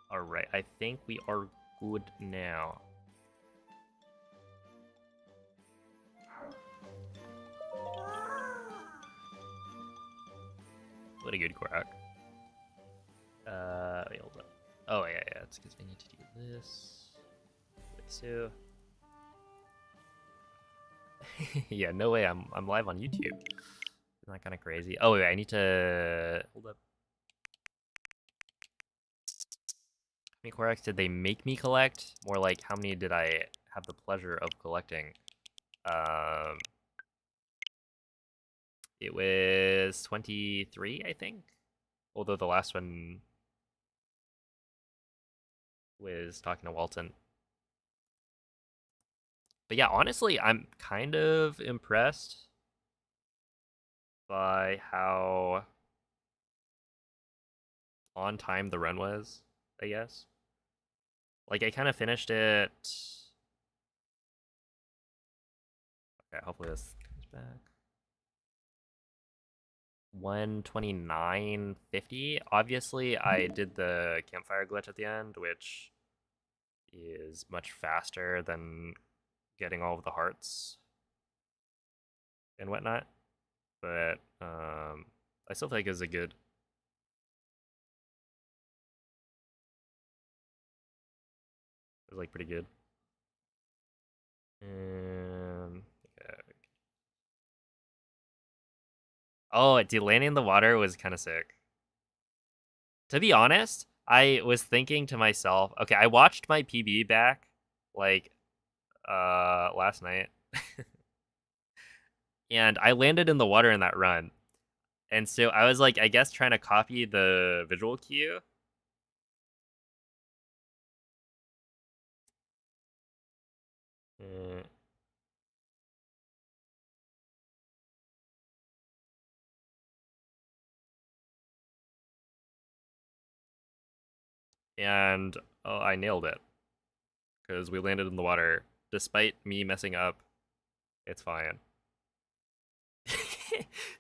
Alright, I think we are good now. What a good quack. Wait, hold up. Oh, yeah, it's because I need to do this. Like so. Yeah, no way, I'm live on YouTube. Isn't that kind of crazy? Oh, wait, I need to... Hold up. How many quacks did they make me collect? More like, how many did I have the pleasure of collecting? It was 23, I think. Although the last one was talking to Walton. But yeah, honestly, I'm kind of impressed by how on time the run was, I guess. Like, I kind of finished it... Okay, hopefully this comes back. 129.50. Obviously, I did the campfire glitch at the end, which is much faster than getting all of the hearts and whatnot. But I still think it's a good. It was like pretty good. Okay. Oh, dude, landing in the water was kind of sick. To be honest, I was thinking to myself, okay, I watched my PB back like last night. And I landed in the water in that run. And so I was like, I guess trying to copy the visual cue. Uh, and oh, I nailed it because we landed in the water despite me messing up. It's fine.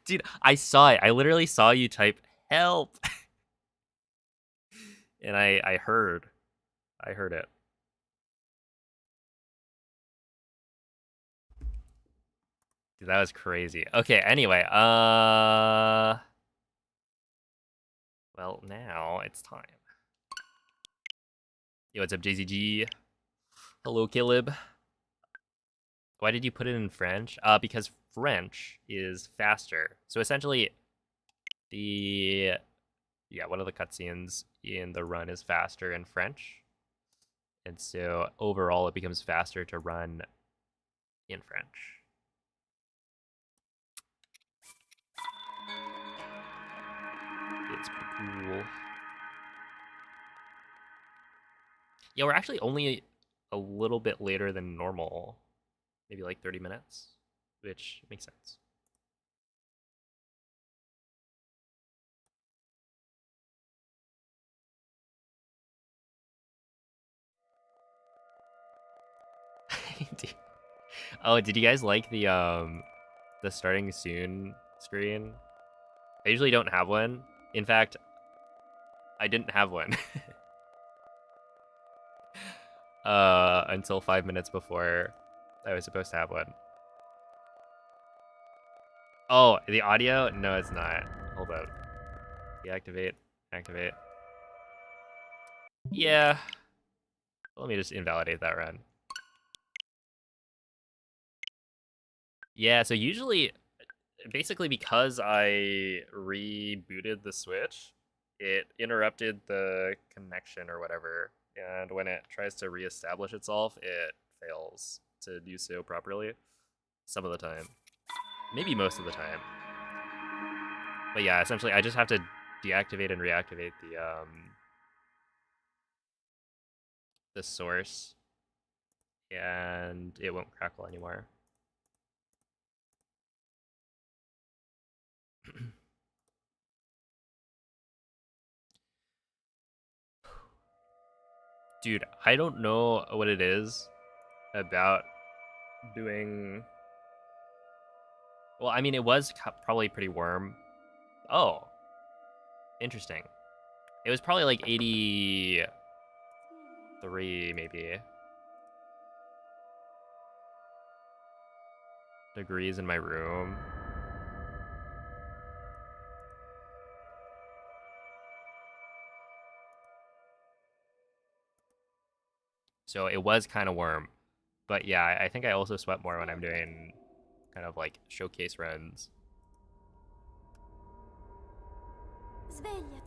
Dude, I saw it. I literally saw you type help. And I heard. I heard it. Dude, that was crazy. Okay, anyway, well, now it's time. Yo, what's up, JZG? Hello, Caleb. Why did you put it in French? Because French is faster. So essentially, one of the cutscenes in the run is faster in French, and so overall it becomes faster to run in French. It's pretty cool. Yeah, we're actually only a little bit later than normal, maybe like 30 minutes, which makes sense. Oh, did you guys like the starting soon screen? I usually don't have one. In fact, I didn't have one until 5 minutes before I was supposed to have one. Oh, the audio? No, it's not. Hold up. Deactivate. Activate. Yeah. Let me just invalidate that run. Yeah, so usually, basically because I rebooted the Switch, it interrupted the connection or whatever. And when it tries to reestablish itself, it fails to do so properly. Some of the time. Maybe most of the time. But yeah, essentially I just have to deactivate and reactivate the source, and it won't crackle anymore. Dude, I don't know what it is about doing... Well, I mean, it was probably pretty warm Oh, interesting. It was probably like 83, maybe, degrees in my room. So it was kind of warm. But yeah, I think I also sweat more when I'm doing kind of like showcase runs. Svegliati.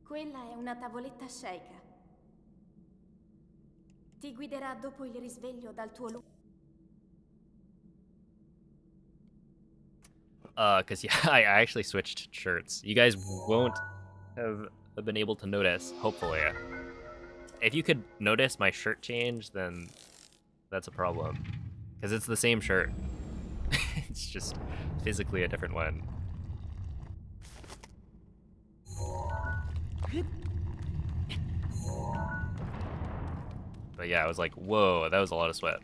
Quella è una tavoletta sceicca. Ti guiderà dopo il risveglio dal tuo luogo. Cause yeah, I actually switched shirts. You guys won't have been able to notice, hopefully. If you could notice my shirt change, then that's a problem. Because it's the same shirt. It's just physically a different one. But yeah, I was like, whoa, that was a lot of sweat.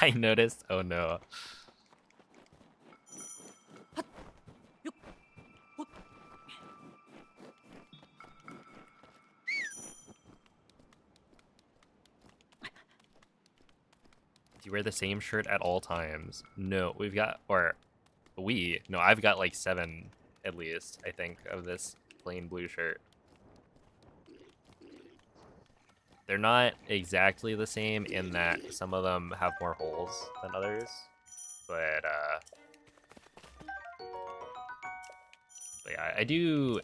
I noticed, oh no. Do you wear the same shirt at all times? No, we've got, no, I've got like 7 at least, I think, of this plain blue shirt. They're not exactly the same in that some of them have more holes than others, but yeah, I do.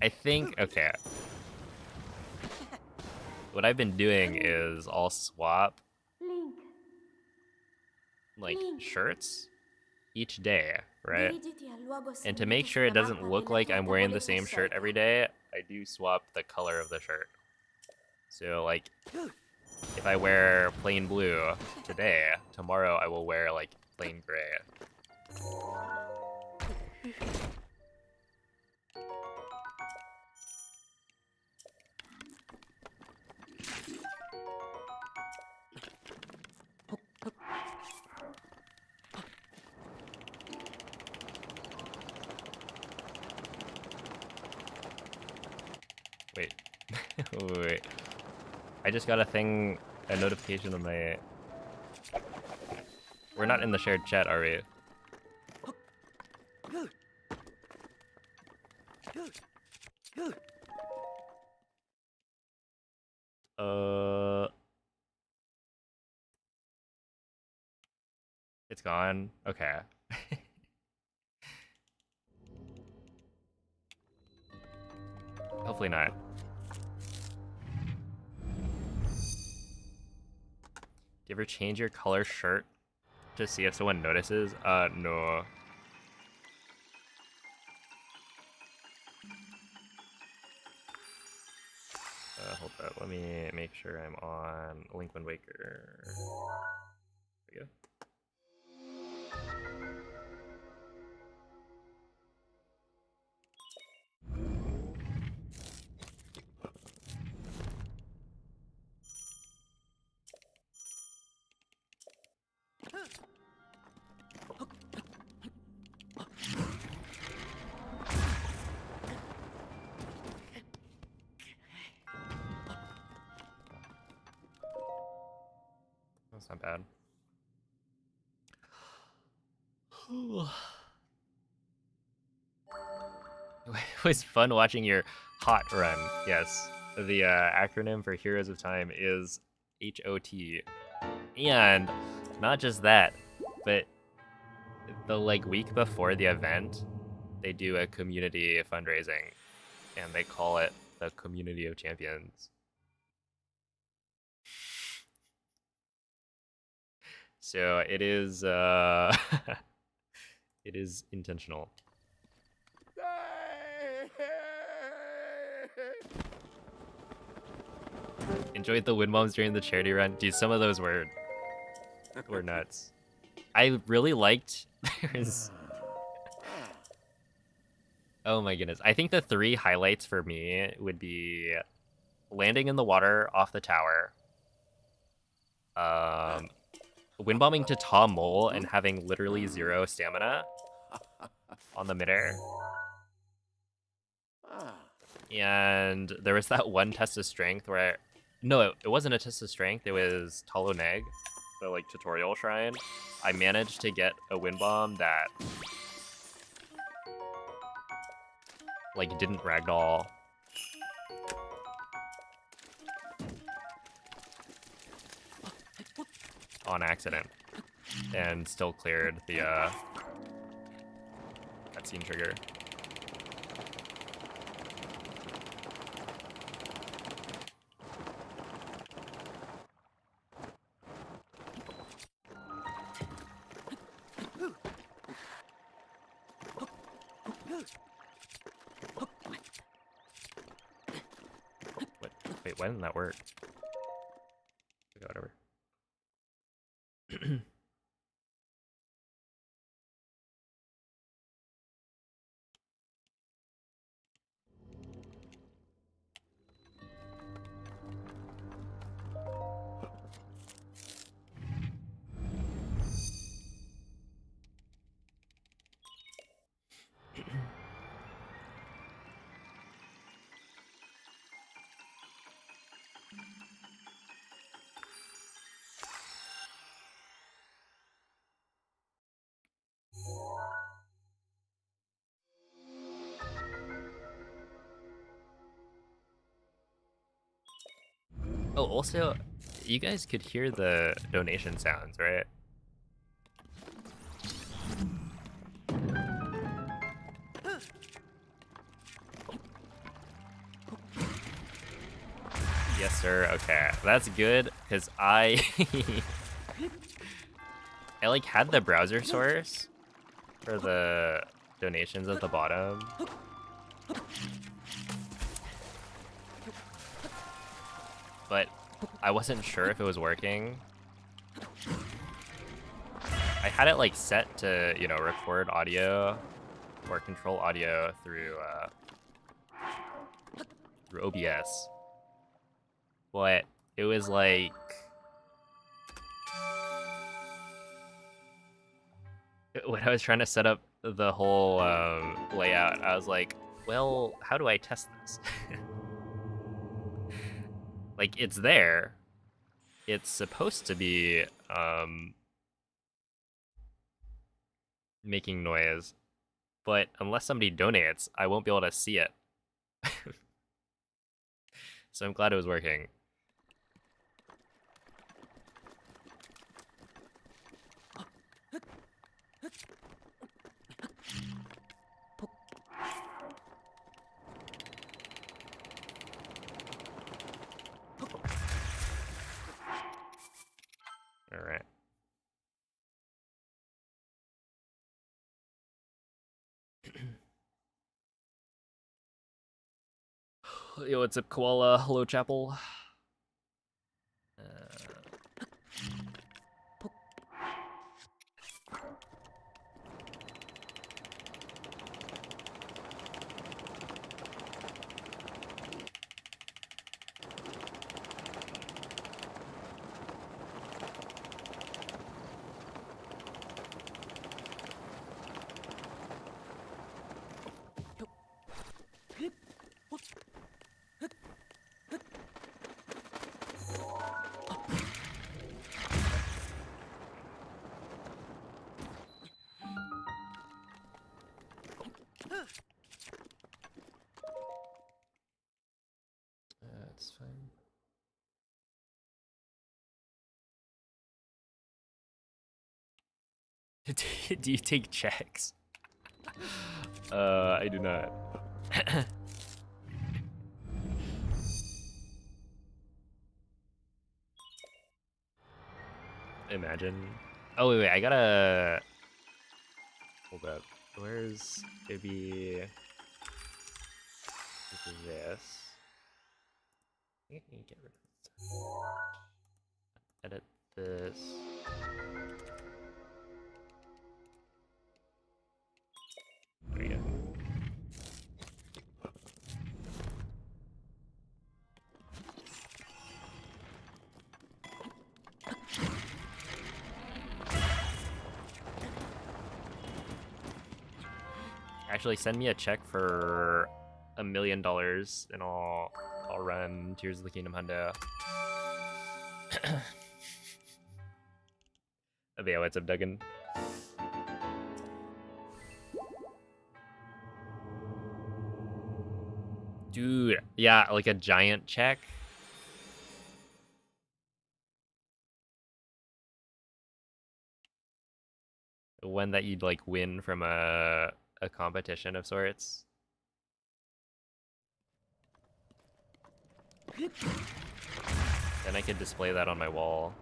I think, okay. What I've been doing is I'll swap like shirts each day, right? And to make sure it doesn't look like I'm wearing the same shirt every day, I do swap the color of the shirt. So like, if I wear plain blue today, tomorrow I will wear like plain gray. Wait. Wait. I just got a notification on my... We're not in the shared chat, are we? It's gone? Okay. Hopefully not. Do you ever change your color shirt to see if someone notices? No. Hold up, let me make sure I'm on Link Wind Waker. There we go. That's not bad. It was fun watching your hot run. Yes, the acronym for Heroes of Time is HOT. And not just that, but the like week before the event, they do a community fundraising, and they call it the Community of Champions. So it is it is intentional. Enjoyed the wind bombs during the charity run. Dude, some of those were nuts. I really liked Oh my goodness. I think the 3 highlights for me would be landing in the water off the tower, wind bombing to Tom Mole and having literally 0 stamina on the midair. And there was that one test of strength where no, it wasn't a test of strength, it was Talo Neg, the like tutorial shrine. I managed to get a wind bomb that like didn't ragdoll. On accident. And still cleared the cutscene trigger. Wait, why didn't that work? Okay, whatever. Oh, also, you guys could hear the donation sounds, right? Yes, sir. Okay, that's good because I I like had the browser source for the donations at the bottom. But I wasn't sure if it was working. I had it like set to, you know, record audio or control audio through OBS. But it was like when I was trying to set up the whole layout, I was like, well, how do I test this? Like, it's there. It's supposed to be making noise, but unless somebody donates, I won't be able to see it. So I'm glad it was working. All right. Yo, what's up, Koala? Hello, Chapel. That's fine. Do you take checks? I do not. Imagine. Oh wait, I gotta hold up. Where's maybe this? I think I can get rid of this. Edit this. There we go. Actually, send me a check for $1 million and I'll run Tears of the Kingdom Hundo. Okay, what's up, Duggan? Dude, yeah, like a giant check. One that you'd like win from a competition of sorts. Then I could display that on my wall.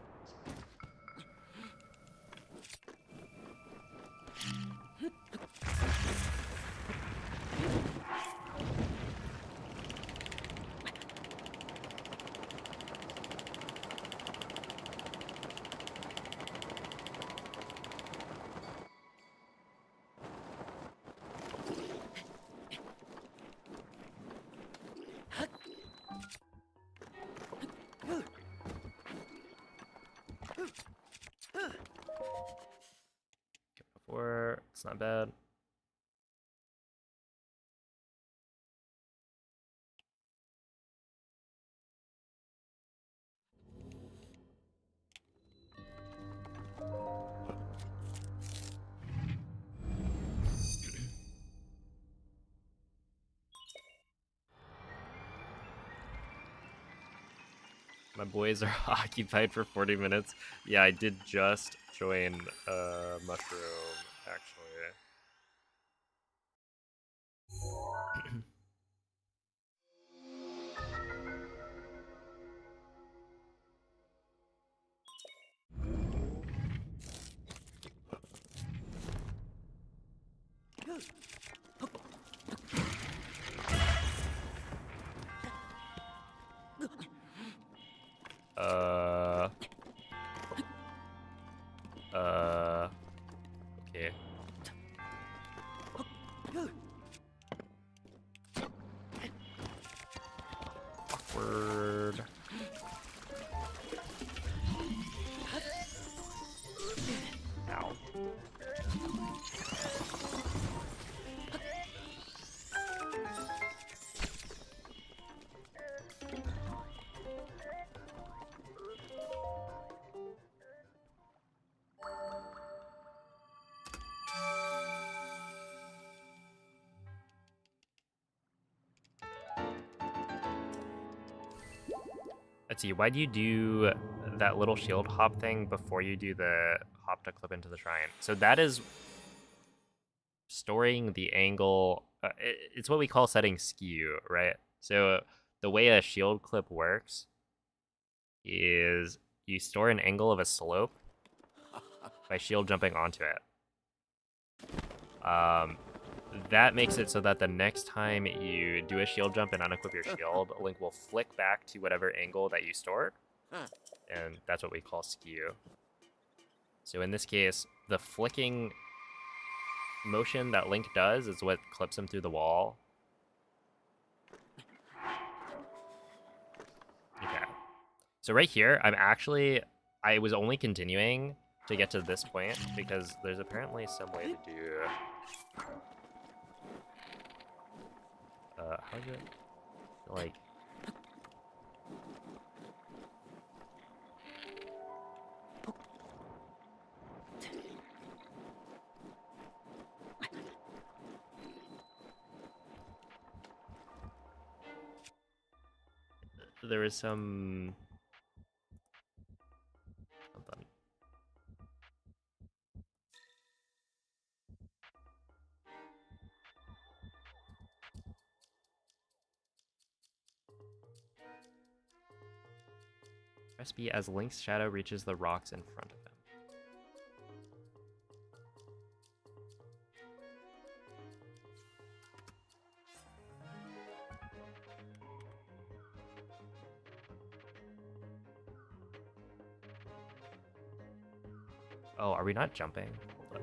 Before, it's not bad. My boys are occupied for 40 minutes. Yeah, I did just join Mushroom, actually. Okay. Awkward. Ow. Let's see, why do you do that little shield hop thing before you do the hop to clip into the shrine? So that is storing the angle. It's what we call setting skew, right? So the way a shield clip works is you store an angle of a slope by shield jumping onto it. That makes it so that the next time you do a shield jump and unequip your shield, Link will flick back to whatever angle that you stored, and that's what we call skew. So in this case, the flicking motion that Link does is what clips him through the wall. Okay. So right here, I was only continuing to get to this point because there's apparently some way to do... how's it? Like... There was some... Hold on. Press B as Link's shadow reaches the rocks in front of him. Oh, are we not jumping? Hold up.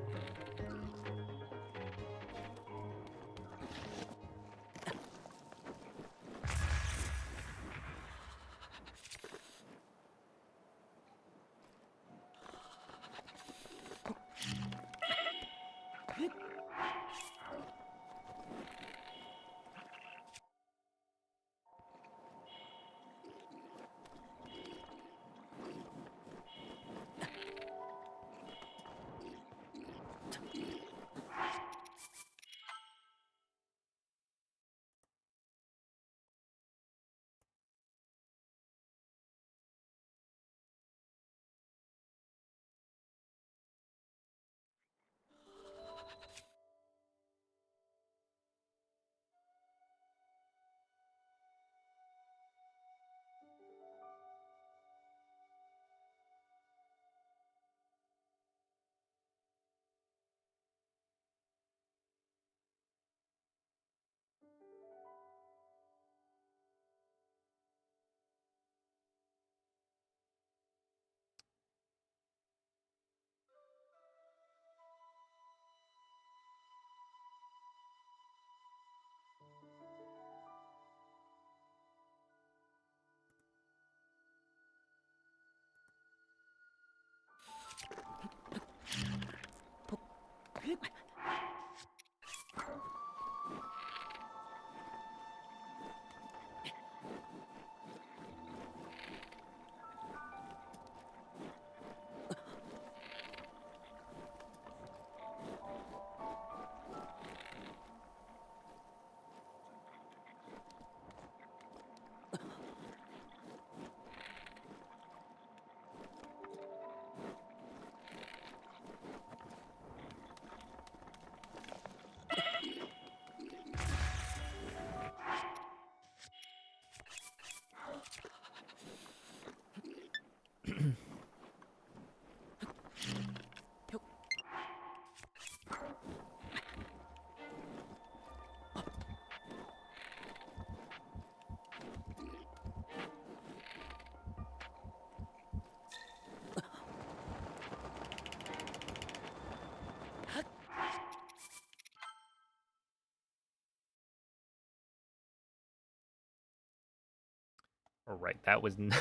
Alright, that was not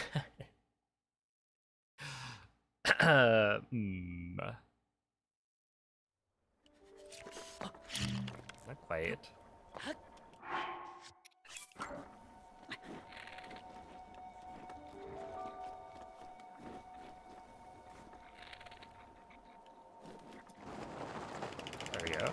not quite. There we go.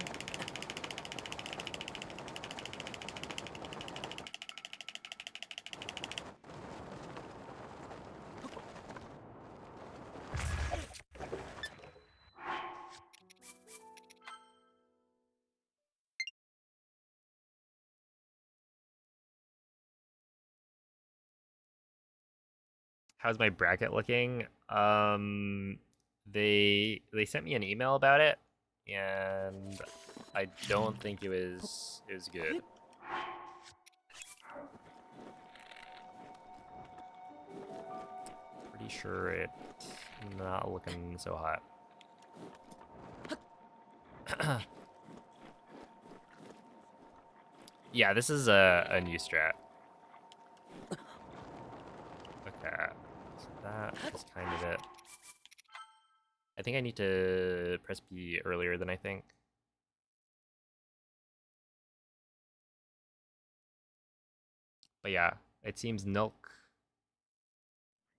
How's my bracket looking? They sent me an email about it, and I don't think it was good. Pretty sure it's not looking so hot. Yeah, this is a new strat. Okay, so that is kind of it. I think I need to press B earlier than I think. But yeah, it seems Nilk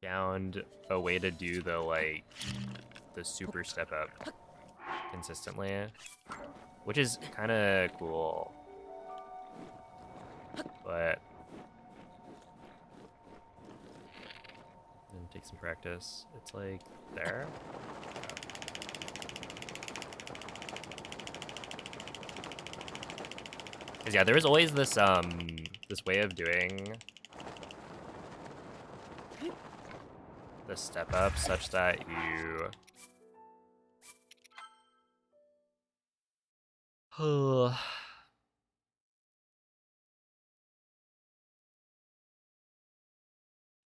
found a way to do the super step up consistently, which is kind of cool. But then take some practice. It's like there. Cause yeah, there was always this this way of doing the step up such that you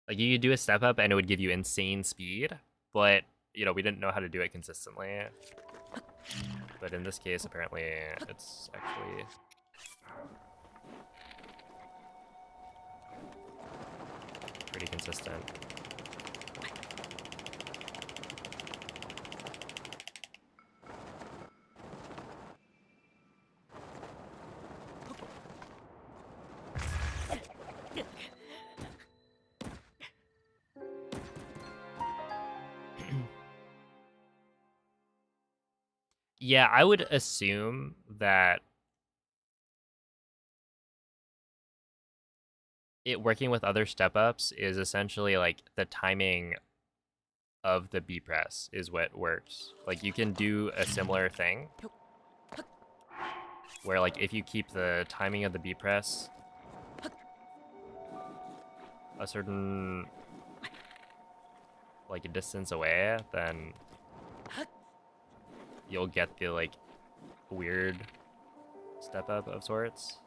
like you could do a step up and it would give you insane speed, but you know, we didn't know how to do it consistently. But in this case, apparently it's actually pretty consistent. Yeah, I would assume that it working with other step ups is essentially like the timing of the B press is what works. Like you can do a similar thing where like if you keep the timing of the B press a certain like a distance away, then you'll get the like weird step up of sorts.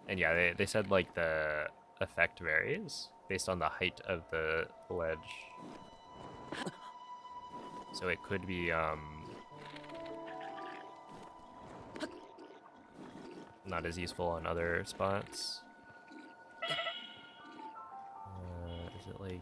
And yeah, they said like the effect varies based on the height of the ledge. So it could be not as useful on other spots. Is it like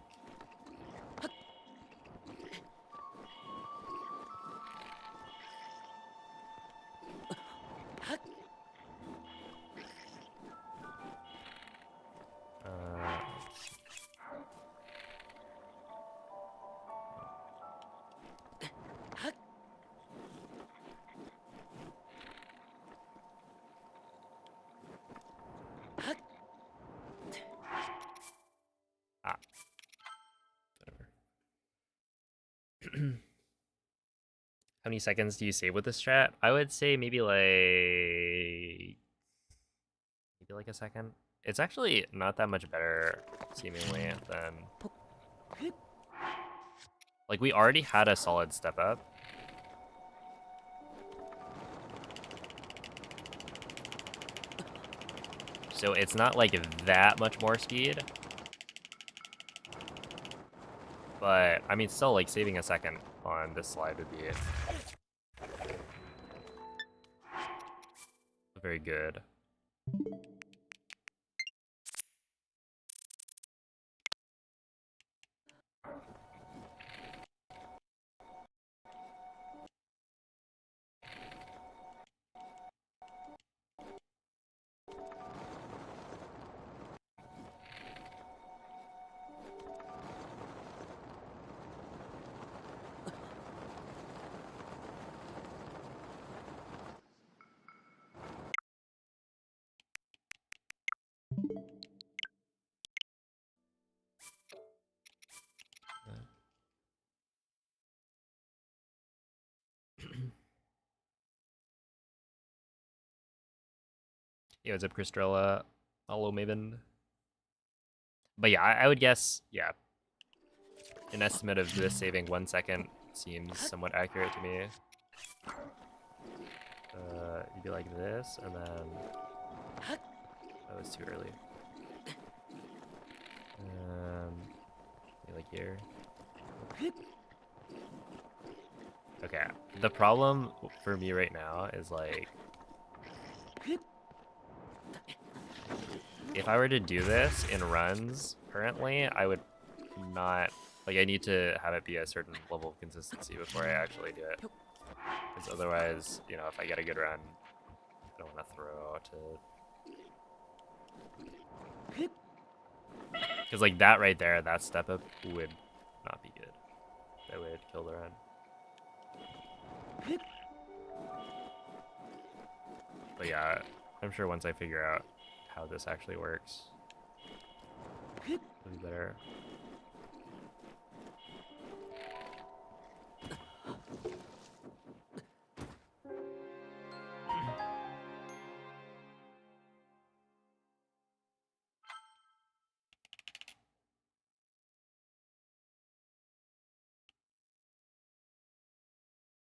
whatever. How many seconds do you save with this strat? I would say maybe like a second. It's actually not that much better, seemingly, than like we already had a solid step up. So it's not like that much more speed. But I mean still like saving a second on this slide would be very good. Yeah, what's up, Cristrella? Hello, Maven. But yeah, I would guess, yeah, an estimate of this saving 1 second seems somewhat accurate to me. You'd be like this, and then... That was too early. Maybe like here. Okay, the problem for me right now is like... If I were to do this in runs currently, I would not... Like, I need to have it be a certain level of consistency before I actually do it. Because otherwise, you know, if I get a good run, I don't want to throw to... Because, like, that right there, that step up would not be good. That would kill the run. But yeah, I'm sure once I figure out how this actually works, it'll be better.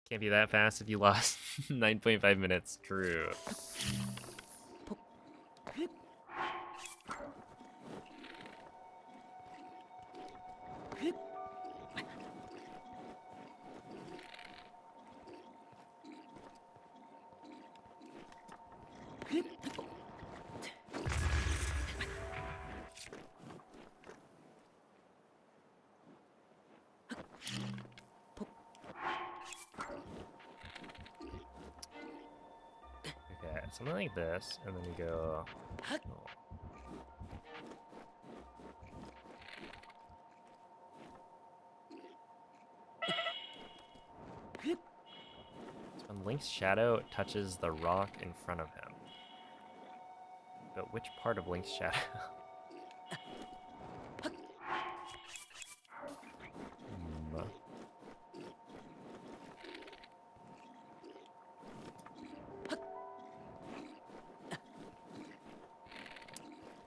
Can't be that fast if you lost 9.5 minutes. True. Okay, something like this, and then you go... Oh. So when Link's shadow touches the rock in front of him. But which part of Link's shadow?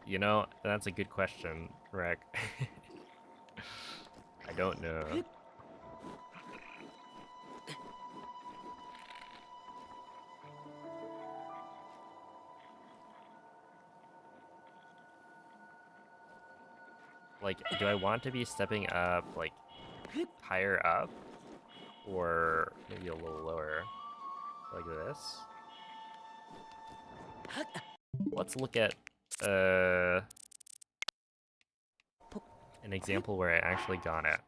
You know, that's a good question, Rek. I don't know. Like, do I want to be stepping up, like, higher up? Or maybe a little lower? Like this? Let's look at, an example where I actually got it.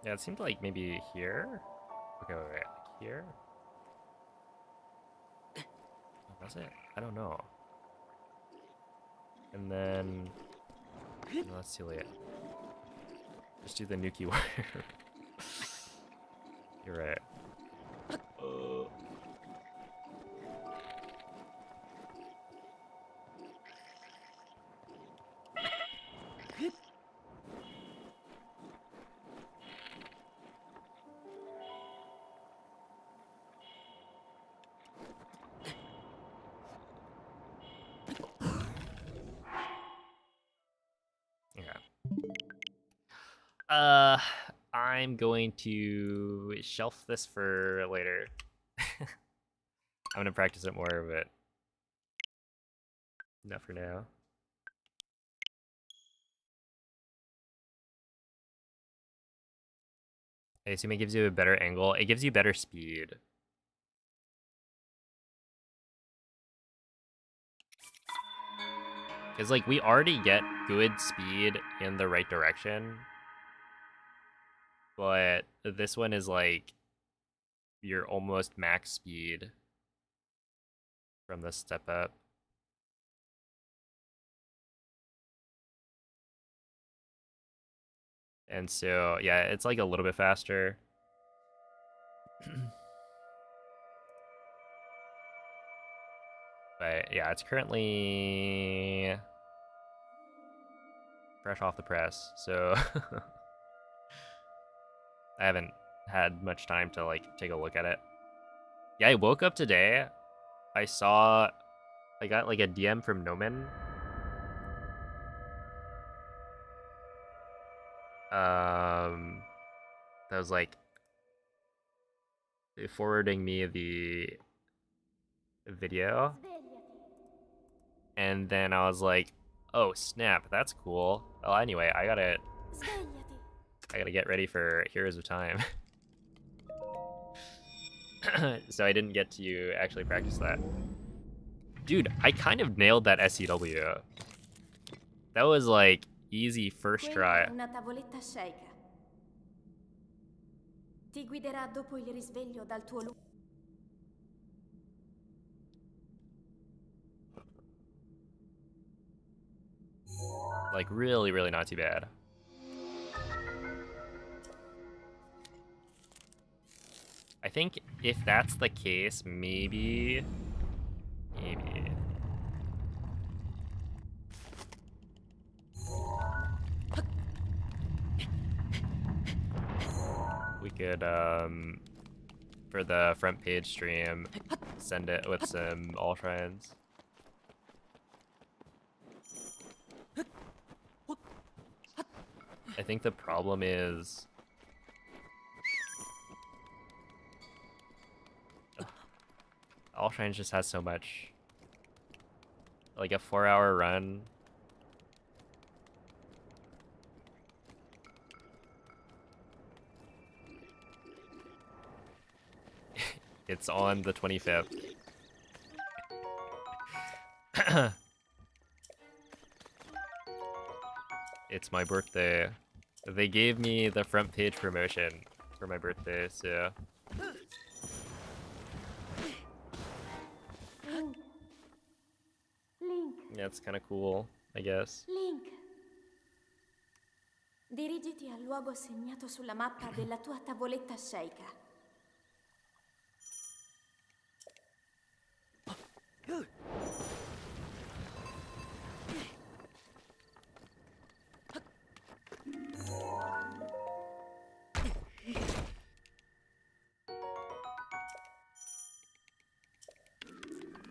Yeah, it seemed like maybe here? Okay, wait, here? Oh, was it? I don't know. And then... No, that's too late. Just do the Nuki wire. You're right. I'm going to shelf this for later. I'm gonna practice it more, but not for now. I assume it gives you a better angle. It gives you better speed. Because, like, we already get good speed in the right direction. But this one is, like, your almost max speed from the step up. And so, yeah, it's like a little bit faster. But yeah, it's currently fresh off the press, so I haven't had much time to like take a look at it. Yeah, I woke up today. I got like a DM from Noman. That was like forwarding me the video, and then I was like, "Oh snap, that's cool." Well, anyway, I gotta get ready for Heroes of Time, so I didn't get to actually practice that. Dude, I kind of nailed that SCW. That was like easy first try. Una tavoletta sceicca. Ti guiderà dopo il risveglio dal tuo luogo. Like really, really not too bad. I think if that's the case, maybe we could, for the front page stream, send it with some all shrines. I think the problem is all shrines just has so much, like a 4-hour run. It's on the 25th. It's my birthday. They gave me the front page promotion for my birthday, so Link. yeah, it's kind of cool, I guess. Link. Dirigiti al luogo segnato sulla mappa della tua tavoletta sceicca.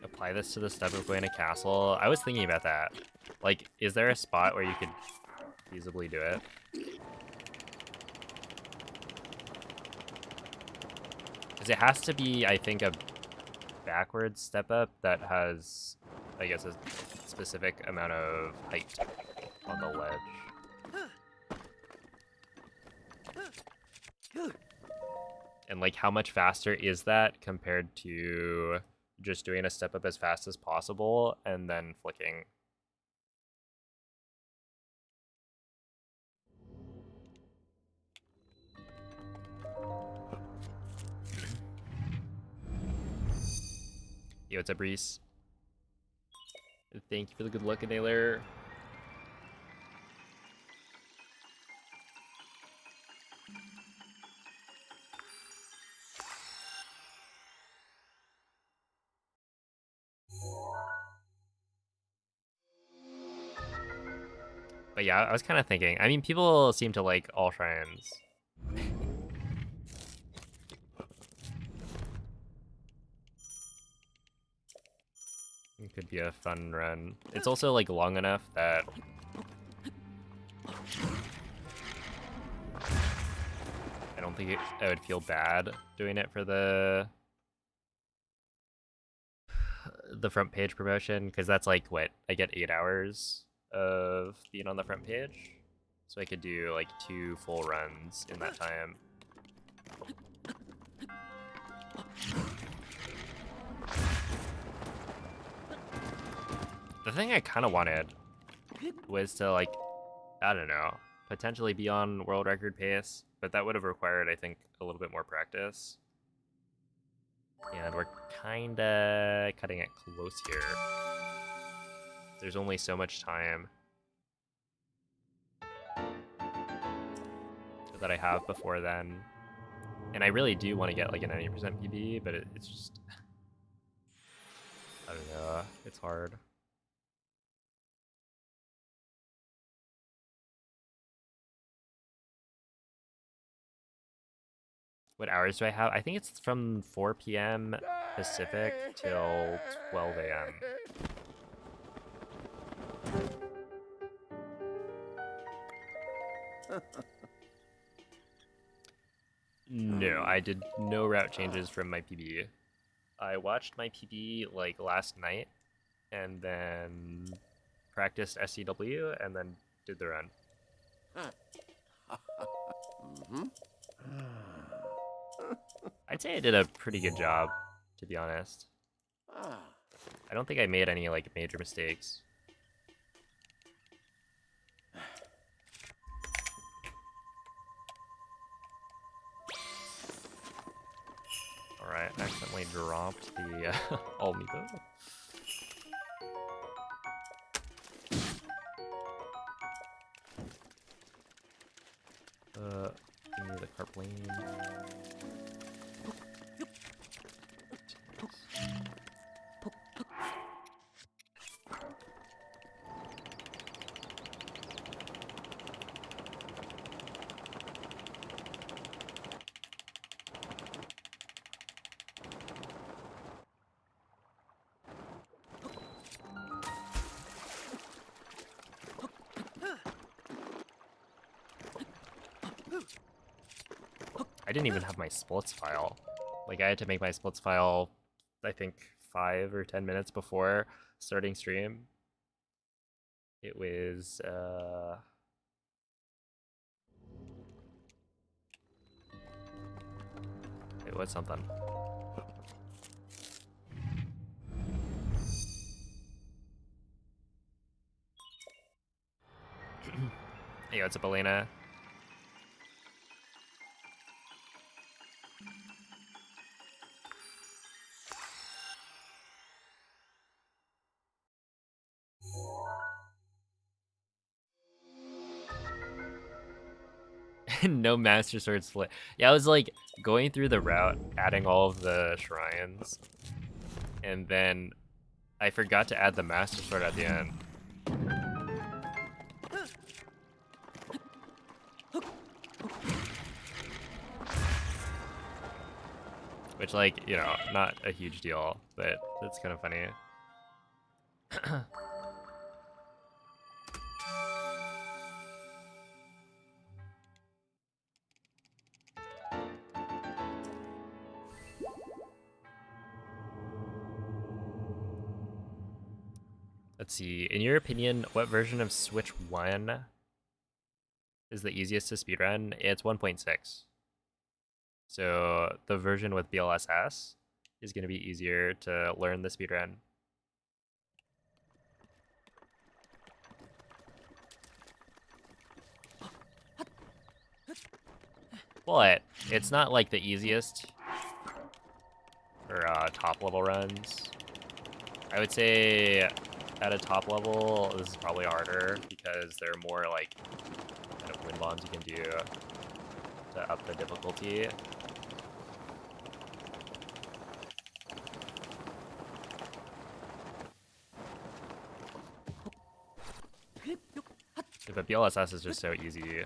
Apply this to the step of going to castle. I was thinking about that. Like, is there a spot where you could feasibly do it? Because it has to be, I think, a backwards step up that has, I guess, a specific amount of height on the ledge. And like, how much faster is that compared to just doing a step up as fast as possible and then flicking? Yo, what's up, Reese? Thank you for the good luck, Nailer. But yeah, I was kind of thinking. I mean, people seem to like all shrines. It could be a fun run. It's also like long enough that I don't think I would feel bad doing it for the front page promotion, because that's like what I get 8 hours of being on the front page, so I could do like 2 full runs in that time. The thing I kind of wanted was to, like, I don't know, potentially be on world record pace, but that would have required, I think, a little bit more practice. And we're kinda cutting it close here. There's only so much time that I have before then. And I really do want to get like an 90% PB, but it's just... I don't know, it's hard. What hours do I have? I think it's from 4 p.m. Pacific till 12 a.m. No, I did no route changes from my PB. I watched my PB like last night and then practiced SCW and then did the run. I'd say I did a pretty good job, to be honest. I don't think I made any like major mistakes. Alright, I accidentally dropped the Almibo. Give me the carp lane. I didn't even have my splits file. Like, I had to make my splits file, I think, 5 or 10 minutes before starting stream. It was, it was something. Hey, what's up, Elena? No Master Sword split. Yeah, I was like going through the route, adding all of the shrines, and then I forgot to add the Master Sword at the end. Which, like, you know, not a huge deal, but it's kind of funny. Let's see, in your opinion, what version of Switch 1 is the easiest to speedrun? It's 1.6. So the version with BLSS is going to be easier to learn the speedrun. But it's not like the easiest for top level runs. I would say at a top level, this is probably harder because there are more like kind of wind bombs you can do to up the difficulty. But BLSS is just so easy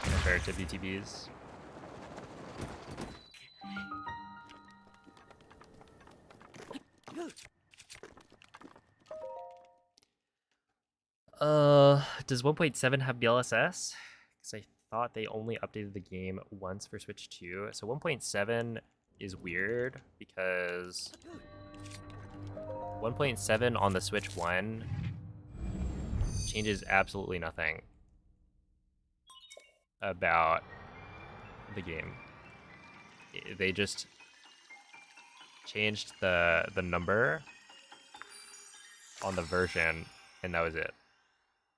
compared to BTBs. Does 1.7 have BLSS? Because I thought they only updated the game once for Switch 2. So 1.7 is weird because 1.7 on the Switch 1 changes absolutely nothing about the game. They just changed the number on the version, and that was it.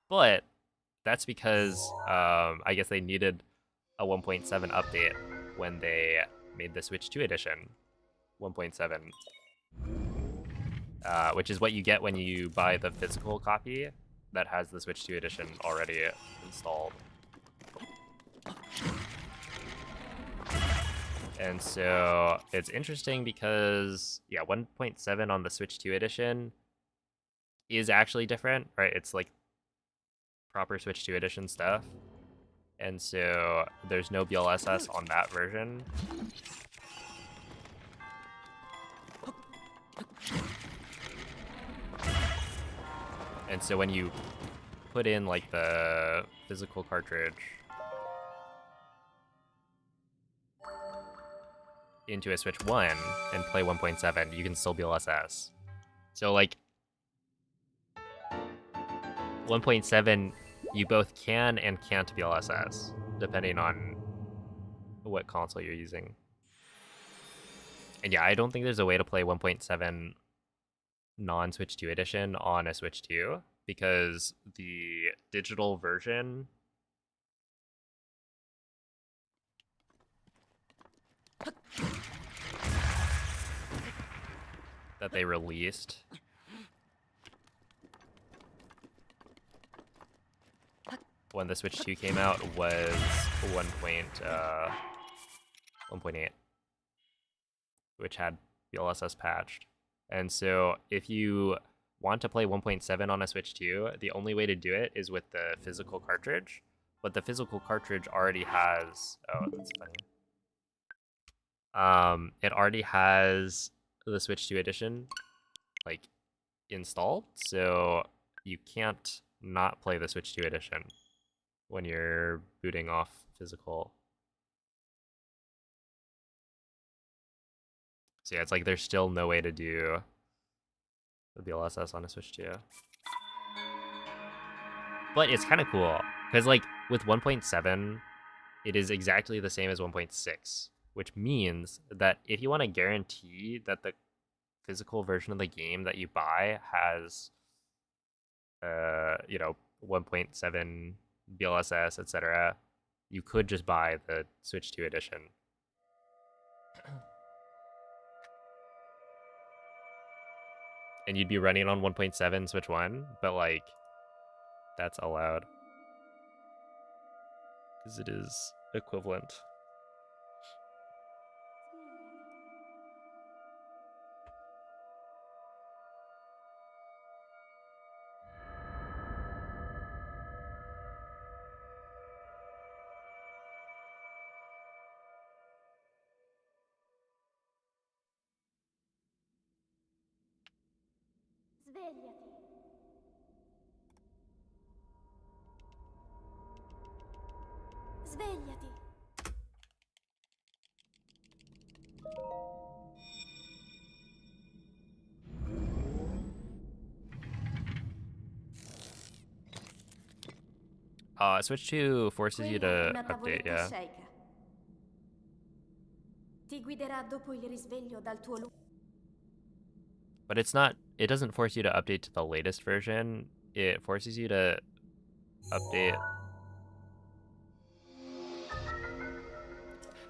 But that's because I guess they needed a 1.7 update when they made the Switch 2 edition, 1.7. Which is what you get when you buy the physical copy that has the Switch 2 edition already installed. And so it's interesting because, yeah, 1.7 on the Switch 2 edition is actually different, right? It's like proper Switch 2 edition stuff. And so there's no BLSS on that version. And so when you put in like the physical cartridge into a Switch 1 and play 1.7, you can still BLSS. So like 1.7, you both can and can't BLSS, depending on what console you're using. And yeah, I don't think there's a way to play 1.7 non-Switch 2 edition on a Switch 2, because the digital version that they released when the Switch 2 came out was 1.8, which had BLSS patched. And so if you want to play 1.7 on a Switch 2, the only way to do it is with the physical cartridge. But the physical cartridge already has... Oh, that's funny. It already has the Switch 2 edition, like, installed. So you can't not play the Switch 2 edition when you're booting off physical. So yeah, it's like there's still no way to do the BLSS on a Switch 2. But it's kind of cool, because like with 1.7, it is exactly the same as 1.6, which means that if you want to guarantee that the physical version of the game that you buy has, 1.7 BLSS, etc., you could just buy the Switch 2 edition. And you'd be running on 1.7 Switch 1, but like, that's allowed. Because it is equivalent. Svegliati. Svegliati. Switch 2 forces you to update, yeah. Ti guiderà dopo il risveglio dal tuo But it's not, it doesn't force you to update to the latest version. It forces you to update.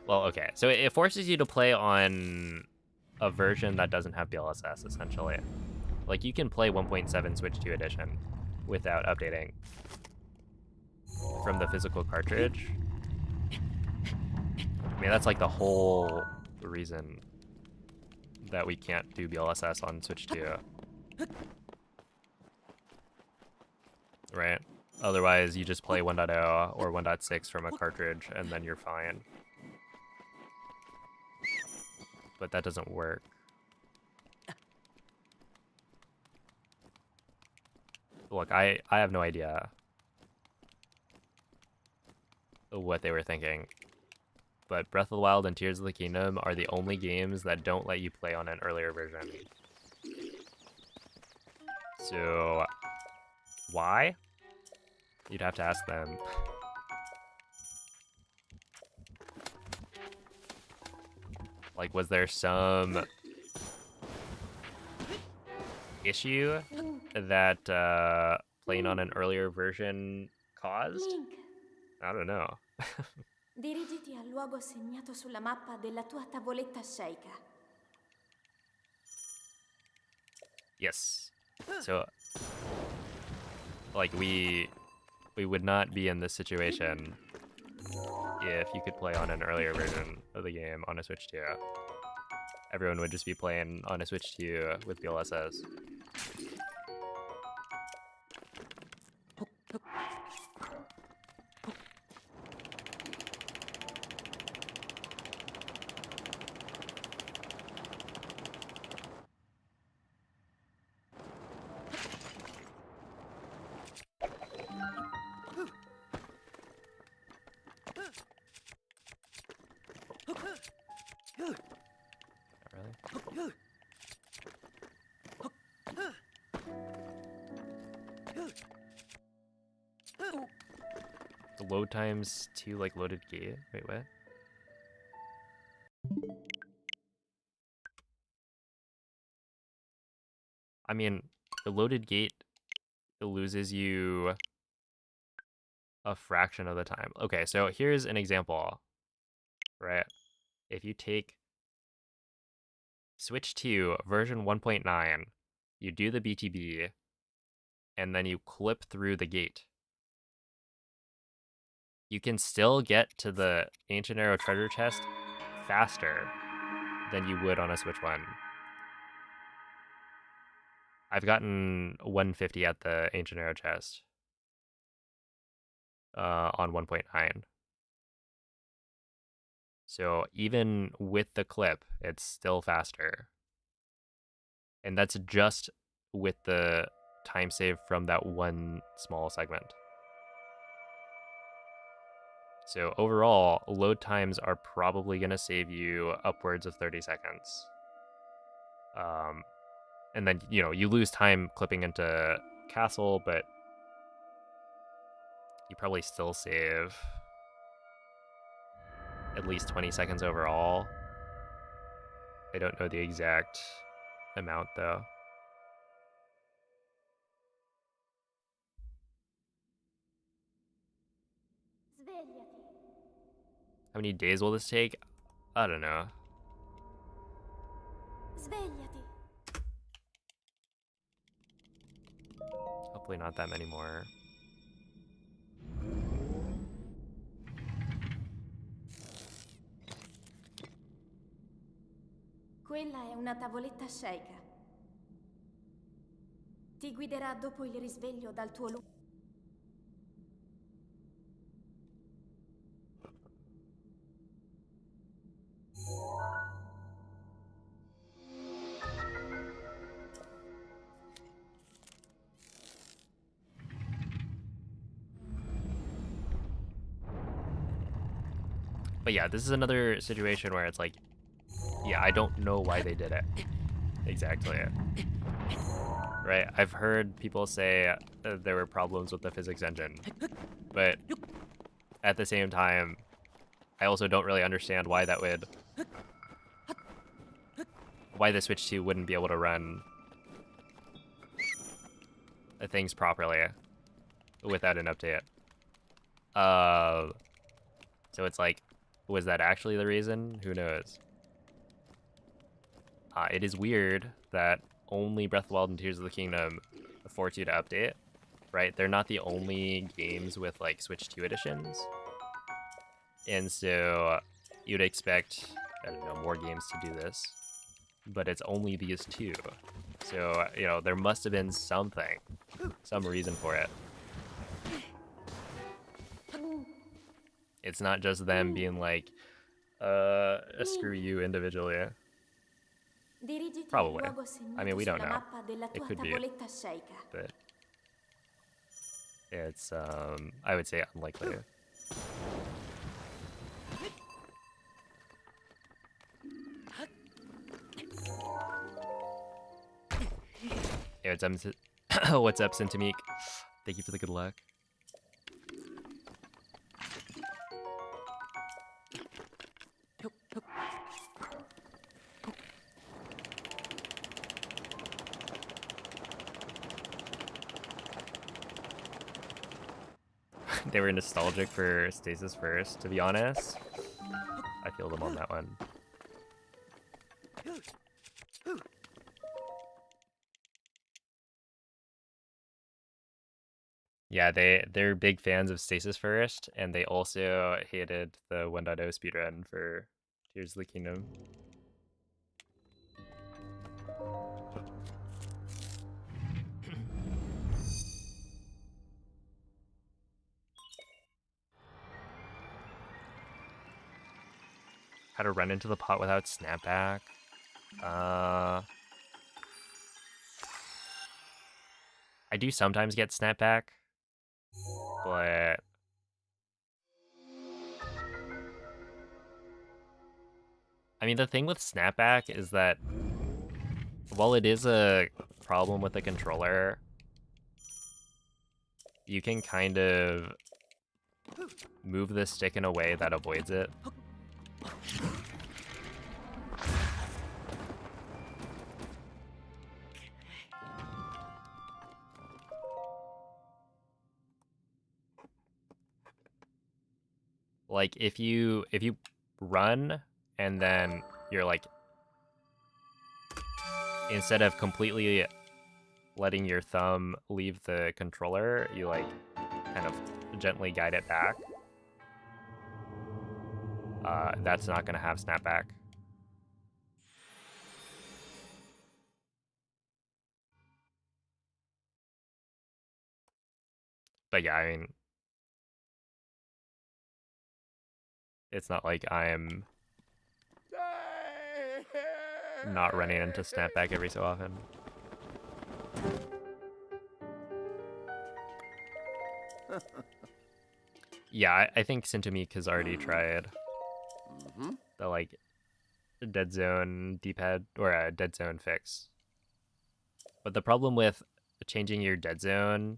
Well, okay. So it forces you to play on a version that doesn't have BLSS, essentially. Like, you can play 1.7 Switch 2 edition without updating from the physical cartridge. I mean, that's like the whole reason that we can't do BLSS on Switch 2. Right? Otherwise, you just play 1.0 or 1.6 from a cartridge, and then you're fine. But that doesn't work. Look, I have no idea what they were thinking. But Breath of the Wild and Tears of the Kingdom are the only games that don't let you play on an earlier version. So, why? You'd have to ask them. Like, was there some issue that playing on an earlier version caused? I don't know. Dirigiti al luogo segnato sulla mappa della tua tavoletta sceicca. Yes. So, like, we would not be in this situation if you could play on an earlier version of the game on a Switch 2. Everyone would just be playing on a Switch 2 with DLSS. Really? The load times to like loaded gate? Wait, what? I mean, the loaded gate, it loses you a fraction of the time. Okay, so here's an example, right? If you take Switch 2 version 1.9, you do the BTB, and then you clip through the gate. You can still get to the Ancient Arrow treasure chest faster than you would on a Switch 1. I've gotten 150 at the Ancient Arrow chest on 1.9. So even with the clip, it's still faster. And that's just with the time save from that one small segment. So overall, load times are probably going to save you upwards of 30 seconds. And then, you know, you lose time clipping into castle, but you probably still save at least 20 seconds overall. I don't know the exact amount, though. Svegliati. How many days will this take? I don't know. Svegliati. Hopefully not that many more. Quella è una tavoletta sceicca. Ti guiderà dopo il risveglio dal tuo luogo. But yeah, this is another situation where it's like, yeah, I don't know why they did it. Exactly. Right? I've heard people say there were problems with the physics engine, but at the same time, I also don't really understand why that would, why the Switch 2 wouldn't be able to run things properly without an update. So it's like, was that actually the reason? Who knows? It is weird that only Breath of the Wild and Tears of the Kingdom afford you to update, right? They're not the only games with like Switch 2 editions. And so you'd expect, I don't know, more games to do this, but it's only these two. So, you know, there must have been something, some reason for it. It's not just them being like, screw you individually. Probably. I mean, we don't know. It could be, but it's, I would say unlikely. Hey, what's up, Sintamik? Thank you for the good luck. they were nostalgic for Stasis First, to be honest. I feel them on that one. Yeah, they're big fans of Stasis First, and they also hated the 1.0 speedrun for Tears of the Kingdom. How to run into the pot without snapback. I do sometimes get snapback, but I mean, the thing with snapback is that while it is a problem with the controller, you can kind of move the stick in a way that avoids it. Like if you run and then you're like, instead of completely letting your thumb leave the controller, you like kind of gently guide it back. That's not gonna have snapback. But yeah, I mean, it's not like I'm not running into snapback every so often. Yeah, I think Sintomik has already tried the like dead zone D-pad or a dead zone fix. But the problem with changing your dead zone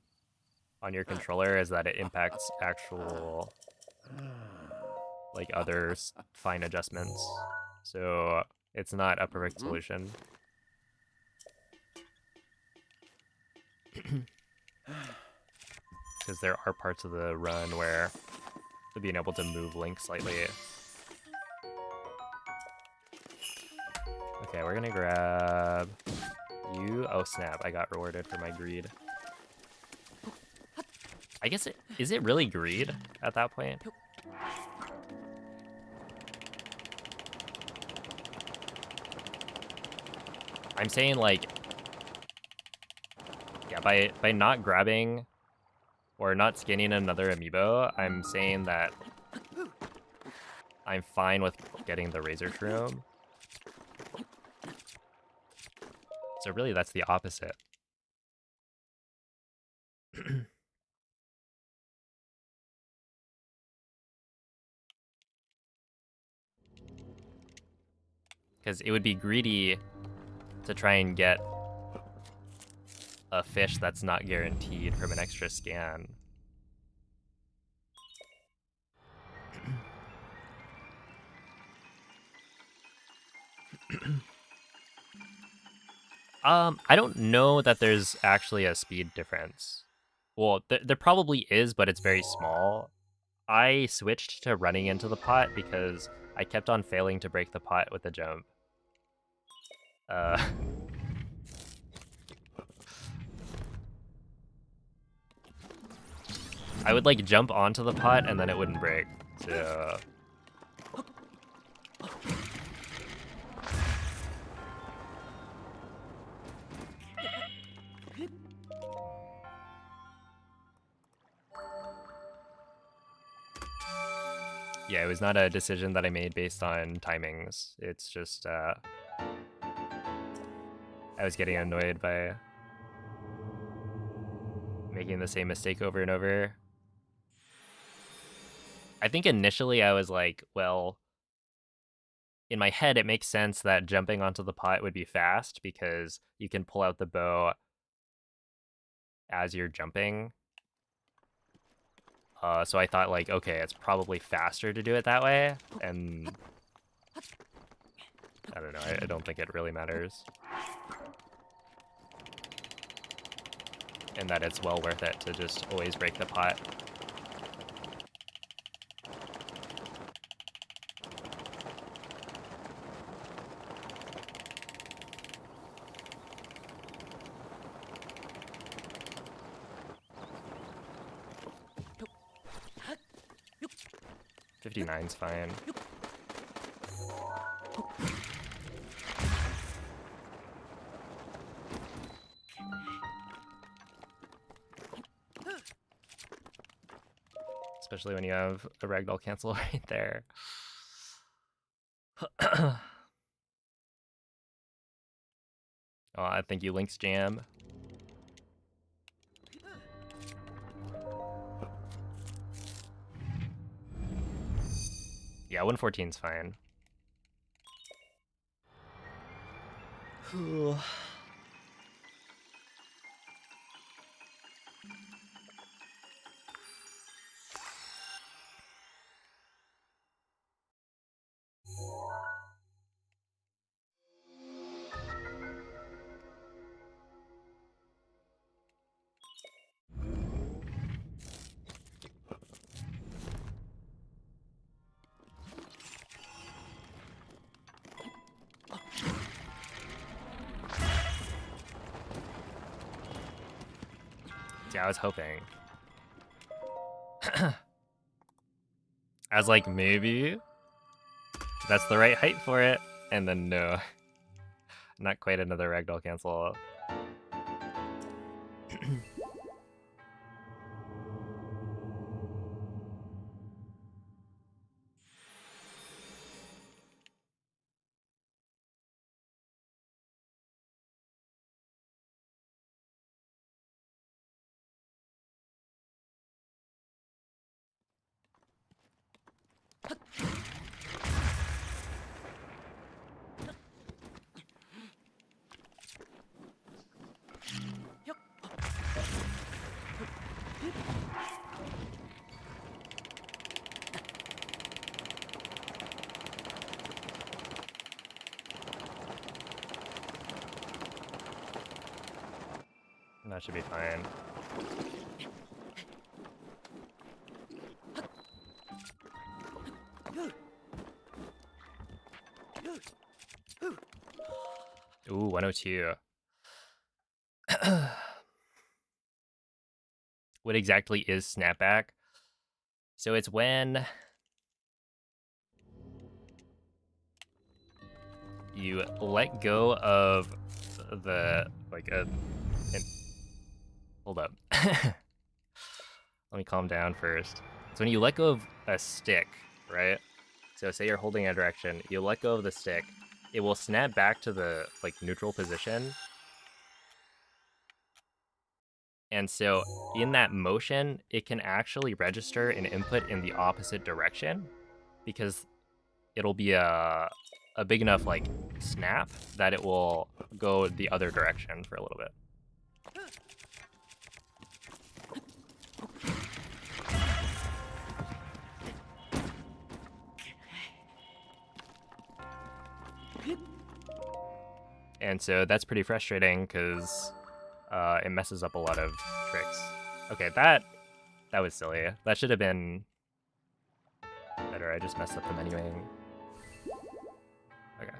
on your controller is that it impacts actual like other fine adjustments. So it's not a perfect solution. Because there are parts of the run where being able to move Link slightly. Okay, we're gonna grab you. Oh snap, I got rewarded for my greed. I guess is it really greed at that point? I'm saying like, yeah, by not grabbing or not skinning another amiibo, I'm saying that I'm fine with getting the Razor Shroom. So really that's the opposite. Because it would be greedy to try and get a fish that's not guaranteed from an extra scan. I don't know that there's actually a speed difference. Well, there probably is, but it's very small. I switched to running into the pot because I kept on failing to break the pot with the jump. I would like jump onto the pot and then it wouldn't break. So yeah, it was not a decision that I made based on timings. It's just I was getting annoyed by making the same mistake over and over. I think initially I was like, well, in my head it makes sense that jumping onto the pot would be fast because you can pull out the bow as you're jumping. So I thought like, okay, it's probably faster to do it that way, and I don't know, I don't think it really matters. And that it's well worth it to just always break the pot. 59's fine. Especially when you have a ragdoll cancel right there. Oh, I think you Link's jam. Yeah, 114's fine. Yeah, I was hoping. I was like, maybe that's the right height for it. And then no. Not quite another ragdoll cancel. That should be fine. Ooh, 102. What exactly is snapback? So it's when you let go of the, like, hold up. Let me calm down first. So when you let go of a stick, right? So say you're holding a direction, you let go of the stick, it will snap back to the, like, neutral position. And so in that motion, it can actually register an input in the opposite direction because it'll be a big enough, like, snap that it will go the other direction for a little bit. And so that's pretty frustrating because it messes up a lot of tricks. Okay, that was silly. That should have been better. I just messed up the menuing. Okay.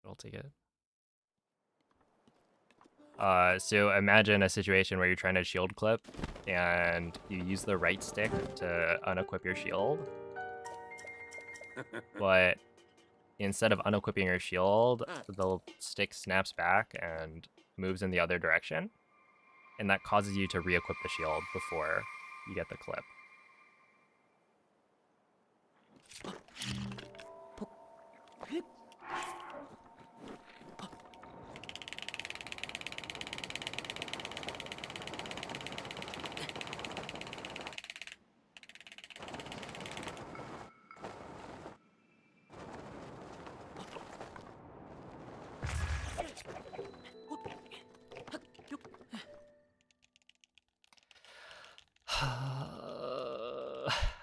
I'll take it. So imagine a situation where you're trying to shield clip and you use the right stick to unequip your shield. But instead of unequipping your shield, the stick snaps back and moves in the other direction. And that causes you to re-equip the shield before you get the clip.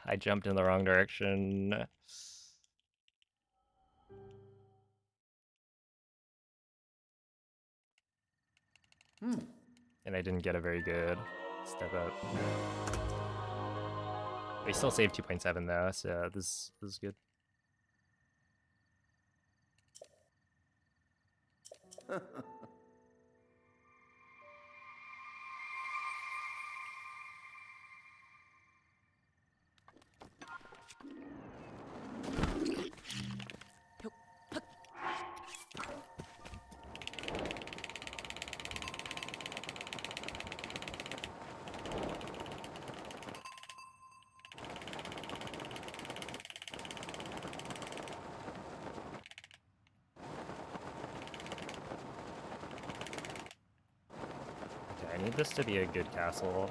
I jumped in the wrong direction. And I didn't get a very good step up. We still saved 2.7 though, so this is good. I need this to be a good castle,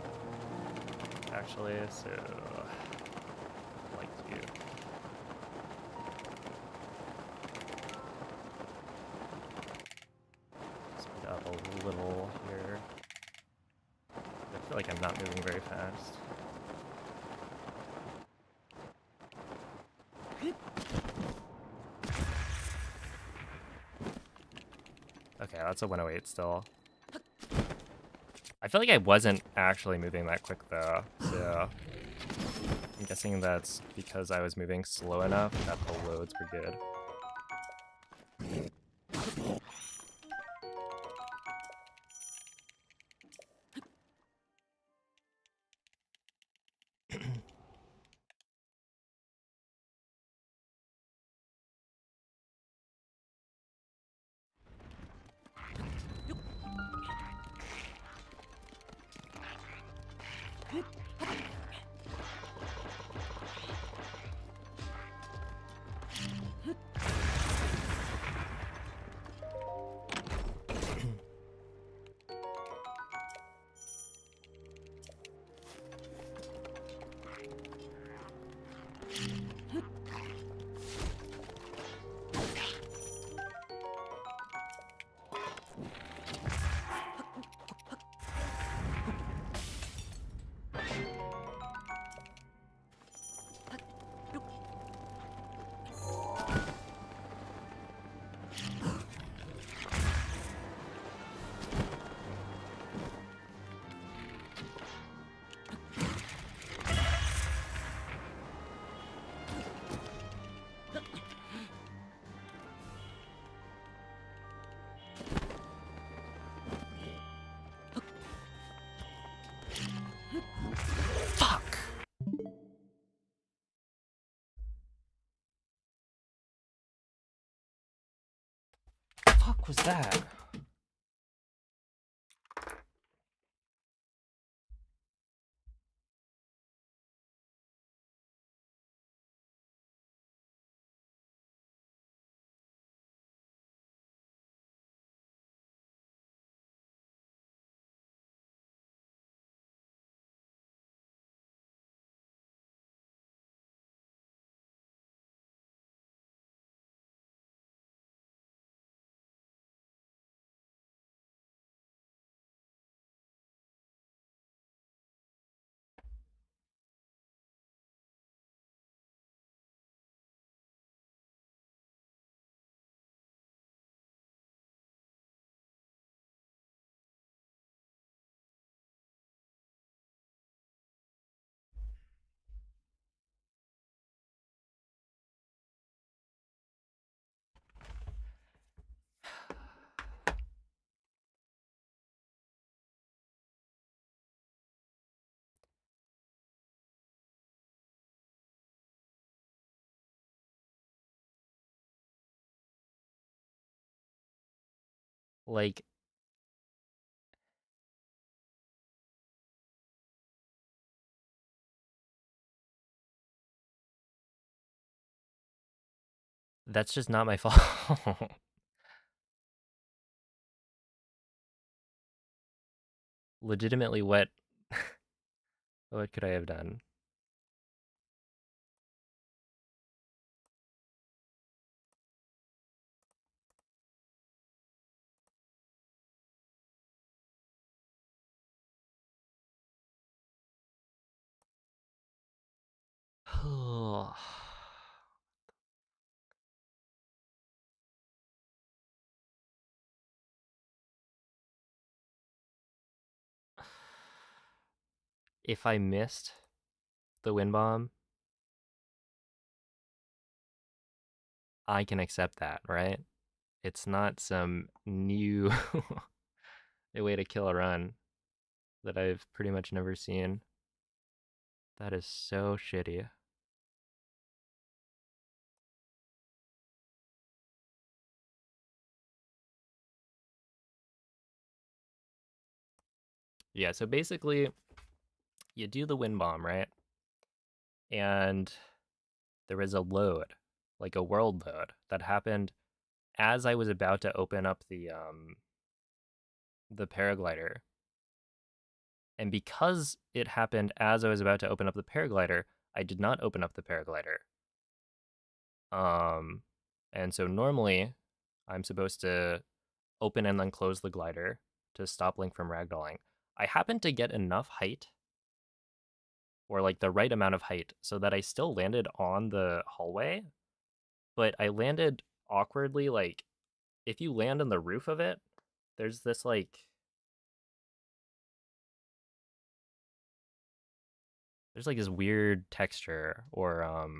actually, so I'd like to speed up a little here. I feel like I'm not moving very fast. Okay, that's a 108 still. I feel like I wasn't actually moving that quick though, so I'm guessing that's because I was moving slow enough that the loads were good. Fuck! Fuck was that? Like, that's just not my fault. Legitimately, what could I have done? If I missed the wind bomb, I can accept that, right? It's not some new way to kill a run that I've pretty much never seen. That is so shitty. Yeah, so basically, you do the wind bomb, right? And there was a load, like a world load, that happened as I was about to open up the paraglider. And because it happened as I was about to open up the paraglider, I did not open up the paraglider. Um, and so normally I'm supposed to open and then close the glider to stop Link from ragdolling. I happened to get enough height, or like the right amount of height, so that I still landed on the hallway, but I landed awkwardly. Like, if you land on the roof of it, there's this like, there's like this weird texture or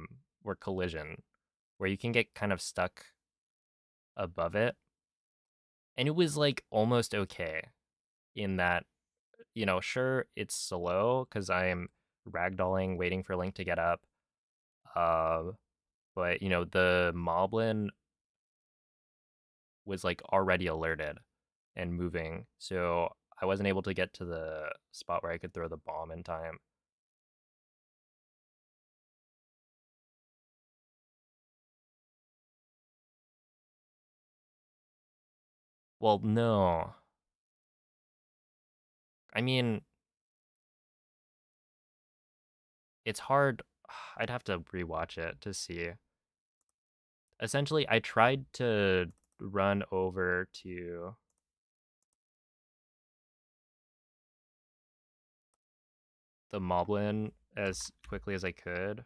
collision where you can get kind of stuck above it. And it was like almost okay in that, sure, it's slow because I'm ragdolling, waiting for Link to get up. Uh, but the Moblin was like already alerted and moving, so I wasn't able to get to the spot where I could throw the bomb in time. Well, no. I mean, it's hard. I'd have to rewatch it to see. Essentially, I tried to run over to the Moblin as quickly as I could.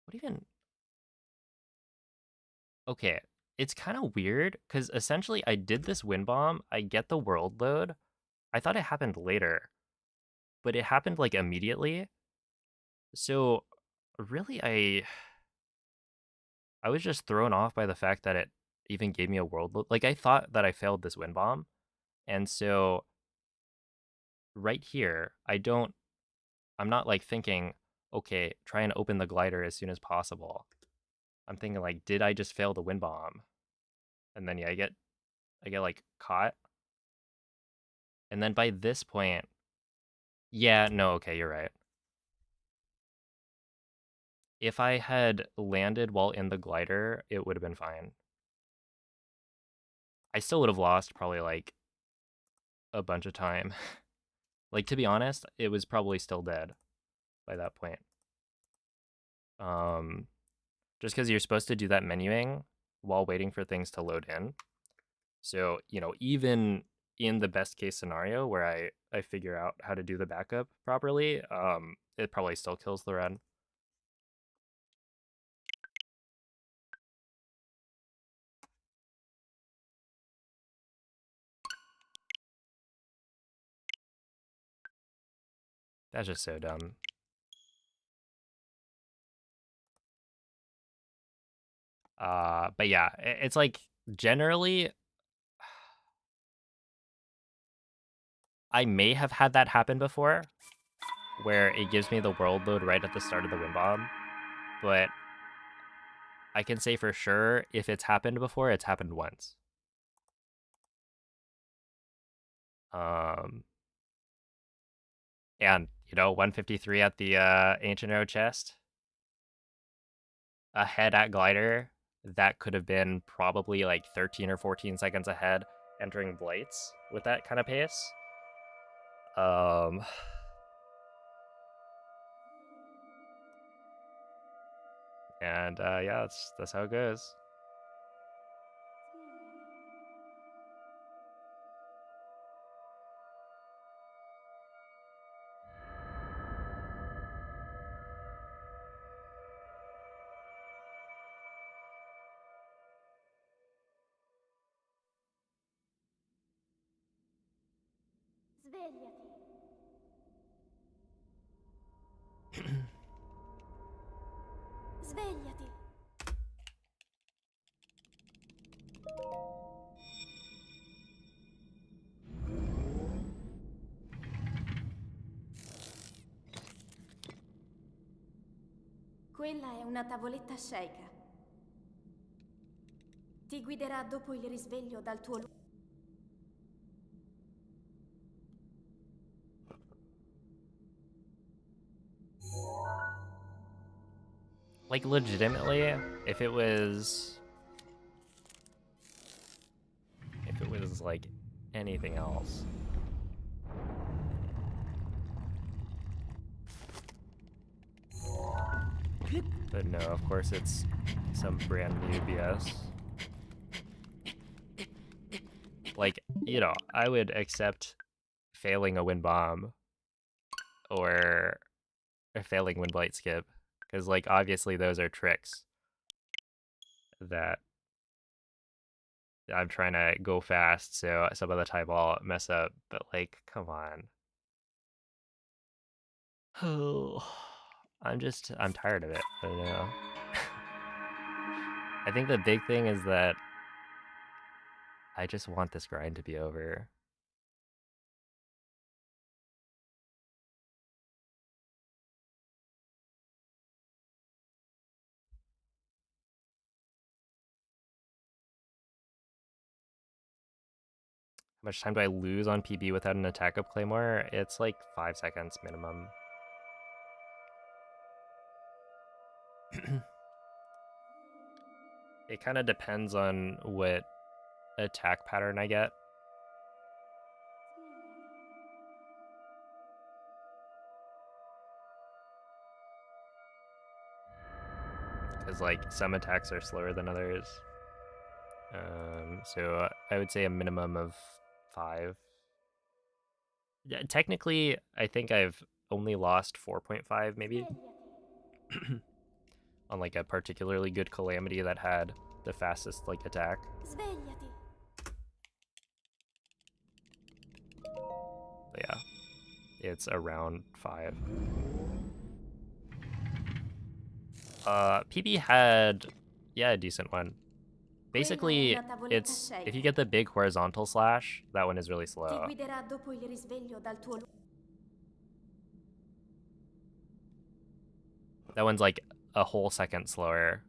What even? Okay, it's kind of weird because essentially I did this wind bomb. I get the world load. I thought it happened later, but it happened like immediately. So really, I was just thrown off by the fact that it even gave me a world load. Like, I thought that I failed this wind bomb, and so right here, I'm not like thinking, okay, try and open the glider as soon as possible. I'm thinking like, did I just fail the wind bomb? And then yeah, I get like caught. And then by this point, yeah, no, okay, you're right. If I had landed while in the glider, it would have been fine. I still would have lost probably like a bunch of time. Like, to be honest, it was probably still dead by that point. Um, just because you're supposed to do that menuing while waiting for things to load in. So, even in the best case scenario where I figure out how to do the backup properly, it probably still kills the run. That's just so dumb. But yeah, it's like generally I may have had that happen before where it gives me the world load right at the start of the wind bomb, but I can say for sure if it's happened before, it's happened once. Um, and 153 at the ancient arrow chest, ahead at glider. That could have been probably like 13 or 14 seconds ahead entering blights with that kind of pace. Um, and yeah, that's how it goes. Svegliati. Svegliati. Quella è una tavoletta sceicca. Ti guiderà dopo il risveglio dal tuo luogo. Like, legitimately, if it was like anything else. But no, of course it's some brand new BS. Like, you know, I would accept failing a wind bomb or a failing wind blight skip, because like obviously those are tricks that I'm trying to go fast, so some of the time I'll mess up, but like, come on. Oh, I'm tired of it. I don't know. I think the big thing is that I just want this grind to be over. How much time do I lose on PB without an attack up Claymore? It's like 5 seconds minimum. It kind of depends on what attack pattern I get. Because like some attacks are slower than others. So I would say a minimum of 5. Yeah, technically, I think I've only lost 4.5 maybe on like a particularly good Calamity that had the fastest like attack. Svegliati. But yeah, it's around 5. PB had, yeah, a decent one. Basically, it's if you get the big horizontal slash, that one is really Ti slow. guiderà dopo il risveglio dal tuo luogo. That one's like a whole second slower.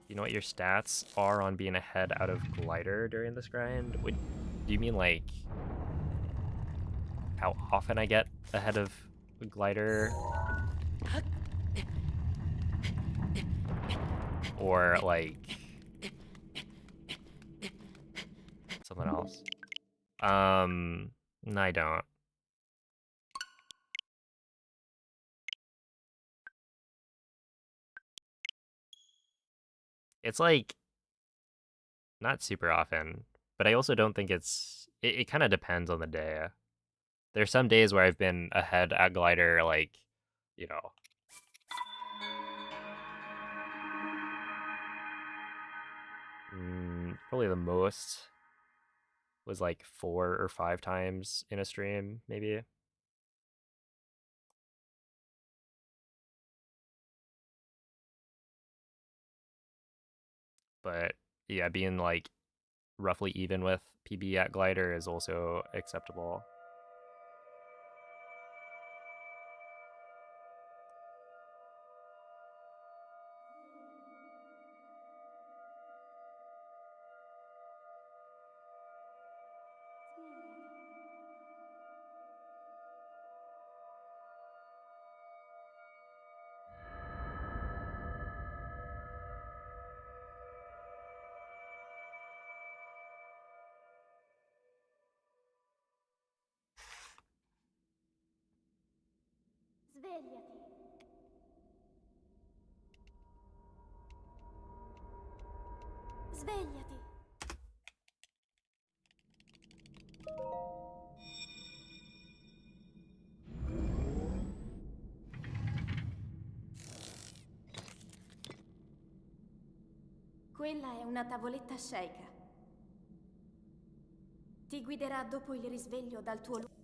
You know what your stats are on being ahead out of glider during this grind? Do you mean like how often I get ahead of a glider? Or like something else? No, I don't. It's like not super often, but I also don't think it kind of depends on the day. There's some days where I've been ahead at glider, like, you know, probably the most was like 4 or 5 times in a stream, maybe. But yeah, being like roughly even with PB at glider is also acceptable. Svegliati. Svegliati. Quella è una tavoletta Sheikah. Ti guiderà dopo il risveglio dal tuo luogo.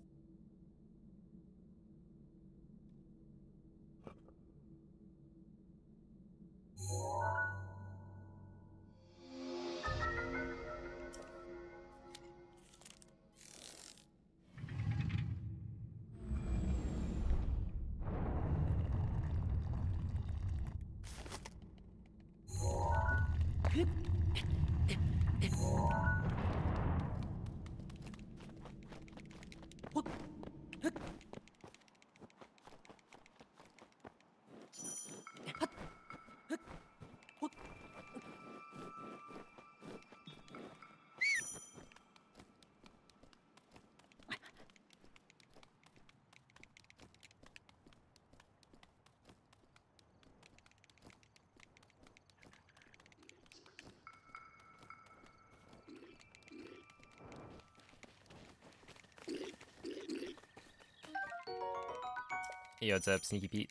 Yo, what's up, Sneaky Pete?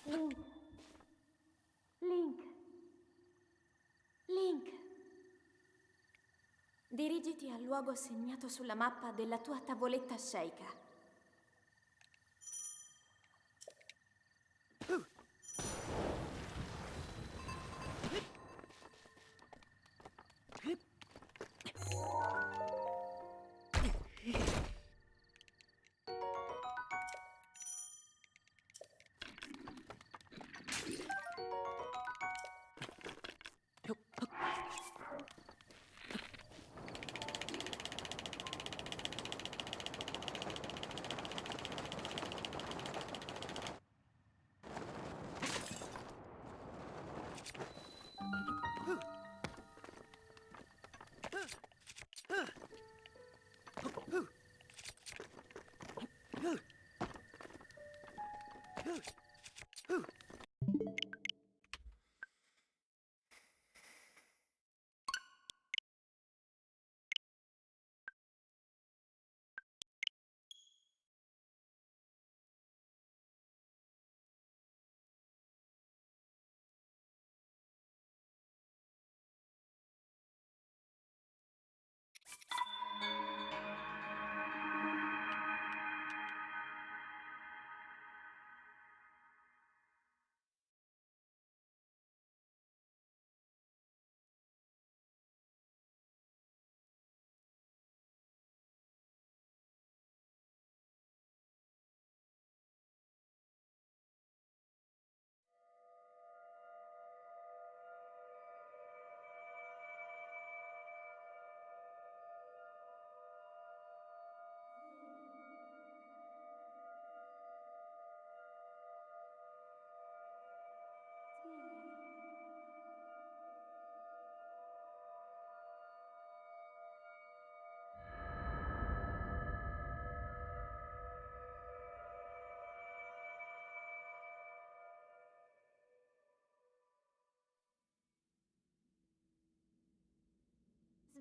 Link. Link. Link. Dirigiti al luogo segnato sulla mappa della tua tavoletta Sheikah.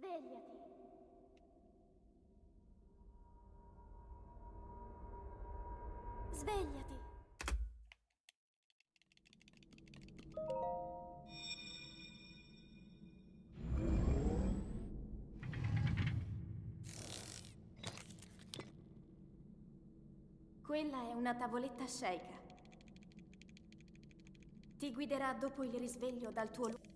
Svegliati. Svegliati. Quella è una tavoletta Sheikah. Ti guiderà dopo il risveglio dal tuo luogo.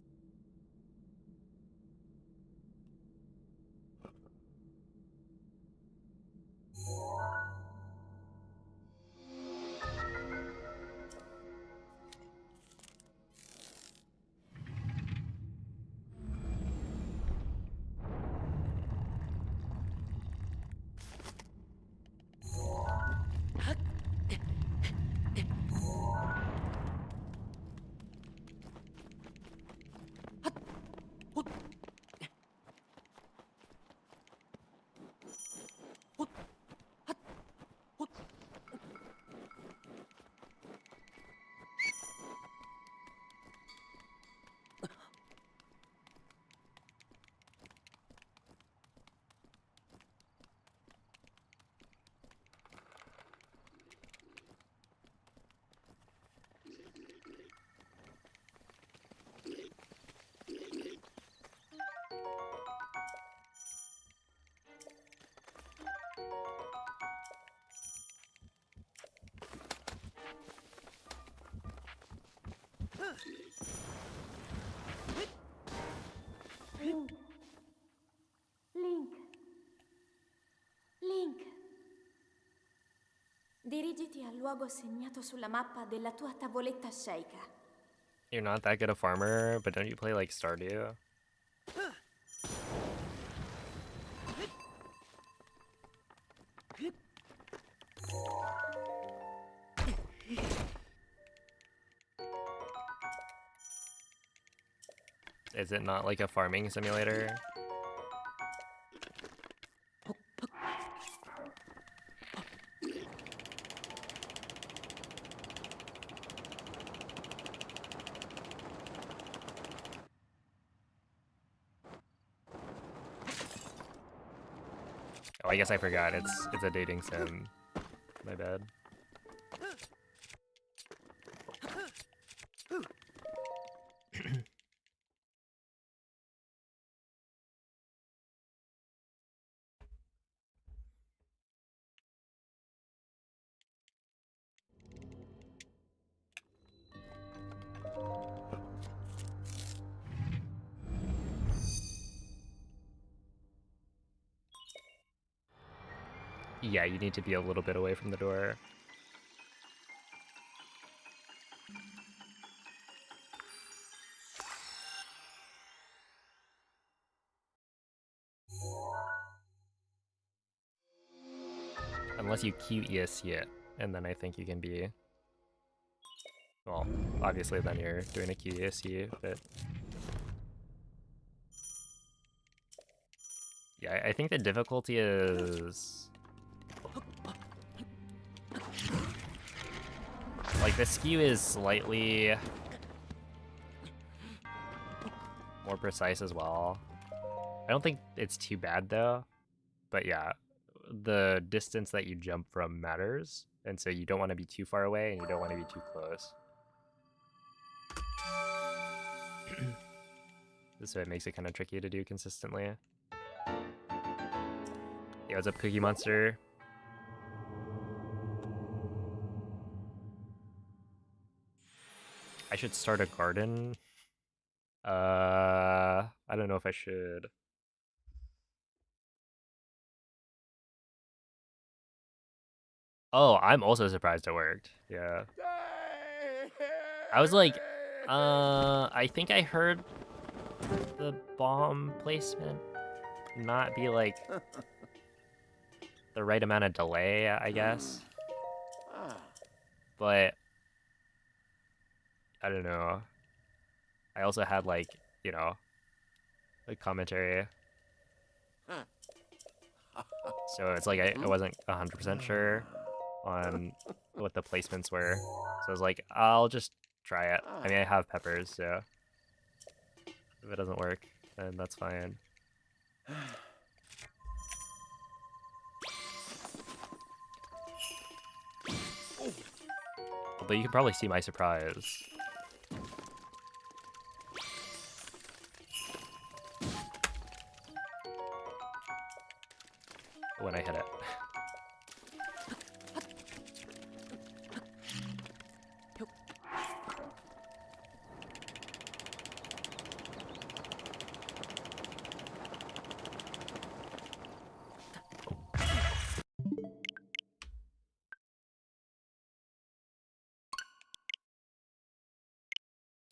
Link. Link. Link. Dirigiti al luogo segnato sulla mappa della tua tavoletta sceicca. You're not that good a farmer, but don't you play like Stardew? Is it not like a farming simulator? Oh, I guess I forgot. It's a dating sim. My bad. Yeah, you need to be a little bit away from the door. Unless you QESC it, and then I think you can be... Well, obviously then you're doing a QESC, but... Yeah, I think the difficulty is... Like, the skew is slightly... more precise as well. I don't think it's too bad, though. But yeah, the distance that you jump from matters, and so you don't want to be too far away, and you don't want to be too close. So it makes it kind of tricky to do consistently. Yeah, what's up, Cookie Monster? I should start a garden. I don't know if I should. Oh, I'm also surprised it worked. Yeah. I was like, I think I heard the bomb placement not be like the right amount of delay, I guess. But I don't know. I also had like, you know, like commentary. So it's like I wasn't 100% sure on what the placements were. So I was like, I'll just try it. I mean, I have peppers, so if it doesn't work, then that's fine. Although you can probably see my surprise when I hit it.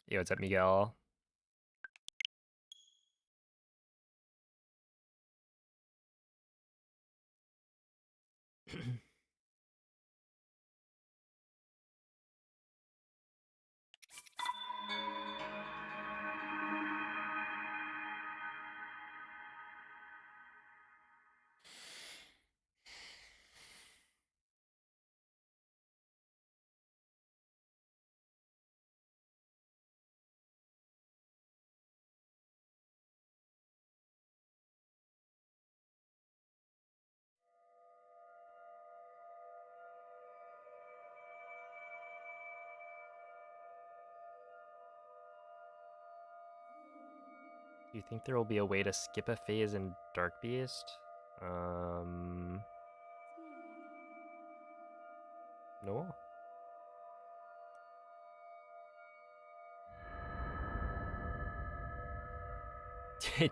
Yo, what's up, Miguel? Do you think there will be a way to skip a phase in Dark Beast? No?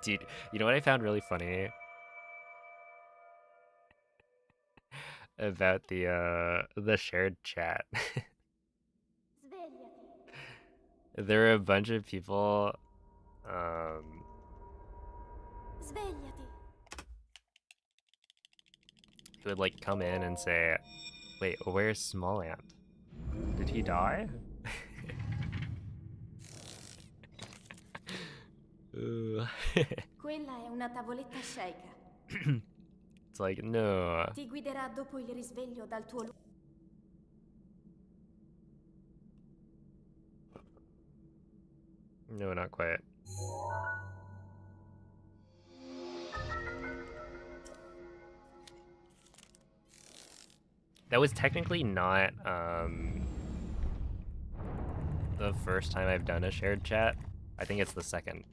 Dude, you know what I found really funny about the shared chat? Svegliati. There are a bunch of people um Svegliati. who would like come in and say, "Wait, where's Small Ant? Did he die?" Ooh. Quella è una tavoletta sceicca. It's like, no. Ti guiderà dopo il risveglio dal tuo No, not quite. That was technically not the first time I've done a shared chat. I think it's the second.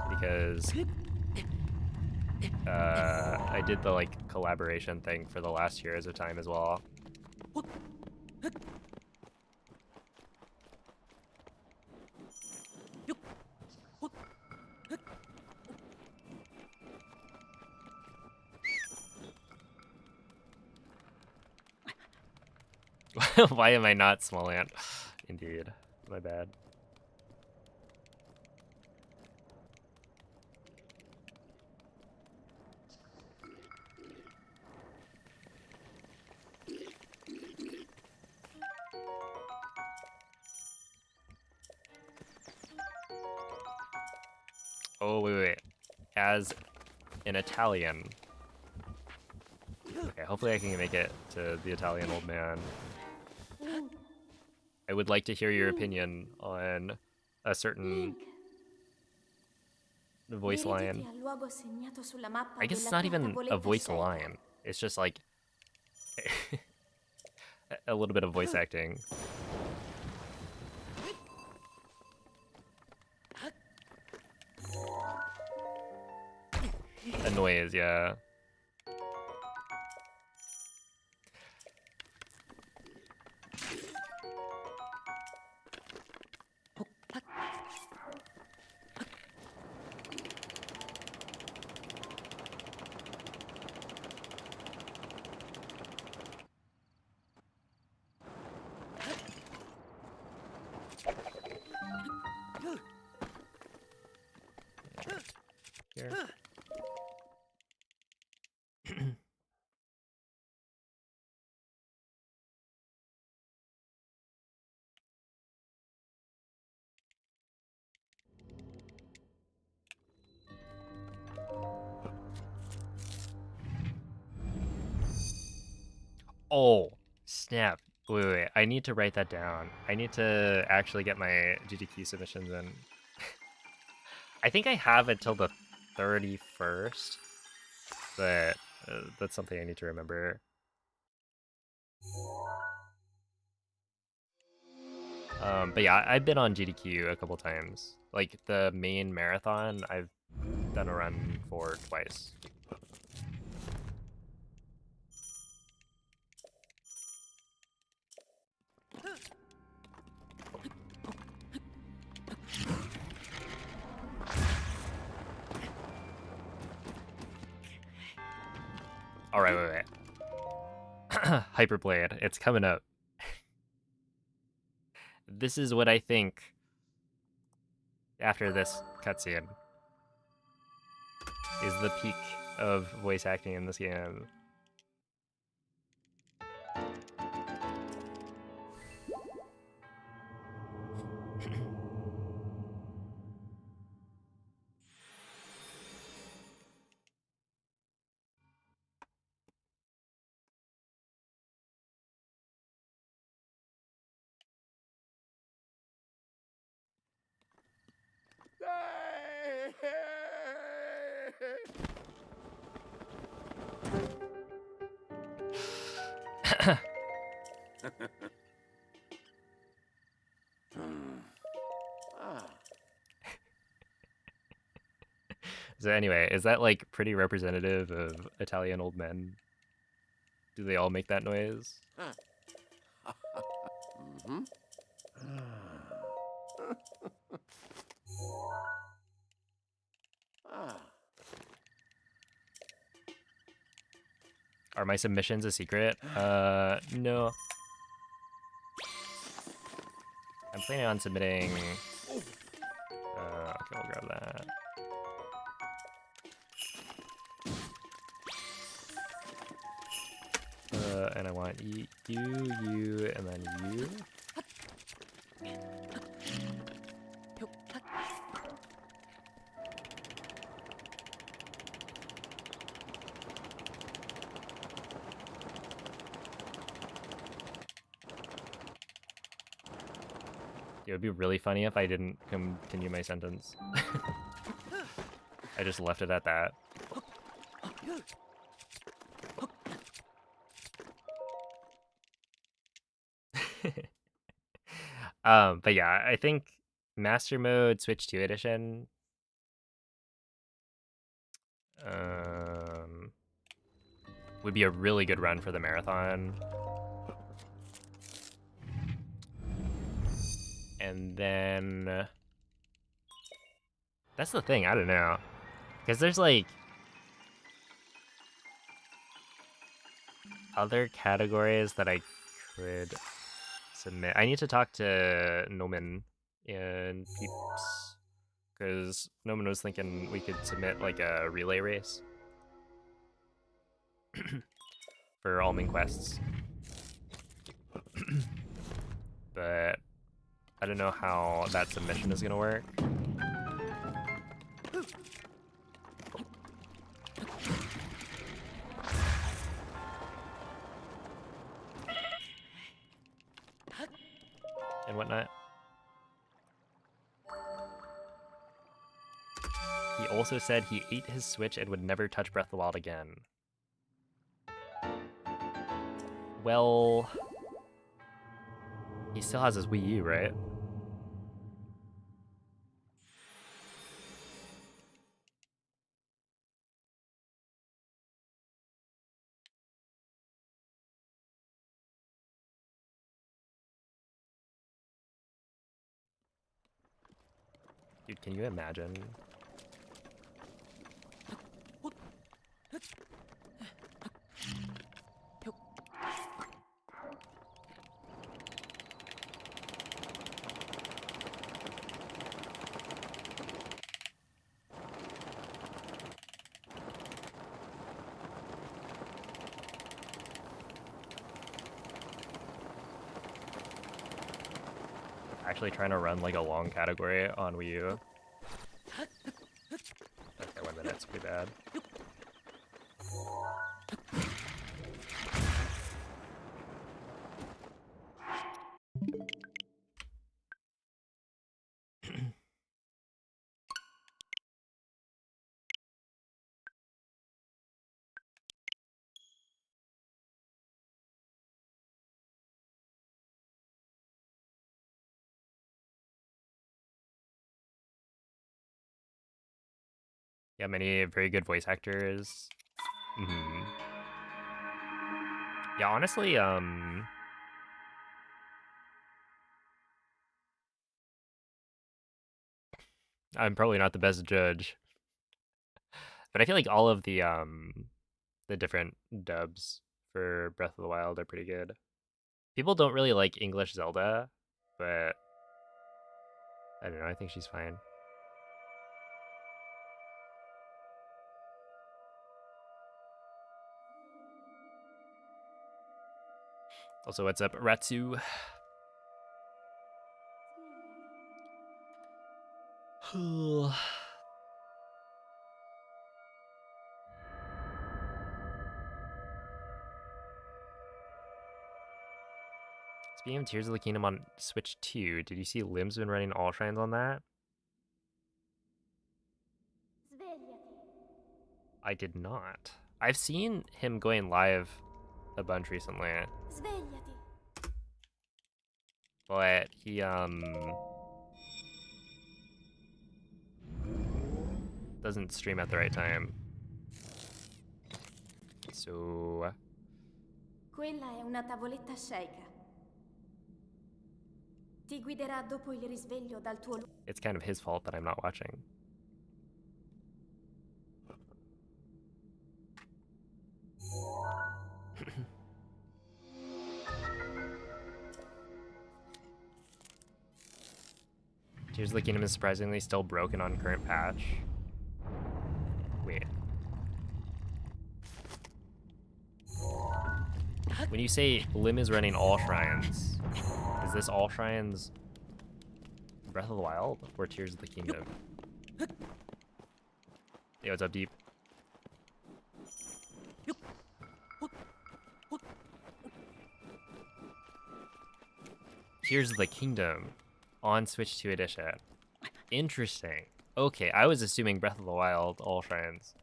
Because I did the like collaboration thing for the last Heroes of Time as well. Why am I not Small Ant? Indeed. My bad. Oh, wait. As an Italian. Okay, hopefully I can make it to the Italian old man. Link. I would like to hear your opinion on a certain Link. voice Dirigiti line. al luogo segnato sulla mappa I guess it's della not tua even a tavoletta voice sceicca. line. It's just like a little bit of voice acting. A noise, yeah. Here. Oh, snap. Wait. I need to write that down. I need to actually get my GDQ submissions in. I think I have until the 31st, but that's something I need to remember. But yeah, I've been on GDQ a couple times. Like the main marathon, I've done a run for twice. All right, wait. Hyperblade, it's coming up. This is what I think after this cutscene is the peak of voice acting in this game. So anyway, is that like pretty representative of Italian old men? Do they all make that noise? Mm-hmm. my submissions a secret? No. I'm planning on submitting... okay, I'll grab that. And I want you, and then you. It would be really funny if I didn't continue my sentence. I just left it at that. But yeah, I think Master Mode Switch 2 Edition would be a really good run for the marathon. And then that's the thing, I don't know. Because there's like other categories that I could submit. I need to talk to Noman and Peeps, because Noman was thinking we could submit like a relay race for all main quests. But I don't know how that submission is gonna work. And whatnot. He also said he ate his Switch and would never touch Breath of the Wild again. Well, he still has his Wii U, right? Dude, can you imagine? Actually trying to run like a long category on Wii U. Okay, 1 minute, it's pretty bad. Yeah, many very good voice actors. Yeah, honestly, I'm probably not the best judge, but I feel like all of the different dubs for Breath of the Wild are pretty good. People don't really like English Zelda, but I don't know, I think she's fine. Also, what's up, Ratsu? Speaking of Tears of the Kingdom on Switch 2, did you see Lim's been running all shrines on that? I did not. I've seen him going live a bunch recently. But he doesn't stream at the right time. So Quella è una tavoletta sceicca. Ti guiderà dopo il risveglio dal tuo it's kind of his fault that I'm not watching. Tears of the Kingdom is surprisingly still broken on current patch. Wait. When you say Lim is running all shrines, is this all shrines Breath of the Wild or Tears of the Kingdom? Yo, what's up, Deep? Tears of the Kingdom on Switch 2 edition. Interesting. Okay, I was assuming Breath of the Wild, all shrines.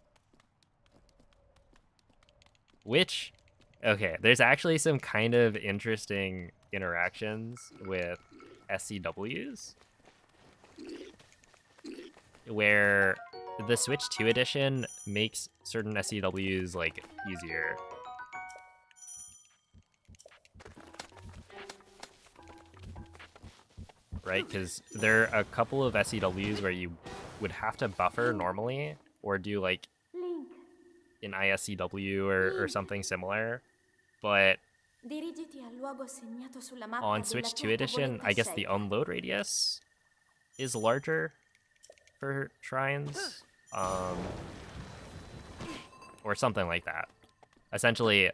Which, okay, there's actually some kind of interesting interactions with SCWs where the Switch 2 edition makes certain SCWs like easier. Right, because there are a couple of SCWs where you would have to buffer normally or do like Link, an ISCW or something similar, but dirigiti al luogo segnato sulla mappa on della Switch 2 tua edition, tavoletta I guess the scelta. unload radius is larger for shrines, or something like that. Essentially,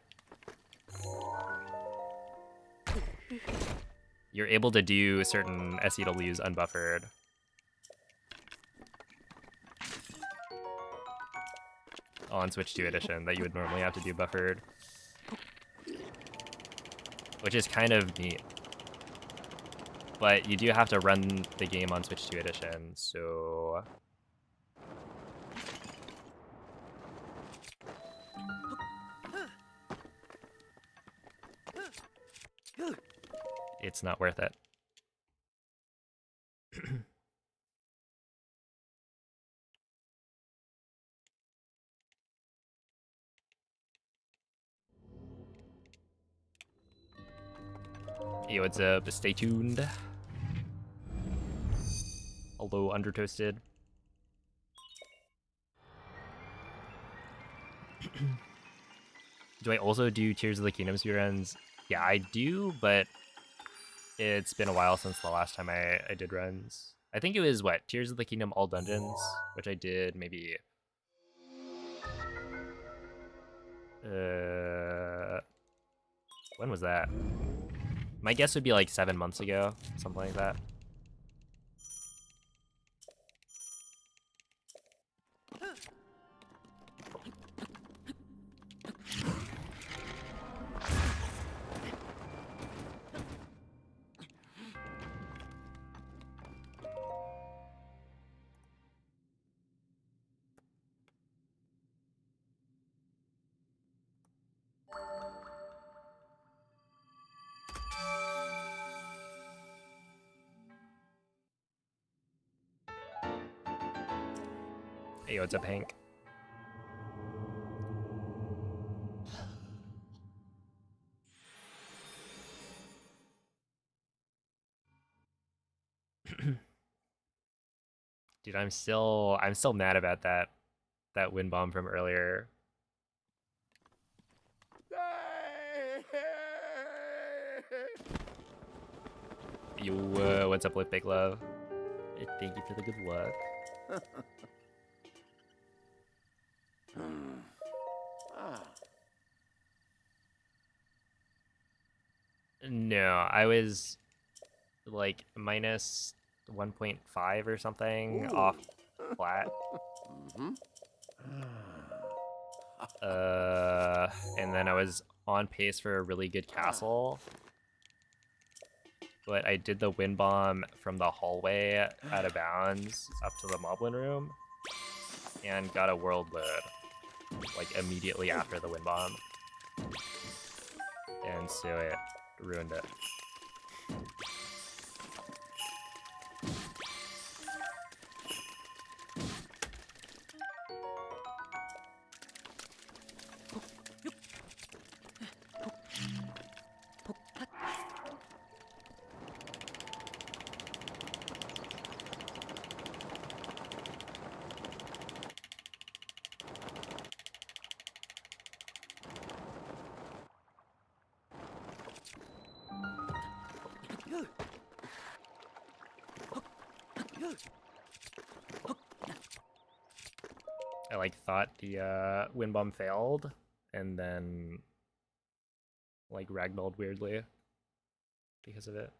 you're able to do certain SCWs unbuffered. On Switch 2 edition that you would normally have to do buffered. Which is kind of neat. But you do have to run the game on Switch 2 edition, so... it's not worth it. Hey, what's up? Stay tuned. Although undertoasted. Do I also do Tears of the Kingdom speedruns? Yeah, I do, but it's been a while since the last time I did runs. I think it was, what, Tears of the Kingdom all dungeons, which I did maybe... when was that? My guess would be like 7 months ago, something like that. Hey, what's up, Hank? Dude, I'm still mad about that wind bomb from earlier. Yo, what's up with Big Love? Thank you for the good luck. No, I was like minus 1.5 or something off flat. And then I was on pace for a really good castle. But I did the wind bomb from the hallway out of bounds up to the Moblin room and got a world load like immediately after the wind bomb. And so it ruined it. I like thought the wind bomb failed, and then like ragdolled weirdly because of it.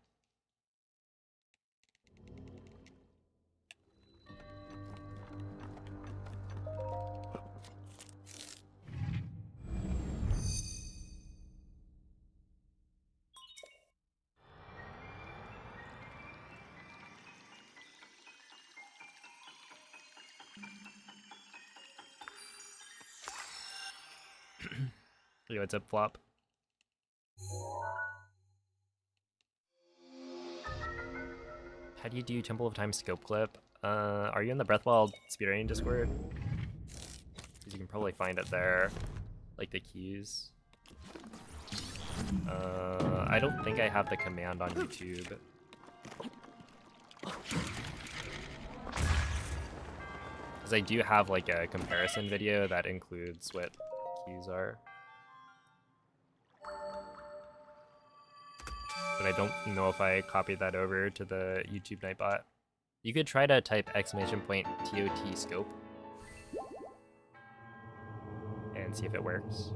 Yo, what's up, Flop? How do you do Temple of Time scope clip? Are you in the Breathwild speedrunning Discord? Because you can probably find it there, like the keys. I don't think I have the command on YouTube. Because I do have like a comparison video that includes what keys are. But I don't know if I copied that over to the YouTube Nightbot. You could try to type !TOT scope and see if it works.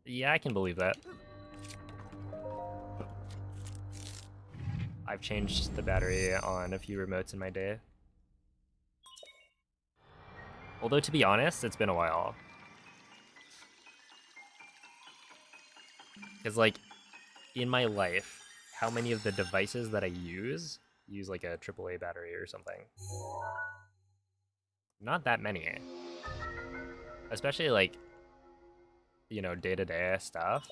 Yeah, I can believe that. I've changed the battery on a few remotes in my day. Although, to be honest, it's been a while. Because, like, in my life, how many of the devices that I use like a AAA battery or something? Not that many. Especially, like, you know, day-to-day stuff.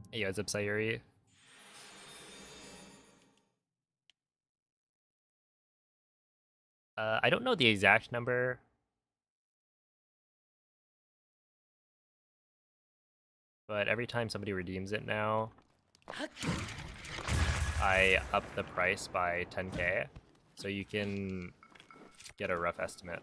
Hey, what's up, Sayuri? I don't know the exact number. But every time somebody redeems it now, I up the price by 10k, so you can get a rough estimate.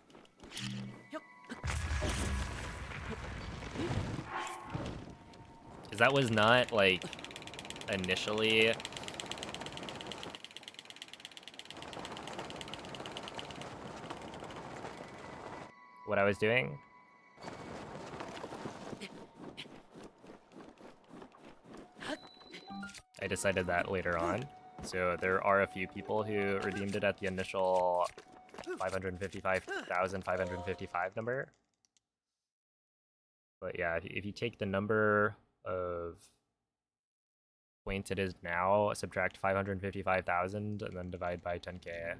Because that was not, like, initially what I was doing. I decided that later on. So there are a few people who redeemed it at the initial 555,555 number. But yeah, if you take the number of points it is now, subtract 555,000, and then divide by 10k.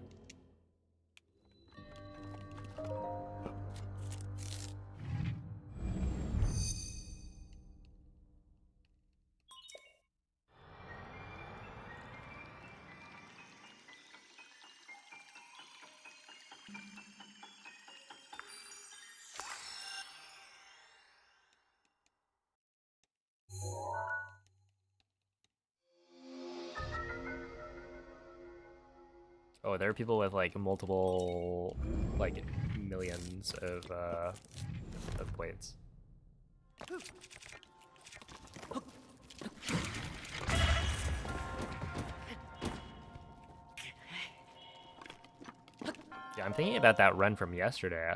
Oh, there are people with like multiple, like millions of points. Yeah, I'm thinking about that run from yesterday,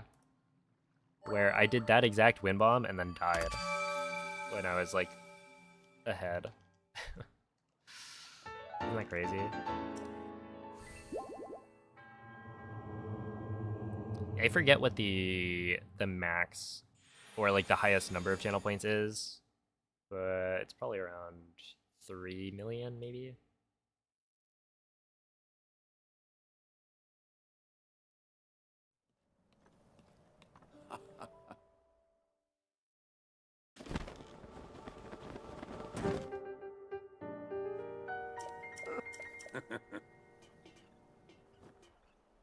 where I did that exact wind bomb and then died when I was like ahead. Isn't that crazy? I forget what the max or like the highest number of channel points is, but it's probably around 3 million maybe.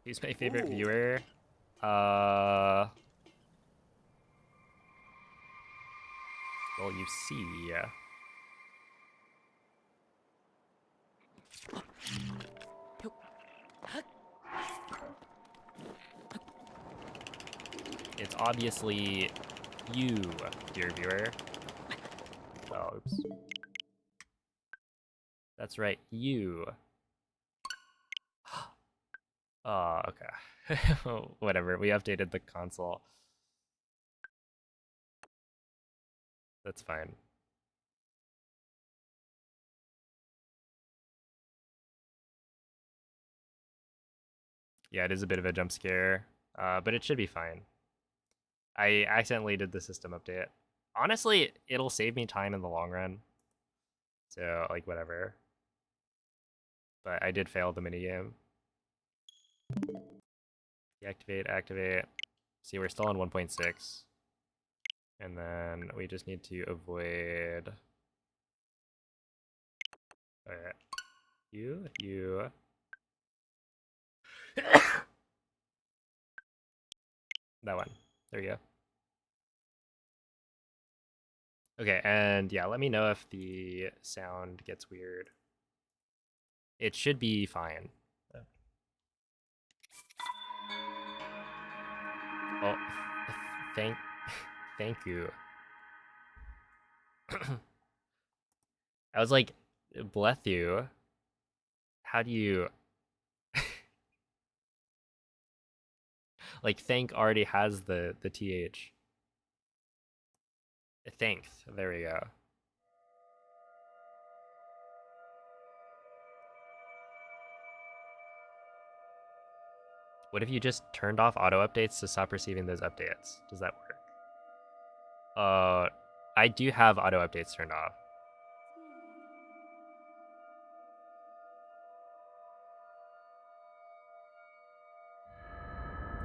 Who's my favorite viewer? Well, you see. It's obviously you, dear viewer. Oh, oops. That's right, you. Oh, okay. Whatever, we updated the console. That's fine. Yeah, it is a bit of a jump scare, but it should be fine. I accidentally did the system update. Honestly, it'll save me time in the long run. So, like, whatever. But I did fail the minigame. Deactivate, activate. See, we're still on 1.6. And then we just need to avoid... Alright. You. That one. There you go. Okay, and yeah, let me know if the sound gets weird. It should be fine. Oh, thank you. I was like, bless you. How do you... like, thank already has the th. Thanks. There we go. What if you just turned off auto updates to stop receiving those updates? Does that work? I do have auto updates turned off.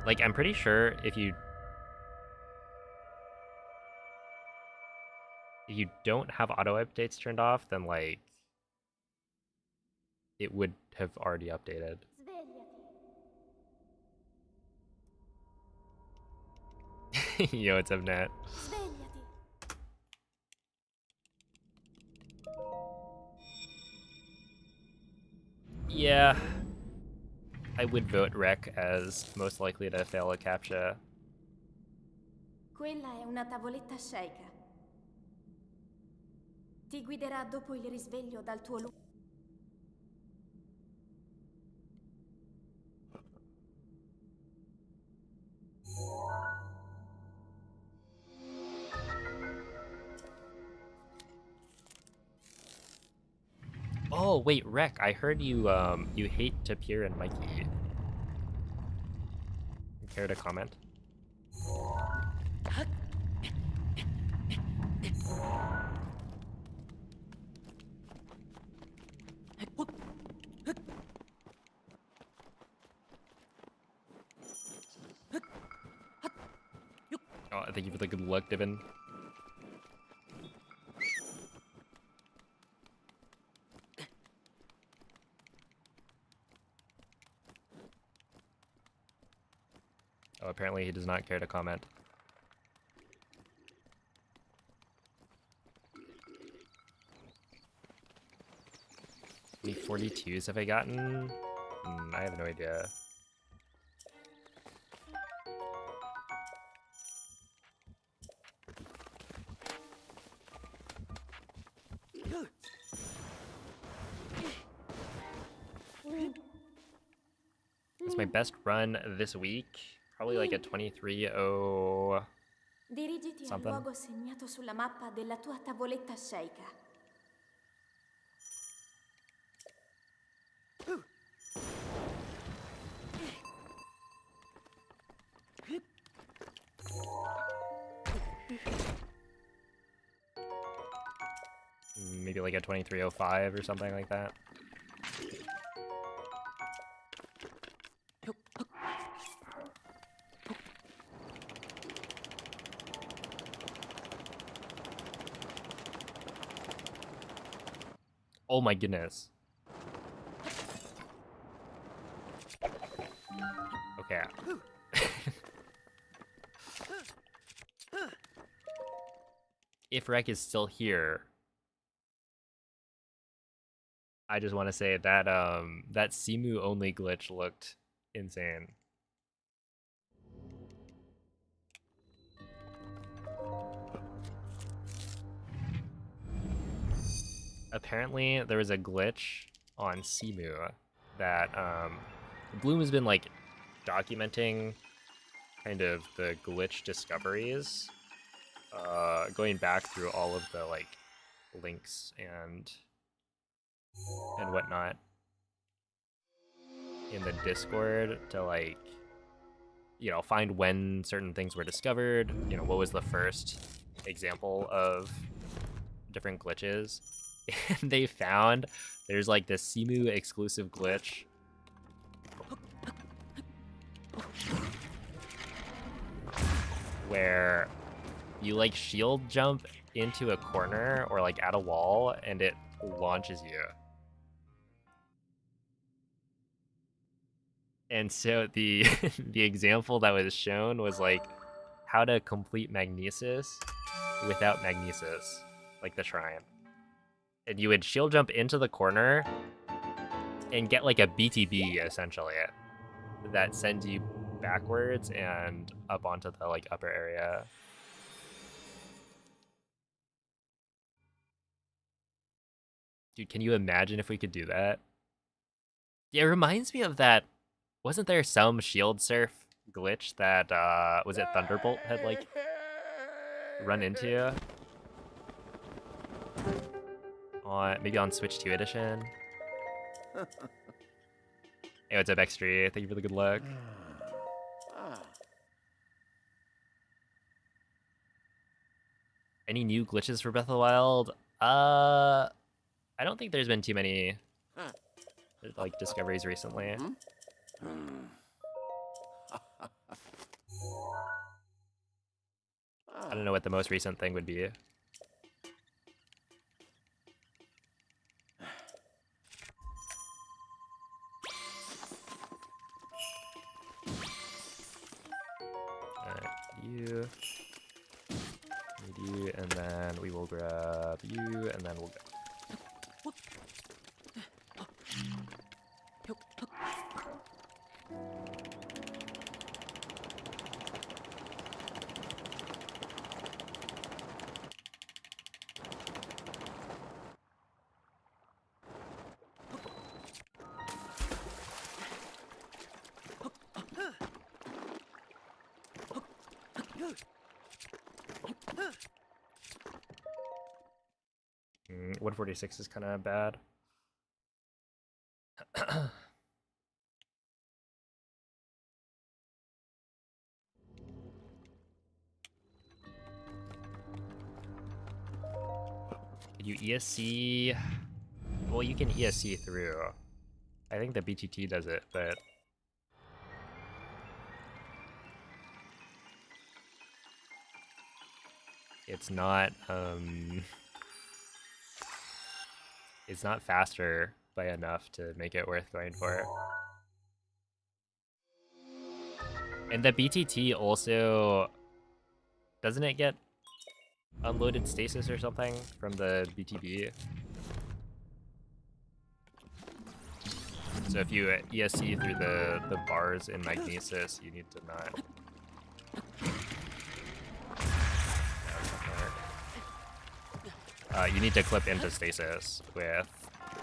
Like, I'm pretty sure if you don't have auto updates turned off, then like it would have already updated. Yo, what's up, Nat? Yeah, I would vote Rec as most likely to fail a CAPTCHA. Quella è una tavoletta sceicca. Ti guiderà dopo il risveglio dal tuo luogo. Oh wait, Rec, I heard you you hate Tapir and Mikey. Care to comment? Oh, thank you for the good luck, Divin. Oh, apparently he does not care to comment. How many 42s have I gotten? I have no idea. It's my best run this week. Probably like a 23-0 Dirigiti al something. luogo segnato sulla mappa della tua tavoletta sceicca. Maybe like a 23-05 or something like that. Oh my goodness. Okay. If Rek is still here, I just want to say that that Simu only glitch looked insane. Apparently there was a glitch on Simu that Bloom has been like documenting kind of the glitch discoveries, going back through all of the like links and whatnot in the Discord to like, you know, find when certain things were discovered, you know, what was the first example of different glitches. And they found there's like this Simu exclusive glitch where you like shield jump into a corner or like at a wall and it launches you. And so the the example that was shown was like how to complete Magnesis without Magnesis, like the shrine. And you would shield jump into the corner and get like a BTB essentially that sends you backwards and up onto the like upper area. Dude, can you imagine if we could do that? Yeah, it reminds me of that. Wasn't there some shield surf glitch that was it Thunderbolt had like run into on maybe on Switch 2 edition? Hey, what's up, X3? Thank you for the good luck. Any new glitches for Breath of the Wild? I don't think there's been too many like discoveries recently. I don't know what the most recent thing would be. Alright, you. Need you, and then we will grab you, and then we'll go. Mm, 146 is kind of bad. Could you ESC? Well, you can ESC through. I think the BTT does it, but it's not faster by enough to make it worth going for. And the BTT also, doesn't it get unloaded stasis or something from the BTB? So if you ESC through the bars in Magnesis, you need to not. You need to clip into stasis with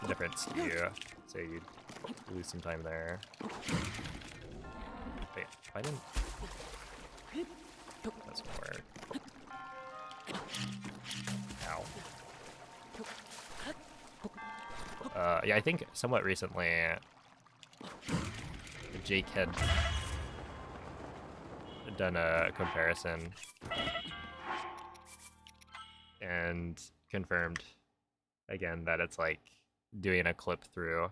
different skew, so you lose some time there. Wait, why didn't that's gonna work? Ow. Yeah, I think somewhat recently Jake had done a comparison and confirmed again that it's like doing a clip through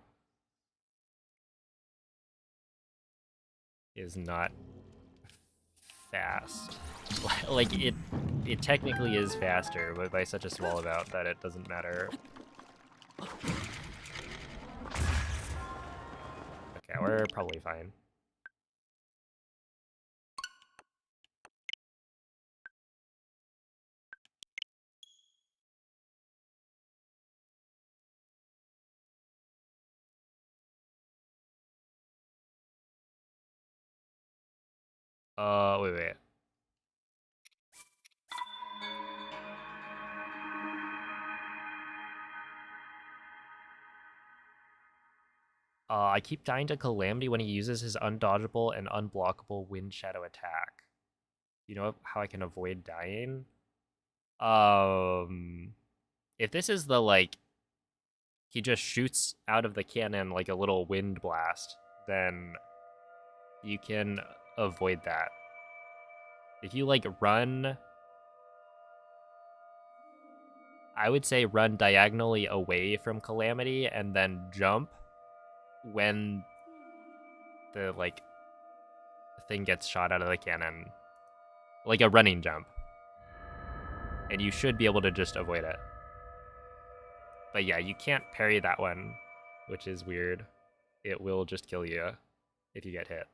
is not fast. Like it technically is faster, but by such a small amount that it doesn't matter. Okay, we're probably fine. Wait. I keep dying to Calamity when he uses his undodgeable and unblockable wind shadow attack. You know how I can avoid dying? If this is the, like, he just shoots out of the cannon like a little wind blast, then you can avoid that. If you, like, run, I would say run diagonally away from Calamity and then jump when the, like, thing gets shot out of the cannon. Like a running jump. And you should be able to just avoid it. But yeah, you can't parry that one, which is weird. It will just kill you if you get hit.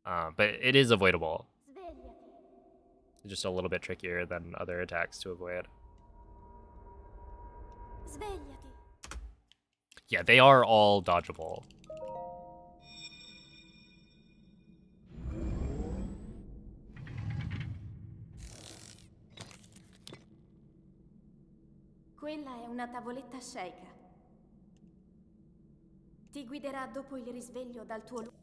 But it is avoidable. It's just a little bit trickier than other attacks to avoid. Yeah, they are all dodgeable. Quella è una tavoletta sceicca. Ti guiderà dopo il risveglio dal tuo luogo.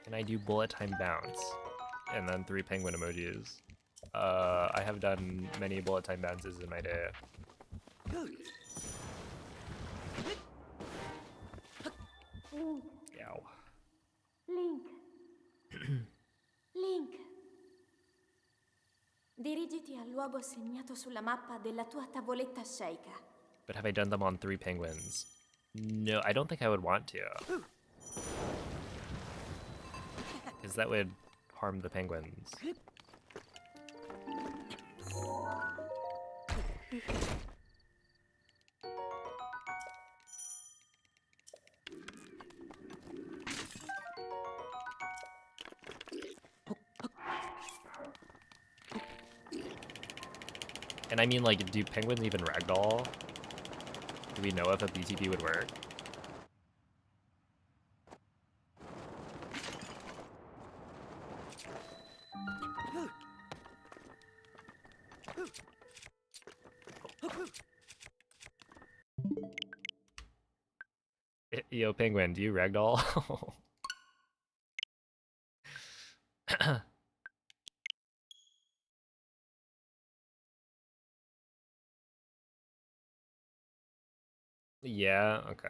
Can I do bullet time bounce? And then 3 penguin emojis. I have done many bullet time bounces in my day. Ow. Link. Link. Dirigiti al luogo segnato sulla mappa della tua tavoletta sceicca. But have I done them on 3 penguins? No, I don't think I would want to. Because that would harm the penguins. And I mean, like, do penguins even ragdoll? Do we know if a BTB would work? Yo, Penguin, do you ragdoll? Yeah, okay.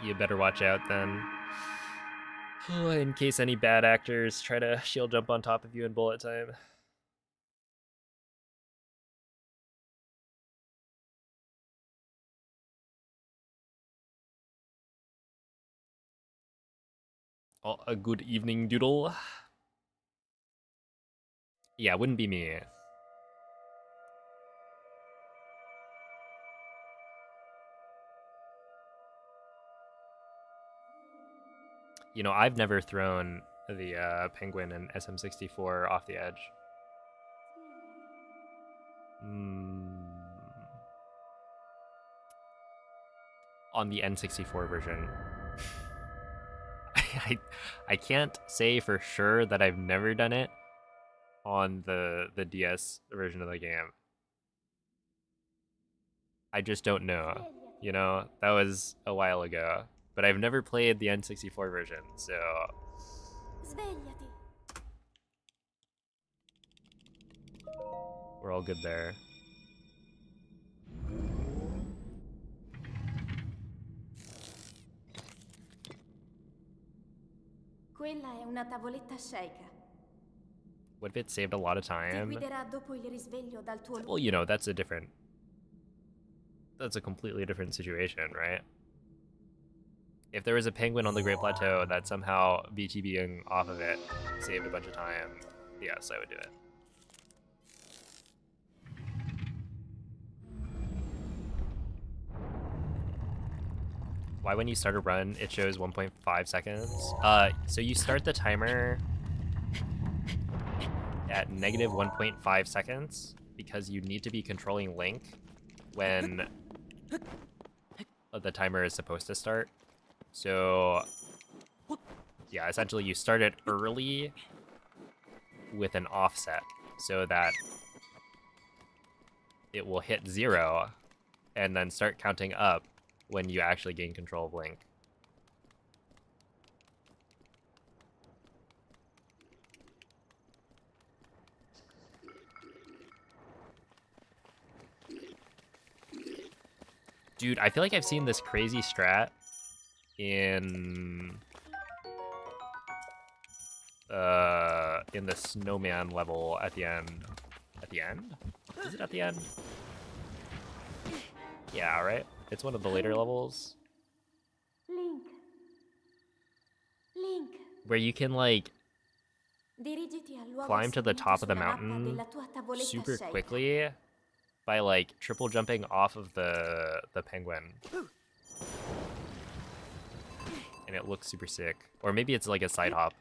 You better watch out then. In case any bad actors try to shield jump on top of you in bullet time. Oh, a good evening, Doodle. Yeah, wouldn't be me. You know, I've never thrown the Penguin and SM64 off the edge. On the N64 version. I can't say for sure that I've never done it on the DS version of the game. I just don't know. You know, that was a while ago. But I've never played the N64 version, so Svegliati. we're all good there. Quella è una tavoletta sceicca. What if it saved a lot of Ti time? guiderà dopo il risveglio dal tuo Well, you know, that's a completely different situation, right? If there was a penguin on the Great Plateau that somehow BTBing off of it saved a bunch of time, yes, I would do it. Why when you start a run, it shows 1.5 seconds? So you start the timer at negative 1.5 seconds because you need to be controlling Link when the timer is supposed to start. So yeah, essentially you start it early with an offset so that it will hit 0 and then start counting up when you actually gain control of Link. Dude, I feel like I've seen this crazy strat in the snowman level at the end. At the end? Is it at the end? Yeah, right? It's one of the later levels. Link. Link. Where you can, like, Dirigiti al luogo climb to the assegnato top of the sulla mappa mountain della tua tavoletta super sceicca. quickly by, like, triple jumping off of the penguin. And it looks super sick. Or maybe it's like a side hop.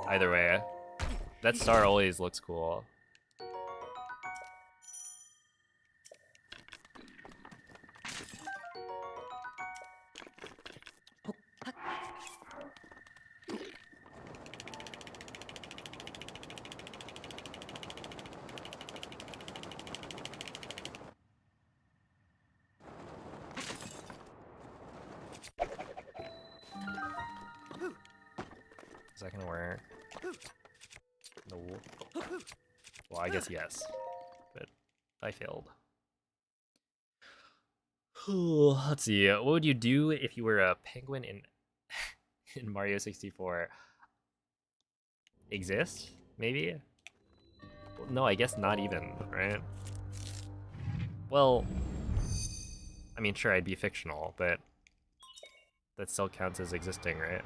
Either way. That star always looks cool. Is that gonna work? No. Well, I guess yes. But I failed. Let's see. What would you do if you were a penguin in in Mario 64? Exist? Maybe? Well, no, I guess not even, right? Well, I mean, sure, I'd be fictional, but that still counts as existing, right?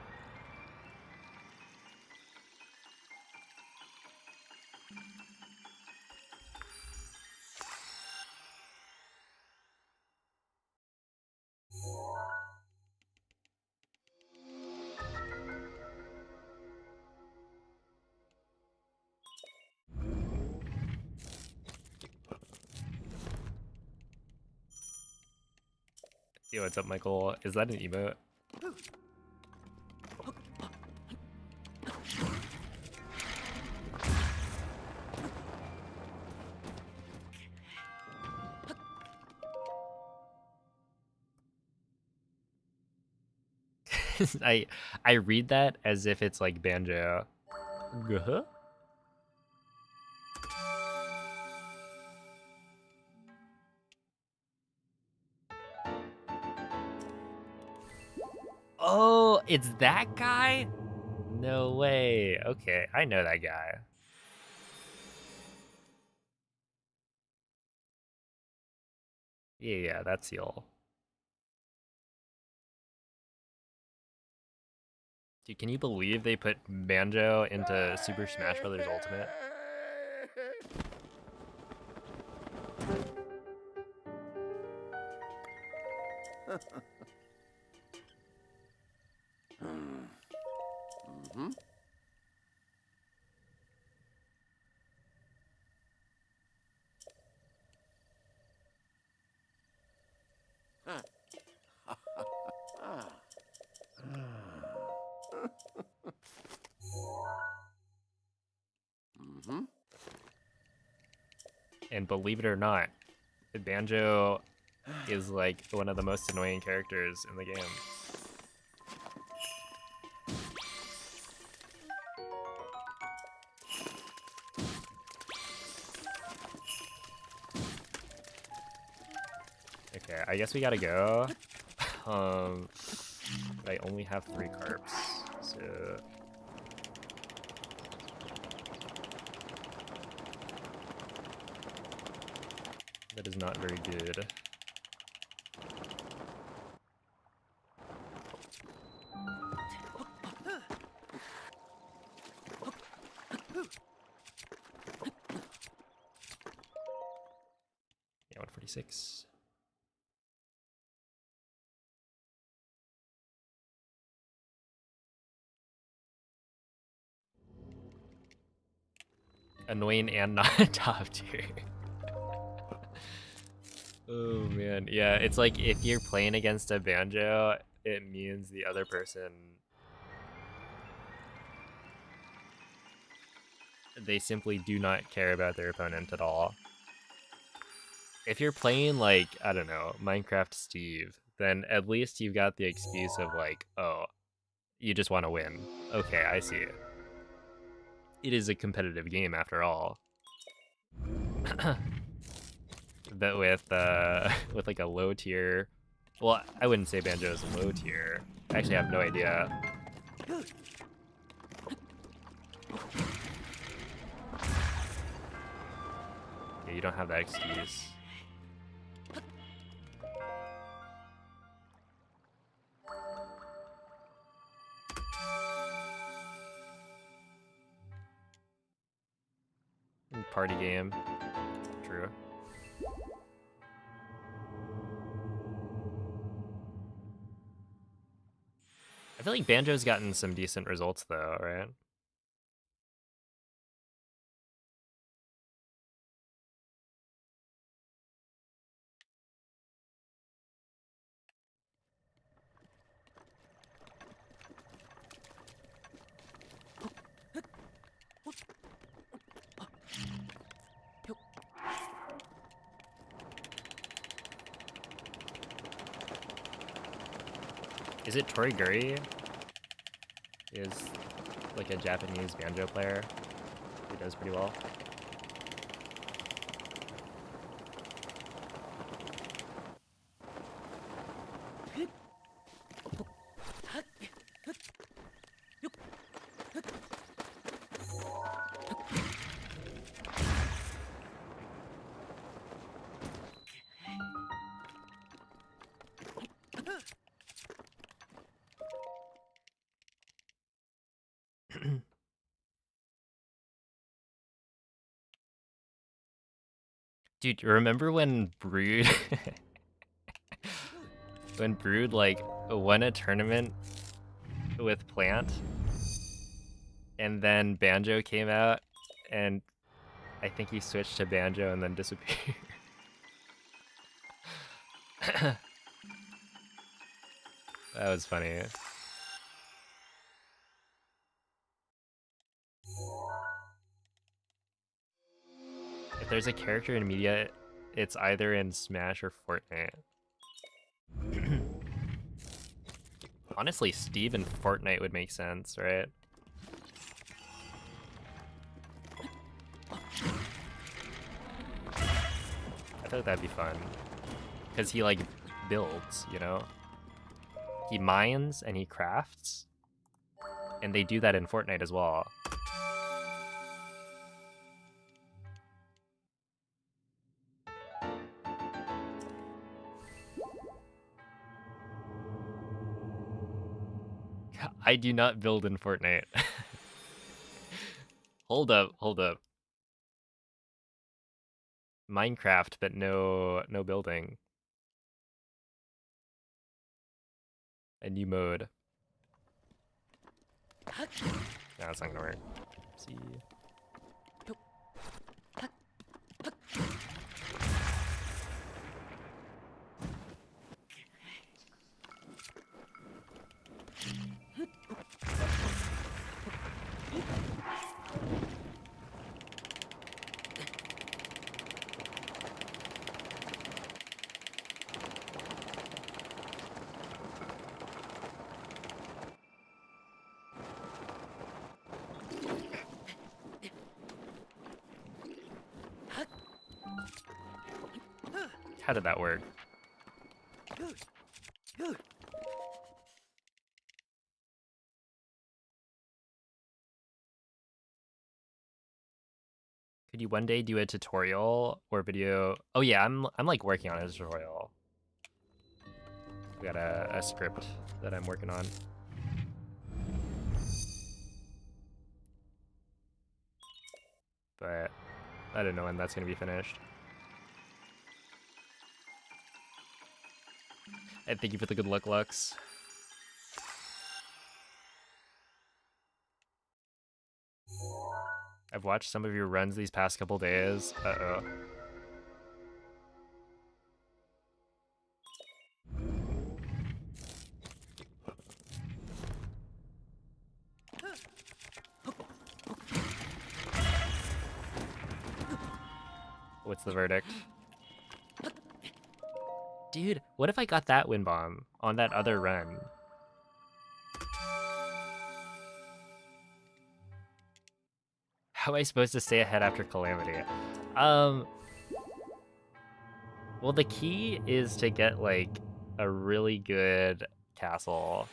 Yo, what's up, Michael? Is that an emote? I read that as if it's like banjo. Uh-huh. Oh, it's that guy? No way. Okay, I know that guy. Yeah, that's Seal. Dude, can you believe they put Banjo into Super Smash Bros. Ultimate? And believe it or not, Banjo is like one of the most annoying characters in the game. Okay, I guess we gotta go. I only have 3 carps, so that is not very good. Yeah, 146. Annoying and not top tier. Oh man, yeah, it's like if you're playing against a Banjo, it means the other person, they simply do not care about their opponent at all. If you're playing like, I don't know, Minecraft Steve, then at least you've got the excuse of like, oh, you just want to win. Okay, I see. It is a competitive game after all. But with like a low tier, well, I wouldn't say Banjo is low tier. I actually have no idea. Yeah, you don't have that excuse. Party game. True. I feel like Banjo's gotten some decent results though, right? Is it Toriguri? He is like a Japanese banjo player who does pretty well. Dude, remember when Brood when Brood like won a tournament with Plant and then Banjo came out and I think he switched to Banjo and then disappeared. That was funny. If there's a character in media, it's either in Smash or Fortnite. Honestly, Steve in Fortnite would make sense, right? I thought that'd be fun. Because he, like, builds, you know? He mines and he crafts. And they do that in Fortnite as well. I do not build in Fortnite. Hold up, hold up. Minecraft, but no building. A new mode. No, that's not gonna work. See. How did that work? Could you one day do a tutorial or video? Oh yeah, I'm like working on a tutorial. We got a script that I'm working on. But I don't know when that's gonna be finished. And thank you for the good luck, Lux. I've watched some of your runs these past couple days. Uh-oh. What's the verdict? Dude, what if I got that wind bomb on that other run? How am I supposed to stay ahead after Calamity? Well, the key is to get, like, a really good castle.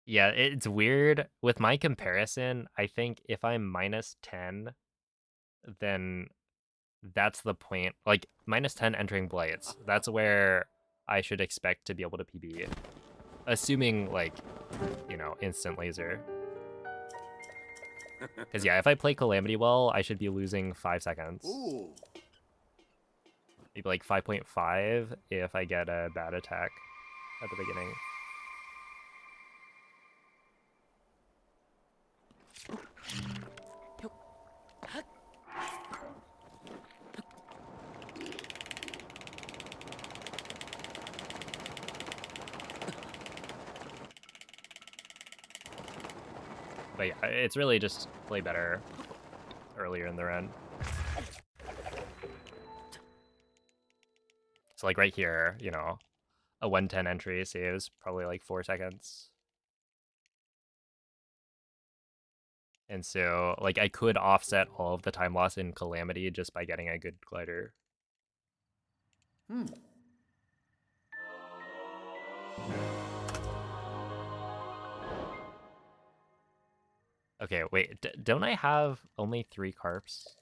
Yeah, it's weird. With my comparison, I think if I'm minus 10, then that's the point. Like, minus 10 entering Blights. That's where I should expect to be able to PB. Assuming, like, you know, instant laser. Because, yeah, if I play Calamity well, I should be losing 5 seconds. Ooh. Maybe like 5.5 if I get a bad attack at the beginning. But yeah, it's really just play better earlier in the run. So like right here, you know, a 110 entry saves probably like 4 seconds. And so like I could offset all of the time loss in Calamity just by getting a good glider. Okay, wait, don't I have only 3 carps?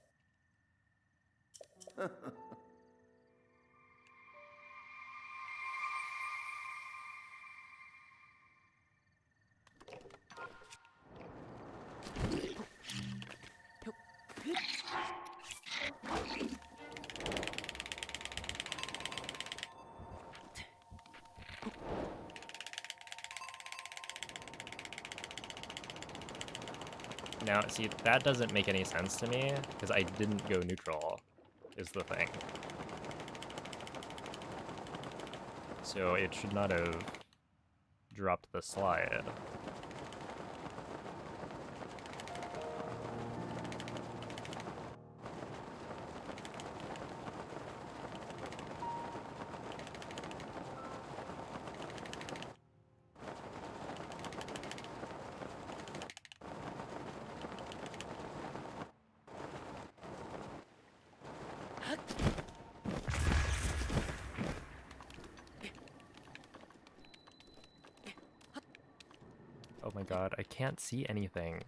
Now, see, that doesn't make any sense to me, because I didn't go neutral, is the thing. So it should not have dropped the slide. Oh my god, I can't see anything.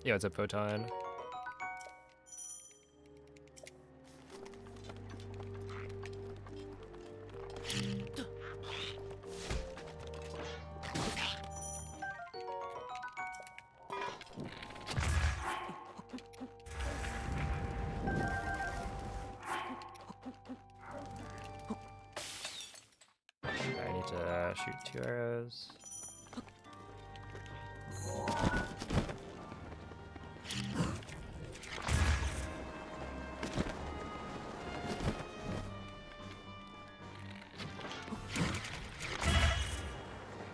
Yeah, it's a photon. I need to shoot 2 arrows.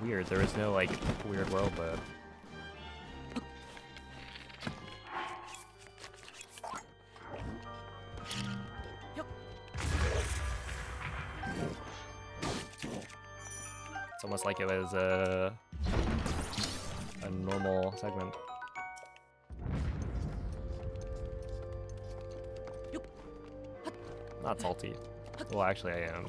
Weird, there was no like weird world but it's almost like it was a normal segment. Not salty. Well, actually I am.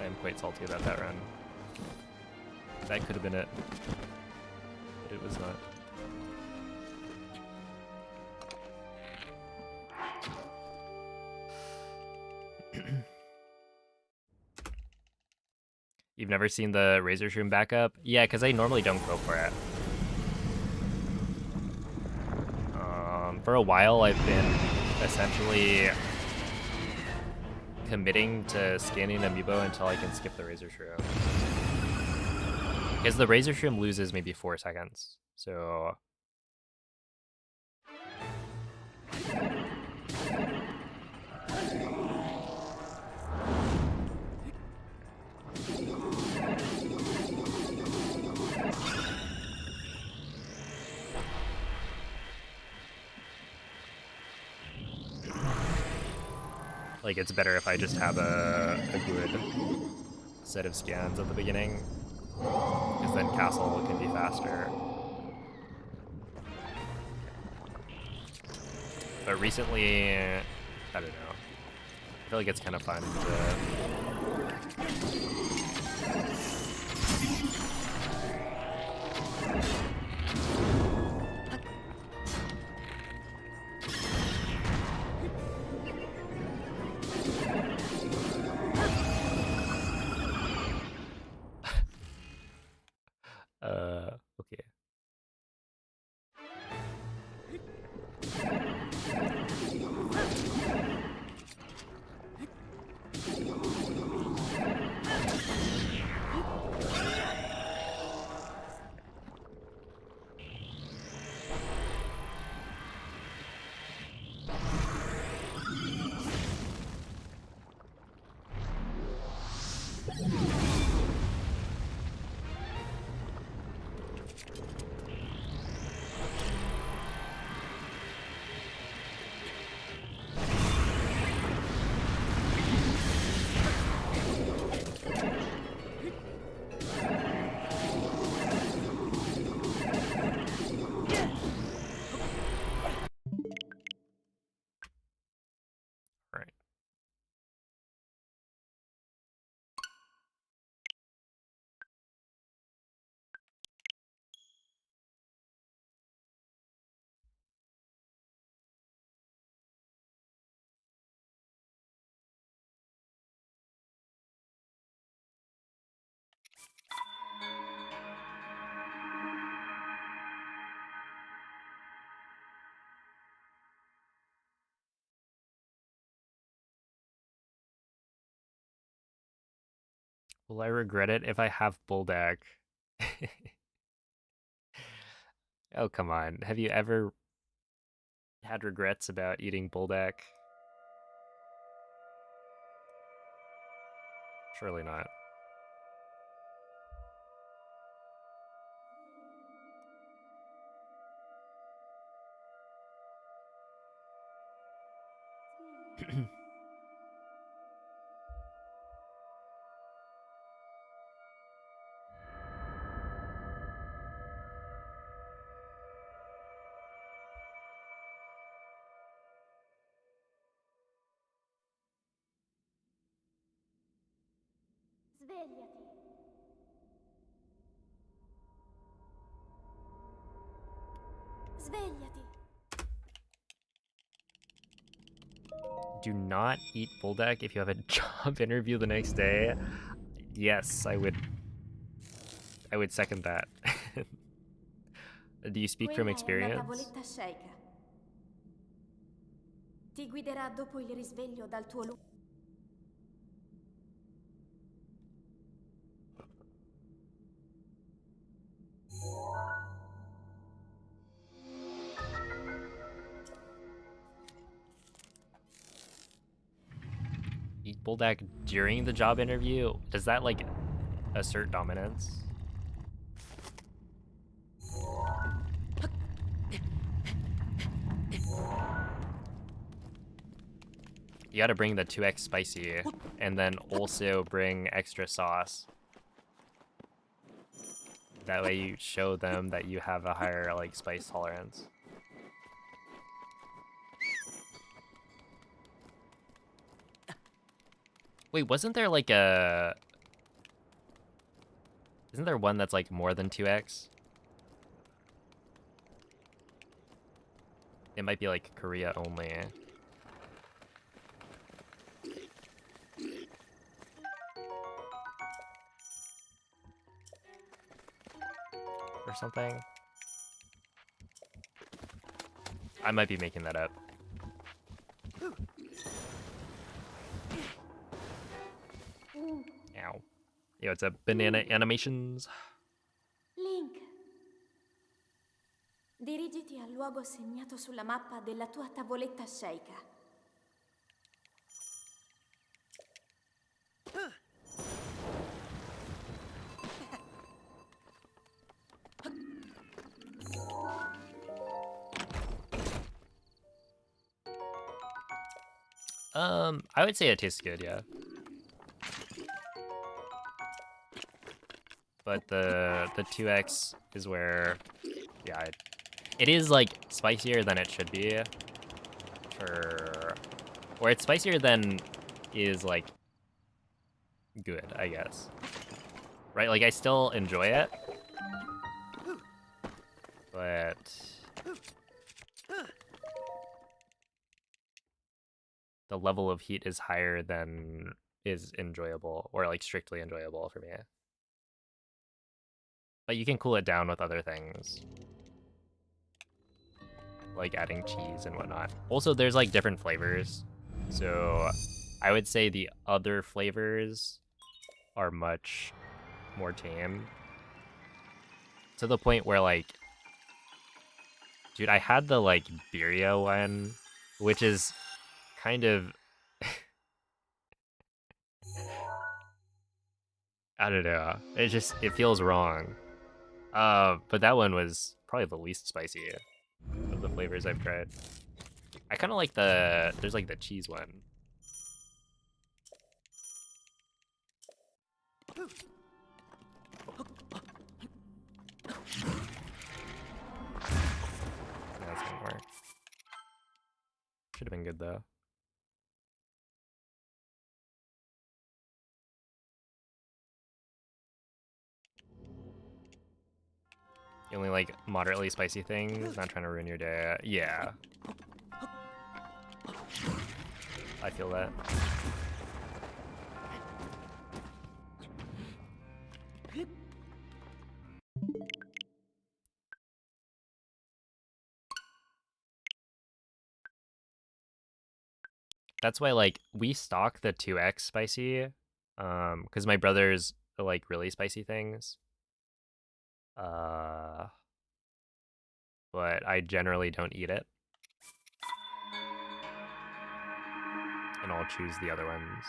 I am quite salty about that run. That could have been it, but it was not. You've never seen the Razor Shroom backup? Yeah, because I normally don't go for it. For a while, I've been essentially committing to scanning Amiibo until I can skip the Razor Shroom. Because the Razor Shroom loses maybe 4 seconds, so... Like, it's better if I just have a good set of scans at the beginning, because then Castle can be faster. But recently, I don't know. I feel like it's kind of fun okay. Will I regret it if I have Bulldog? Oh, come on. Have you ever had regrets about eating Bulldog? Surely not. Svegliati. Svegliati. Do not eat Bulldog if you have a job interview the next day. Yes, I would second that. Do you speak from Quella è una experience? tavoletta shake. Ti guiderà dopo il risveglio dal tuo luogo. Eat Bulldog during the job interview? Does that like assert dominance? You gotta bring the 2x spicy and then also bring extra sauce. That way you show them that you have a higher like spice tolerance. Wait, wasn't there like a... Isn't there one that's like more than 2x? It might be like Korea only. Or something. I might be making that up. Ow. Yo, it's a banana animations. Link. Dirigiti al luogo segnato sulla mappa della tua tavoletta shake. I would say it tastes good, yeah. But the 2x is where, yeah, it is like spicier than it should be. Or it's spicier than is like good, I guess. Right? Like I still enjoy it, but the level of heat is higher than is enjoyable or like strictly enjoyable for me. But you can cool it down with other things, like adding cheese and whatnot. Also, there's like different flavors, so I would say the other flavors are much more tame. To the point where like, dude, I had the like birria one, which is kind of I don't know. It feels wrong. But that one was probably the least spicy of the flavors I've tried. I kind of like there's like the cheese one. No, that's gonna work. Should have been good though. You only like moderately spicy things, not trying to ruin your day. Yeah. I feel that. That's why like we stock the 2x spicy Because my brothers like really spicy things. But I generally don't eat it. And I'll choose the other ones.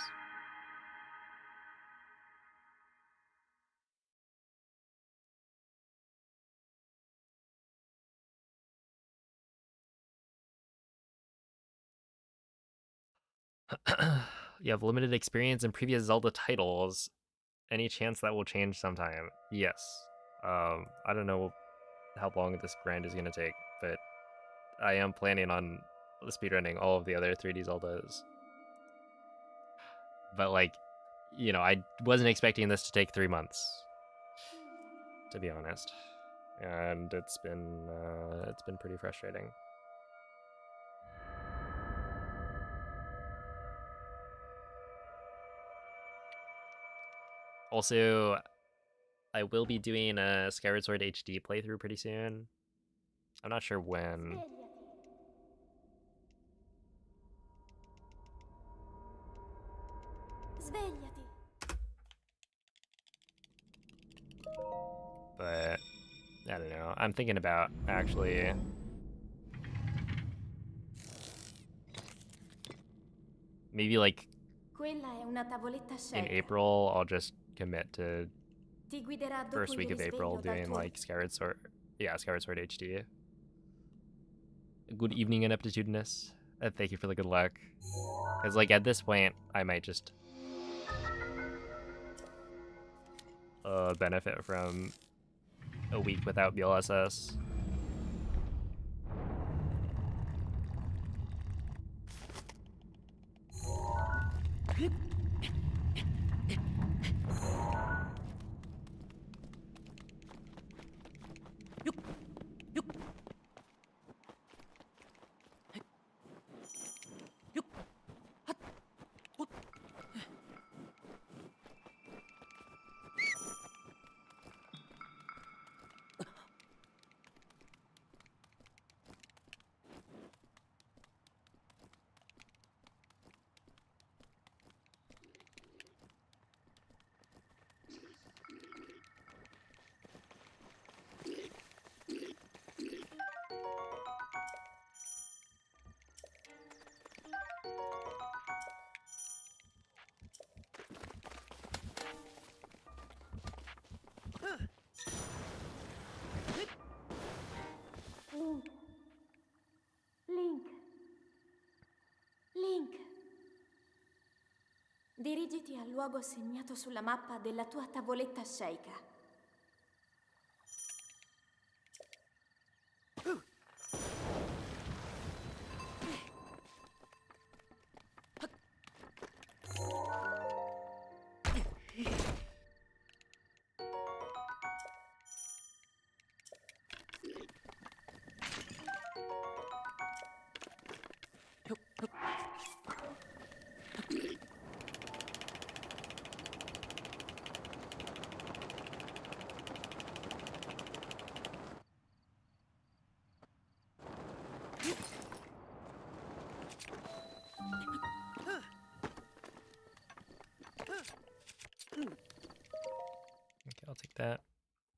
You have limited experience in previous Zelda titles. Any chance that will change sometime? Yes. I don't know how long this grind is going to take, but I am planning on speedrunning all of the other 3D Zeldas. But like, you know, I wasn't expecting this to take 3 months, to be honest, and it's been pretty frustrating. Also, I will be doing a Skyward Sword HD playthrough pretty soon. I'm not sure when. Svegliati. But I don't know. I'm thinking about actually maybe like Quella è una tavoletta in scelta. April I'll just commit to Ti guiderà dopo first il week of April risveglio dal doing tuo... like Skyward Sword. Yeah, Skyward Sword HD. Good evening, Ineptitudinous. Thank you for the good luck. Because like at this point, I might just benefit from a week without BLSS. Link. Link. Link. Dirigiti al luogo segnato sulla mappa della tua tavoletta sceicca. Okay, I'll take that.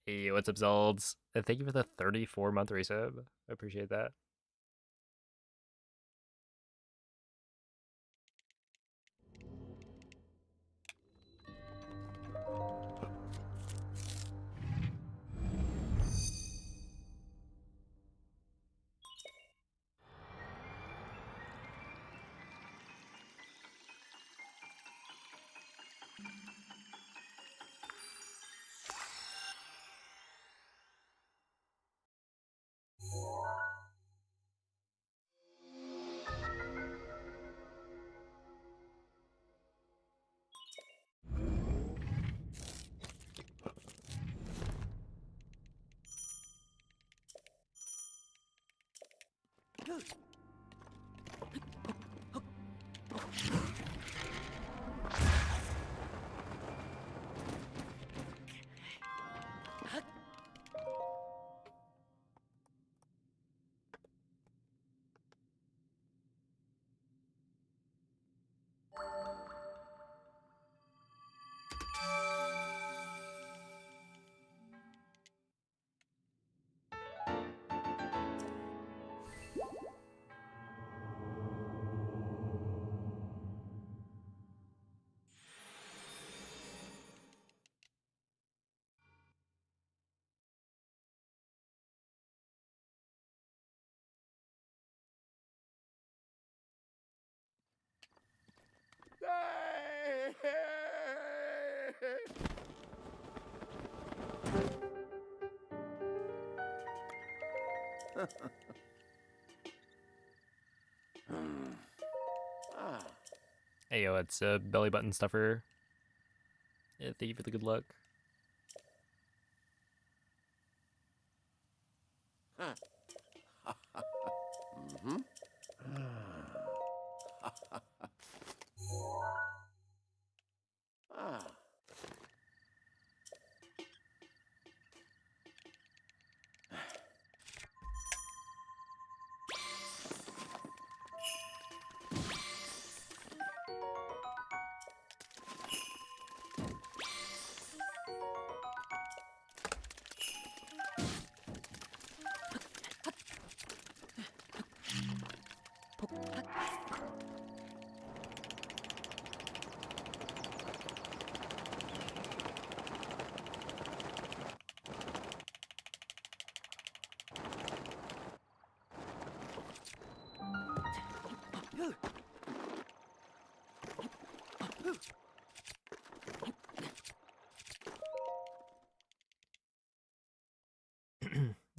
Hey, what's up, Zolds? Thank you for the 34-month resub. I appreciate that. Hey yo, it's a belly button stuffer. Yeah, thank you for the good luck.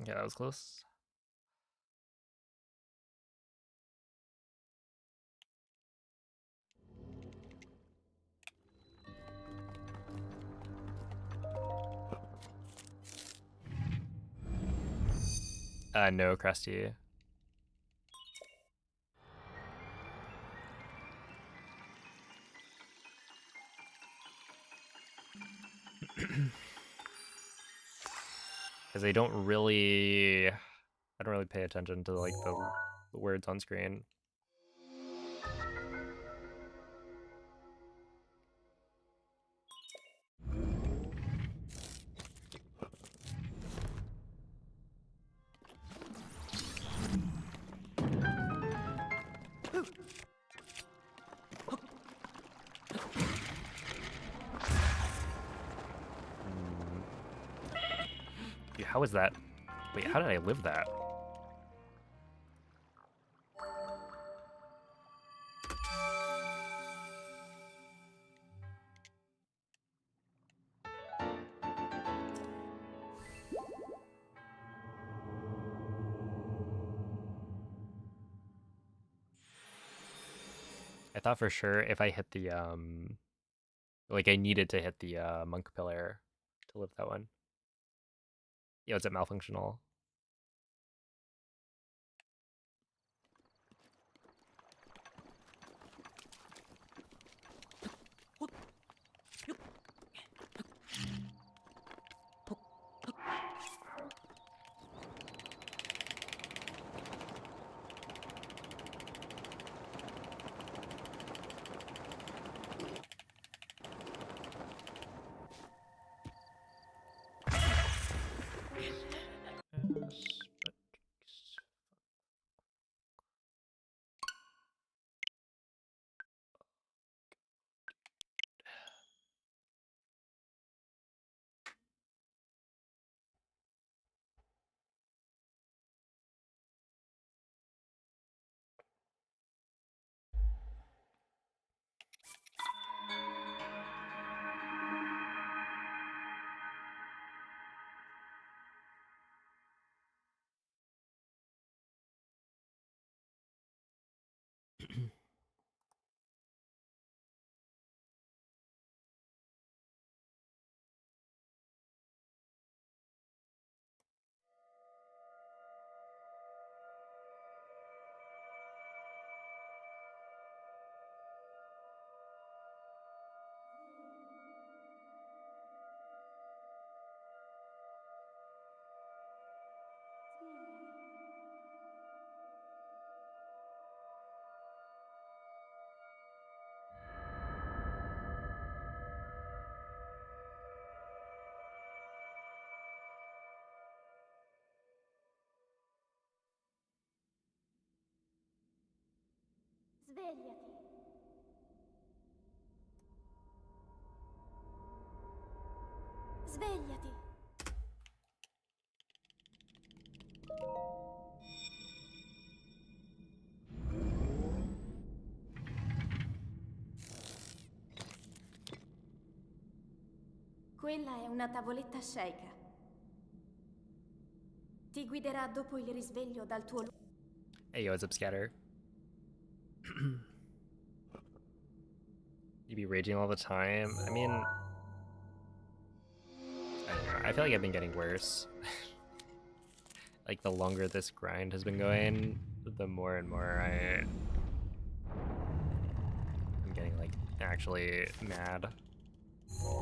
Yeah, that was close. No, Krusty. Because I don't really pay attention to like the words on screen. Dude, how is that? Wait, how did I live that? I thought for sure if I hit the like I needed to hit the monk pillar to live that one. Yeah, is it malfunctional? Svegliati. Svegliati. Quella è una tavoletta Sheikah. Ti guiderà dopo il risveglio dal tuo luogo. Hey, yo, what's up, Scatter? You be raging all the time? I mean, I don't know. I feel like I've been getting worse. Like, the longer this grind has been going, the more and more I'm getting, like, actually mad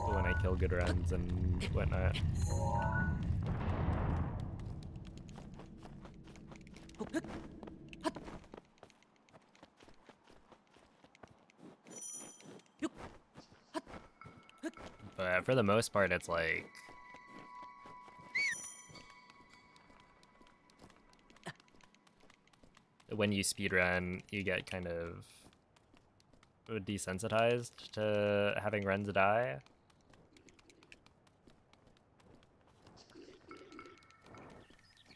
when I kill good runs and whatnot. But for the most part, it's like... when you speedrun, you get kind of desensitized to having runs die.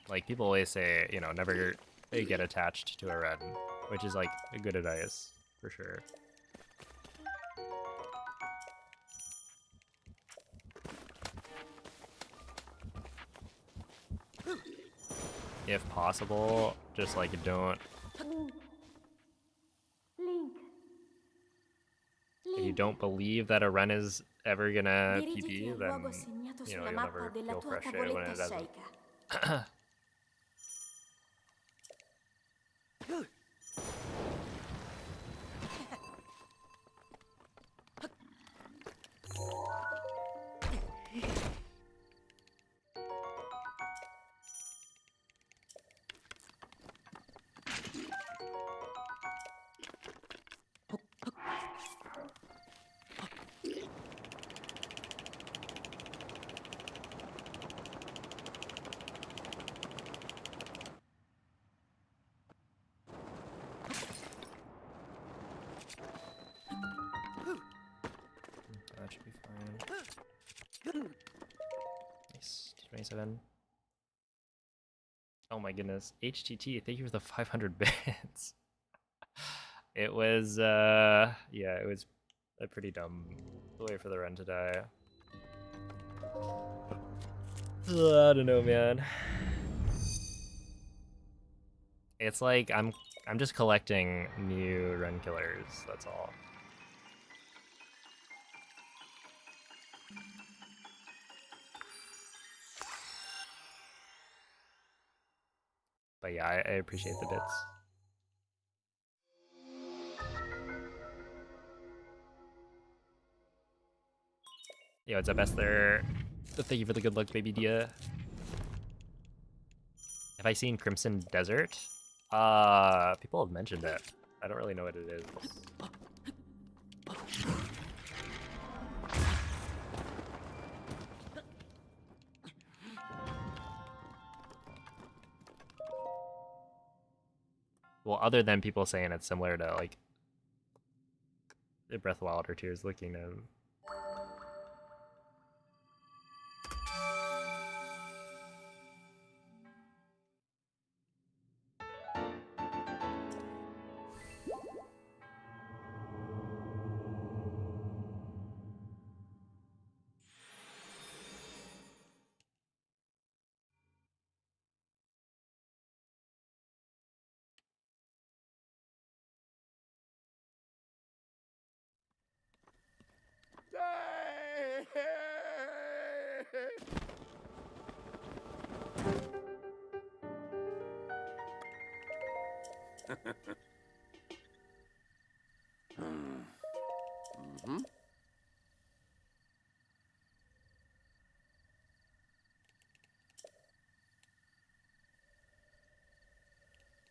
Like, people always say, you know, never get attached to a run, which is, like, a good advice, for sure. If possible, just, like, don't... Link. If you don't believe that a run is ever gonna Dirigiti PB, al then, luogo segnato you know, sulla you'll mappa never della feel tua frustrated when tavoletta it doesn't. Sheikah. That should be fine. Nice, 27. Oh my goodness. HTT, thank you for the 500 bits. It was, yeah, it was a pretty dumb way for the run to die. I don't know, man. It's like I'm just collecting new run killers, that's all. But yeah, I appreciate the bits. Yo, what's up, Esther? Thank you for the good luck, baby Dia. Have I seen Crimson Desert? People have mentioned it. I don't really know what it is. Well, other than people saying it's similar to, like, Breath of the Wild or Tears of the Kingdom. Mm-hmm.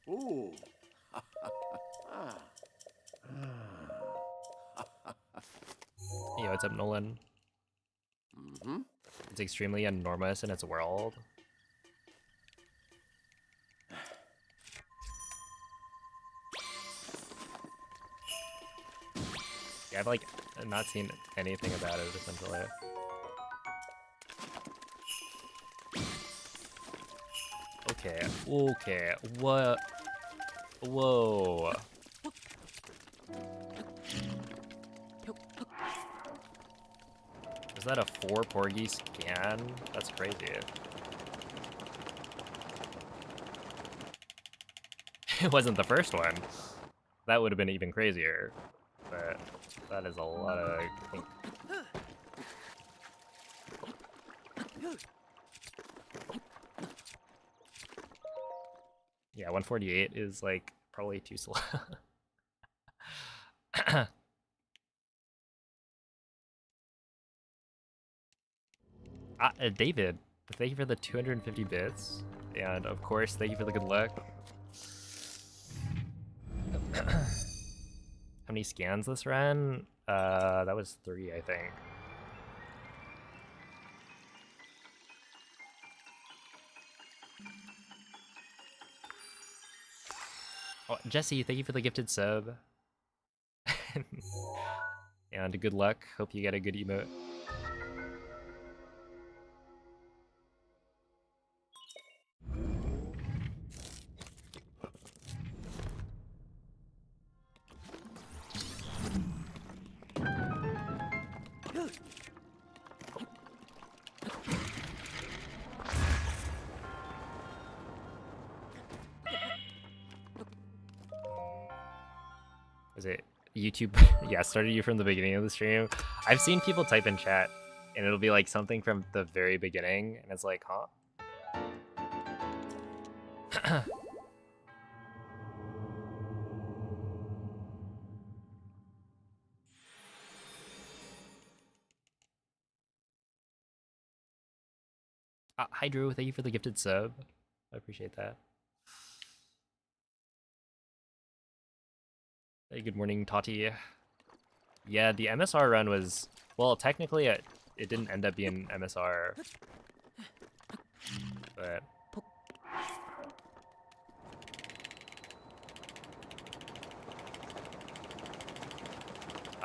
Ooh. Yo, what's up, Nolan? Mm-hmm. It's extremely enormous in its world. Yeah, I've, like, not seen anything about it, essentially. Okay, okay, what? Whoa. Is that a 4 Porgy scan? That's crazy. It wasn't the first one. That would have been even crazier. But that is a lot of clink. Yeah, 148 is like probably too slow. David, thank you for the 250 bits. And of course, thank you for the good luck. How many scans this ran? That was 3, I think. Oh, Jesse, thank you for the gifted sub. And good luck. Hope you get a good emote. Was it YouTube? Yeah, started you from the beginning of the stream. I've seen people type in chat, and it'll be like something from the very beginning, and it's like, huh? Hi Drew, thank you for the gifted sub. I appreciate that. Hey, good morning, Tati. Yeah, the MSR run was, well, technically it didn't end up being MSR, but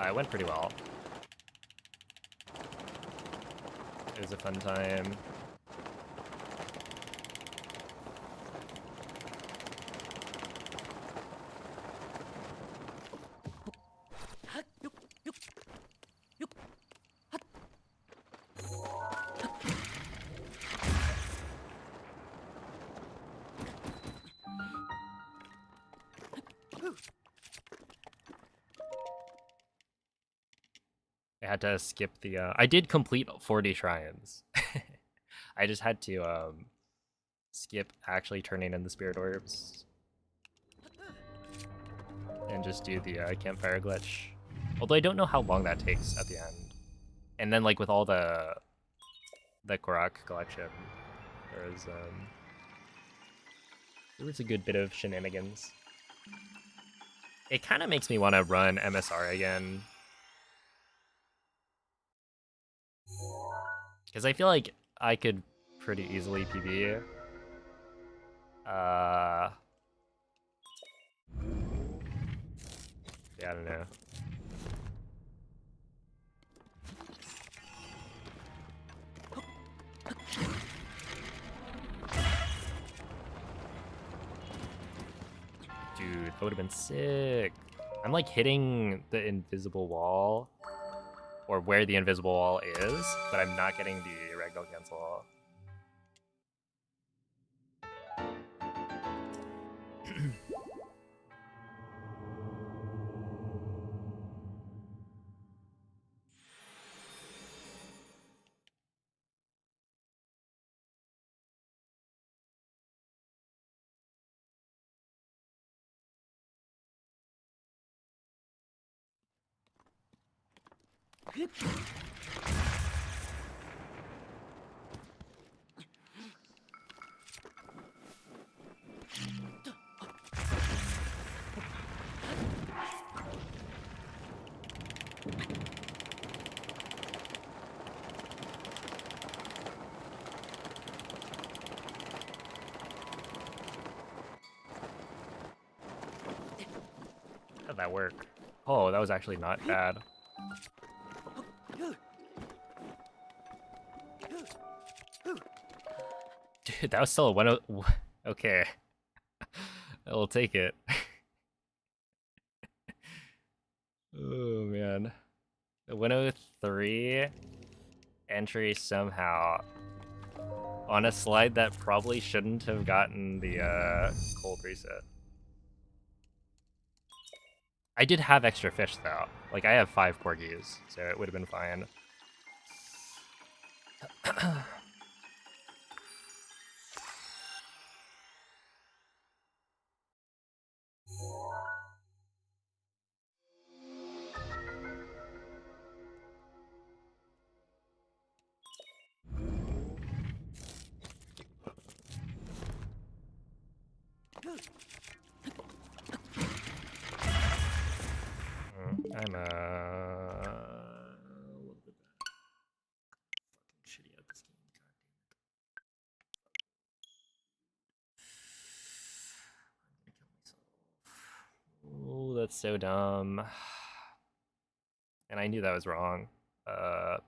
it went pretty well. It was a fun time. I had to skip the, I did complete 40 shrines. I just had to, skip actually turning in the spirit orbs. And just do the campfire glitch. Although I don't know how long that takes at the end. And then like with all the Korok collection, there was a good bit of shenanigans. It kind of makes me want to run MSR again. Because I feel like I could pretty easily PB. Yeah, I don't know. Dude, that would have been sick. I'm like hitting the invisible wall, or where the invisible wall is, but I'm not getting the ragdoll cancel. How'd that work? Oh, that was actually not bad. Dude, that was still a 1. Okay. I'll take it. Oh, man. A 103. entry somehow on a slide that probably shouldn't have gotten the cold reset. I did have extra fish though. Like I have 5 porgies, so it would have been fine. I'm a little bit fucking shitty at this game. Oh, that's so dumb. And I knew that was wrong, but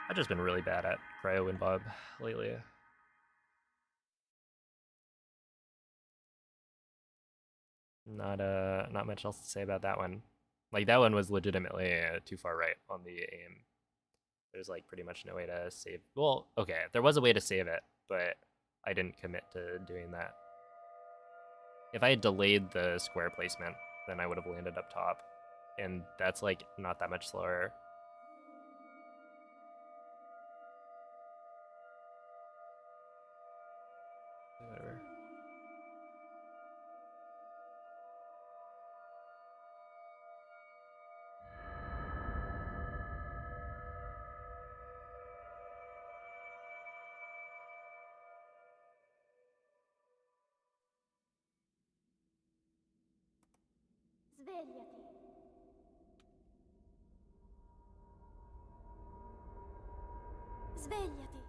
I've just been really bad at cryo and bob lately. Not much else to say about that one. Like that one was legitimately too far right on the aim. There's like pretty much no way to save. Well, okay, there was a way to save it, but I didn't commit to doing that. If I had delayed the square placement, then I would have landed up top, and that's like not that much slower. Whatever. Svegliati. Svegliati.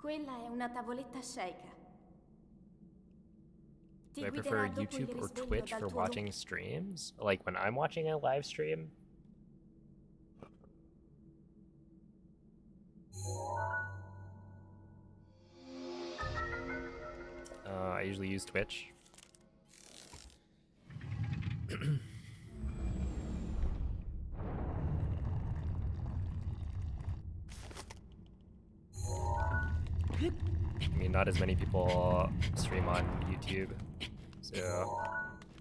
Quella è una tavoletta sceicca. Do I prefer YouTube or Twitch for watching streams? Like when I'm watching a live stream? I usually use Twitch. I mean, not as many people stream on YouTube, so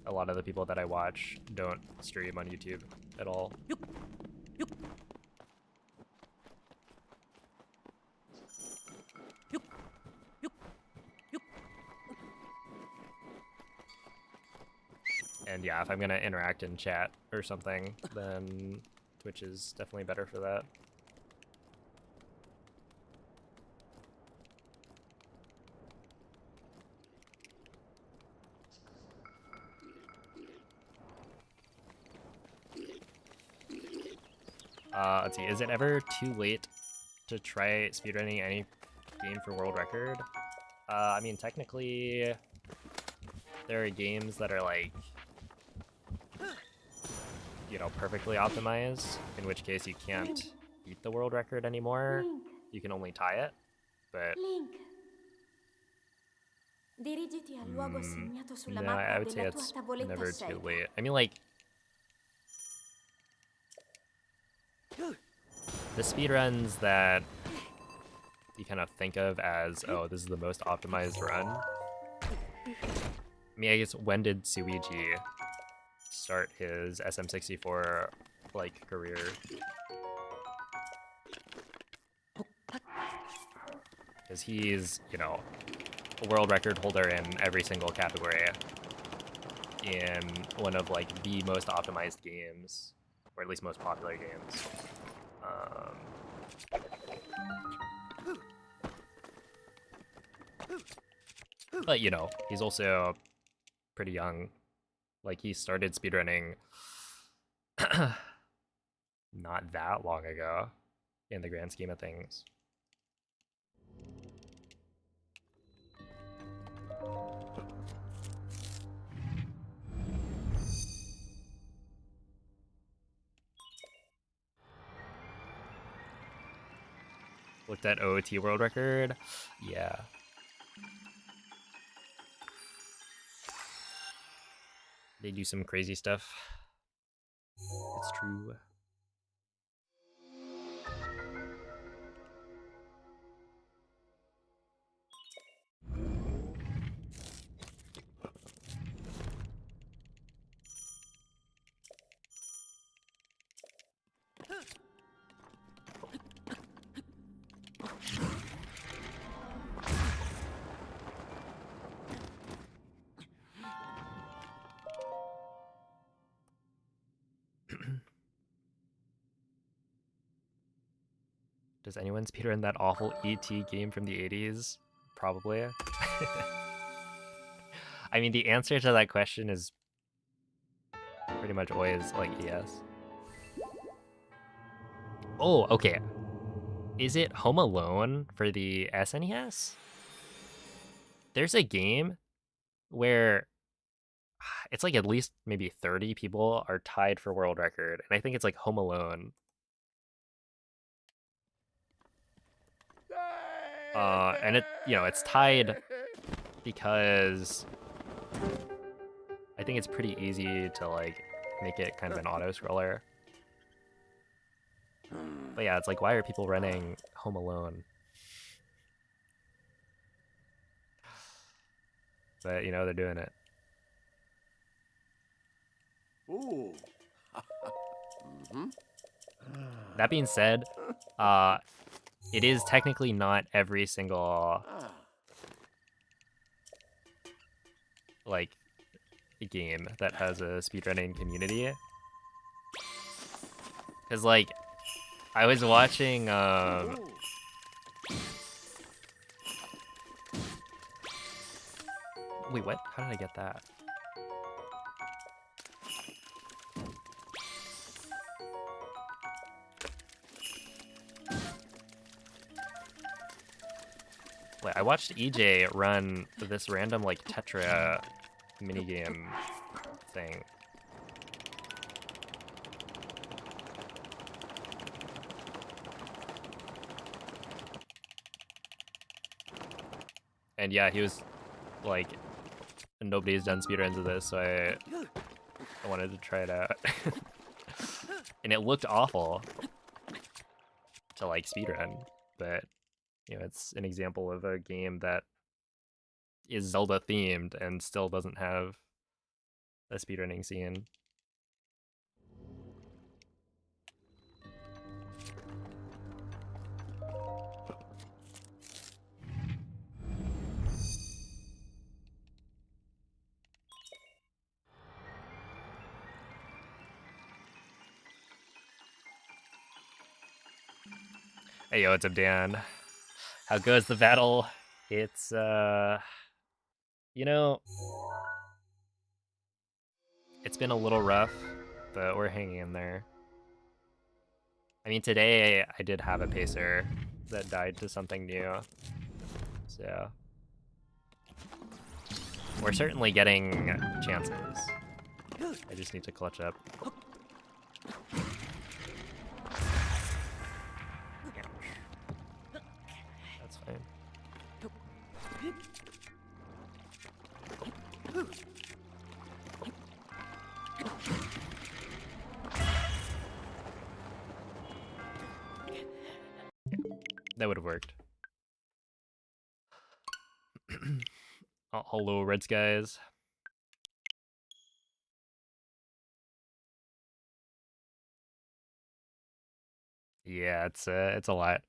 a lot of the people that I watch don't stream on YouTube at all. And yeah, if I'm gonna interact in chat or something, then Twitch is definitely better for that. Let's see, is it ever too late to try speedrunning any game for world record? I mean, technically, there are games that are like, you know, perfectly optimized, in which case you can't beat the world record anymore. You can only tie it, but Link. Dirigiti al luogo segnato sulla no, I mappa would say della tua it's tavoletta never too sceicca. late. I mean, like, the speedruns that you kind of think of as, oh, this is the most optimized run. I mean, I guess when did Suiji start his SM64 like career? Because he's, you know, a world record holder in every single category in one of like the most optimized games, or at least most popular games. But you know, he's also pretty young. Like he started speedrunning not that long ago in the grand scheme of things. Looked at OOT world record. Yeah. They do some crazy stuff. It's true. Does anyone speedrun that awful ET game from the 80s? Probably. I mean, the answer to that question is pretty much always like yes. Oh, okay. Is it Home Alone for the SNES? There's a game where it's like at least maybe 30 people are tied for world record, and I think it's like Home Alone. And it, you know, it's tied because I think it's pretty easy to like make it kind of an auto scroller. But yeah, it's like, why are people running Home Alone? But you know, they're doing it. Ooh. That being said, it is technically not every single like game that has a speedrunning community. Cause like I was watching wait, what? How did I get that? Wait, I watched EJ run this random like Tetra minigame thing. And yeah, he was like, nobody's done speedruns of this, so I wanted to try it out. And it looked awful to like speedrun, but you know, it's an example of a game that is Zelda themed and still doesn't have a speedrunning scene. Hey yo, what's up, Dan? How goes the battle? It's you know, it's been a little rough, but we're hanging in there. I mean, today I did have a pacer that died to something new, so we're certainly getting chances. I just need to clutch up. That's fine. That would have worked. Oh, hello, Red Skies. Yeah, it's a lot.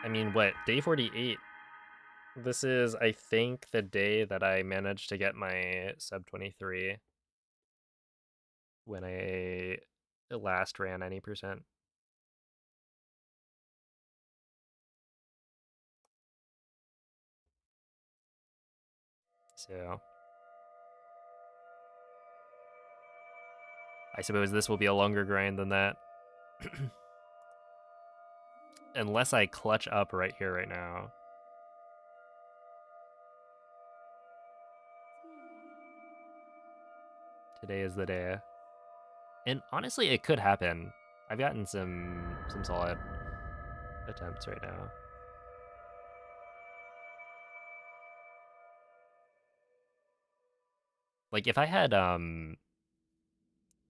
I mean, what, day 48? This is, I think, the day that I managed to get my sub 23 when I last ran any percent. So I suppose this will be a longer grind than that. Unless I clutch up right here, right now. Today is the day. And honestly, it could happen. I've gotten some solid attempts right now. Like if I had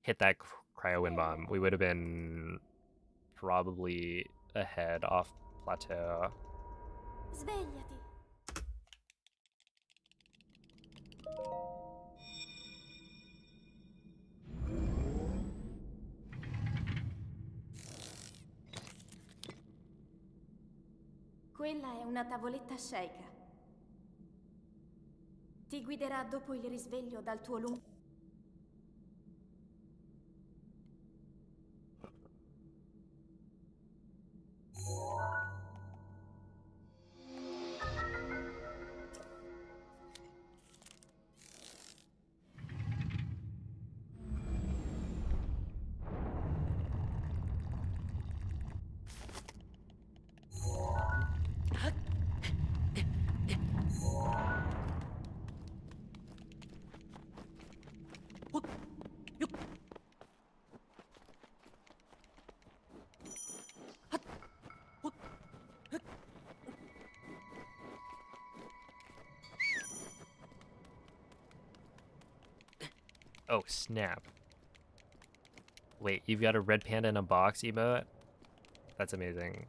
hit that cryo wind bomb, we would have been probably ahead off plateau. Svegliati. Quella è una tavoletta sceicca. Ti guiderà dopo il risveglio dal tuo lungo... Oh, snap. Wait, you've got a red panda in a box emote? That's amazing.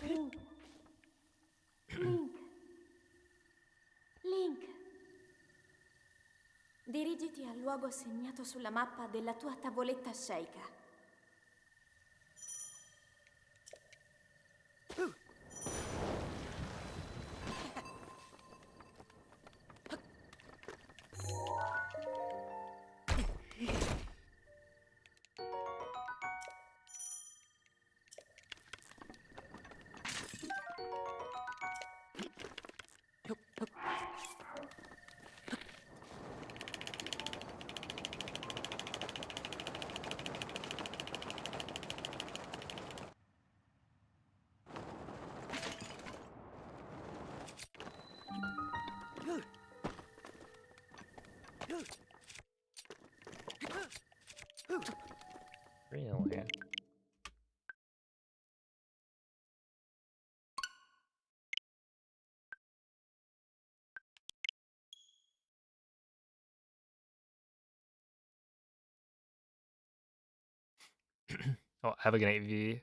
Link. Link. Link. Dirigiti al luogo segnato sulla mappa della tua tavoletta sceicca. Really? Oh, have a good night, V.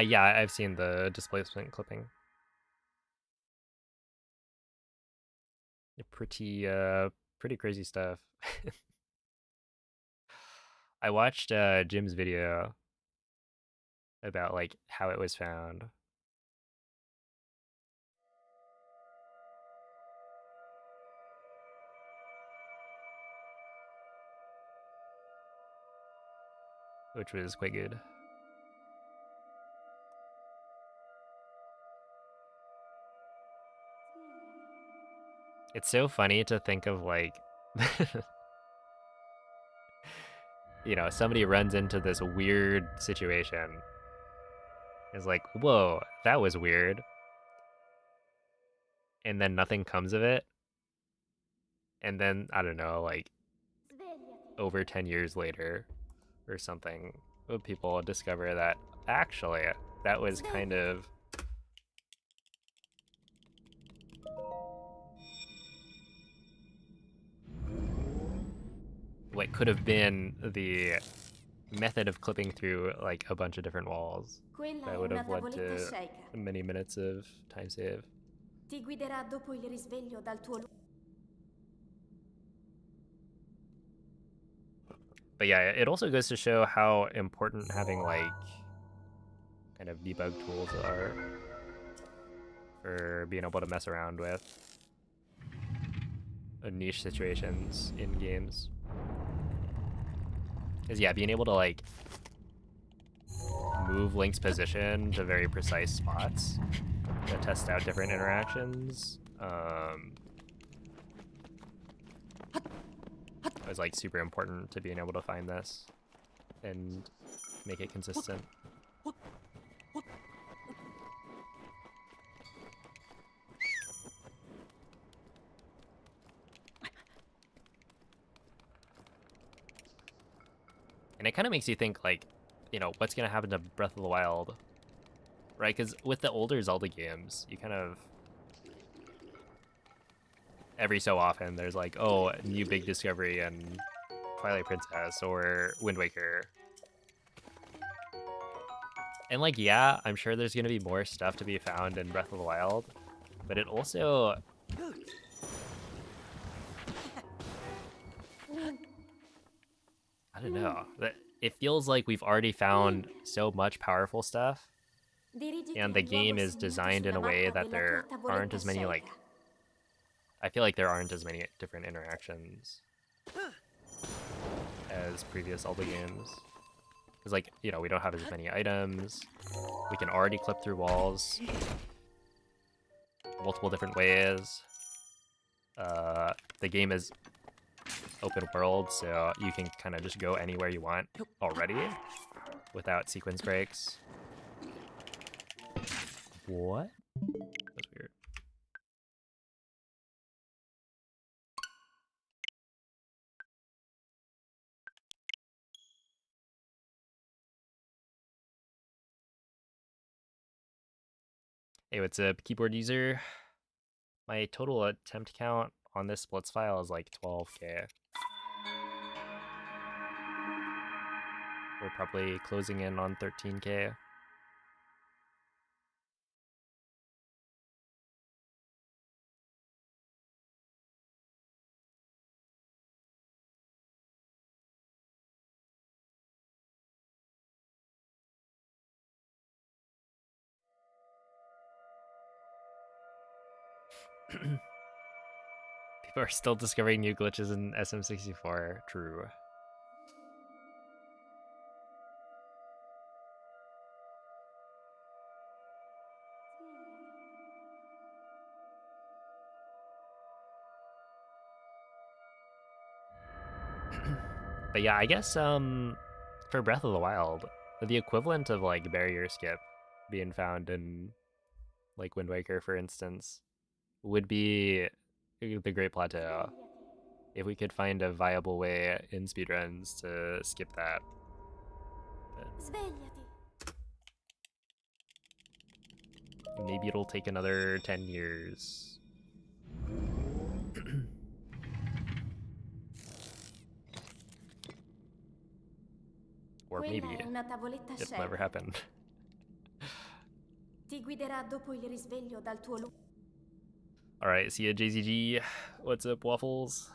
Yeah, I've seen the displacement clipping. Pretty crazy stuff. I watched Jim's video about like how it was found. Which was quite good. It's so funny to think of like you know, somebody runs into this weird situation. It's like, whoa, that was weird. And then nothing comes of it. And then, I don't know, like over 10 years later or something, people discover that actually that was kind of what could have been the method of clipping through like a bunch of different walls. That would have led to many minutes of time save. Ti guiderà dopo il risveglio dal tuo... But yeah, it also goes to show how important having like kind of debug tools are for being able to mess around with. niche situations in games. Because yeah, being able to like move Link's position to very precise spots to test out different interactions was like super important to being able to find this and make it consistent. And it kind of makes you think, like, you know, what's going to happen to Breath of the Wild, right? Because with the older Zelda games, you kind of, every so often, there's like, oh, new big discovery in Twilight Princess or Wind Waker. And like, yeah, I'm sure there's going to be more stuff to be found in Breath of the Wild, but it also... I don't know. It feels like we've already found so much powerful stuff, and the game is designed in a way that there aren't as many, like... I feel like there aren't as many different interactions as previous Zelda games. Because, like, you know, we don't have as many items. We can already clip through walls multiple different ways. The game is open world, so you can kind of just go anywhere you want already without sequence breaks. What? That's weird. Hey, what's up, keyboard user? My total attempt count on this splits file is like 12k. We're probably closing in on 13k. People are still discovering new glitches in SM64. True. But yeah, I guess for Breath of the Wild, the equivalent of like barrier skip being found in like Wind Waker, for instance, would be the Great Plateau. If we could find a viable way in speedruns to skip that. But maybe it'll take another 10 years. Or maybe it'll never happen. Alright, see ya, JZG. What's up, Waffles?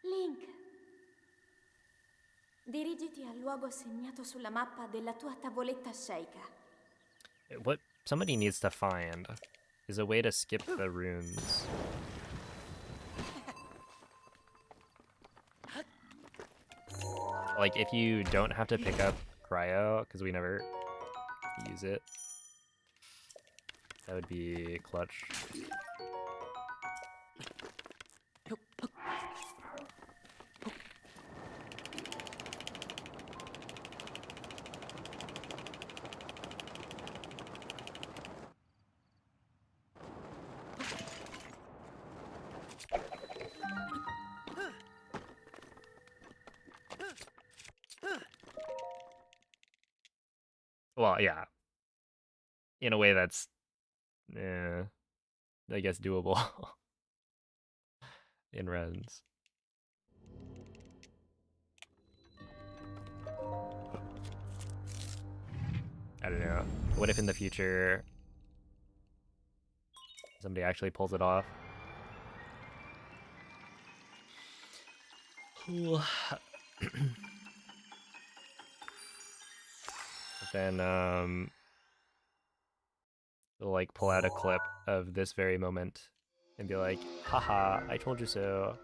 Link. Dirigiti al luogo segnato sulla mappa della tua tavoletta sceicca. What somebody needs to find is a way to skip the runes. Like, if you don't have to pick up cryo, because we never use it, that would be clutch. Well, yeah. In a way that's, I guess, doable in runs. I don't know. What if in the future somebody actually pulls it off? Then they'll like pull out a clip of this very moment and be like, haha, I told you so.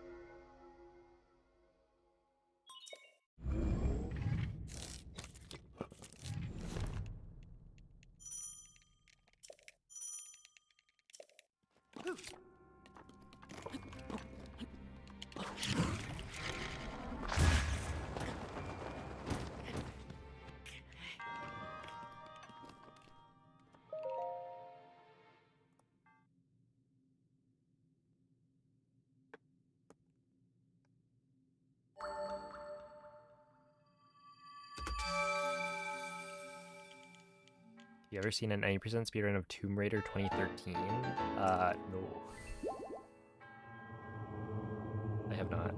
You ever seen an 90% speedrun of Tomb Raider 2013? No. I have not. I'm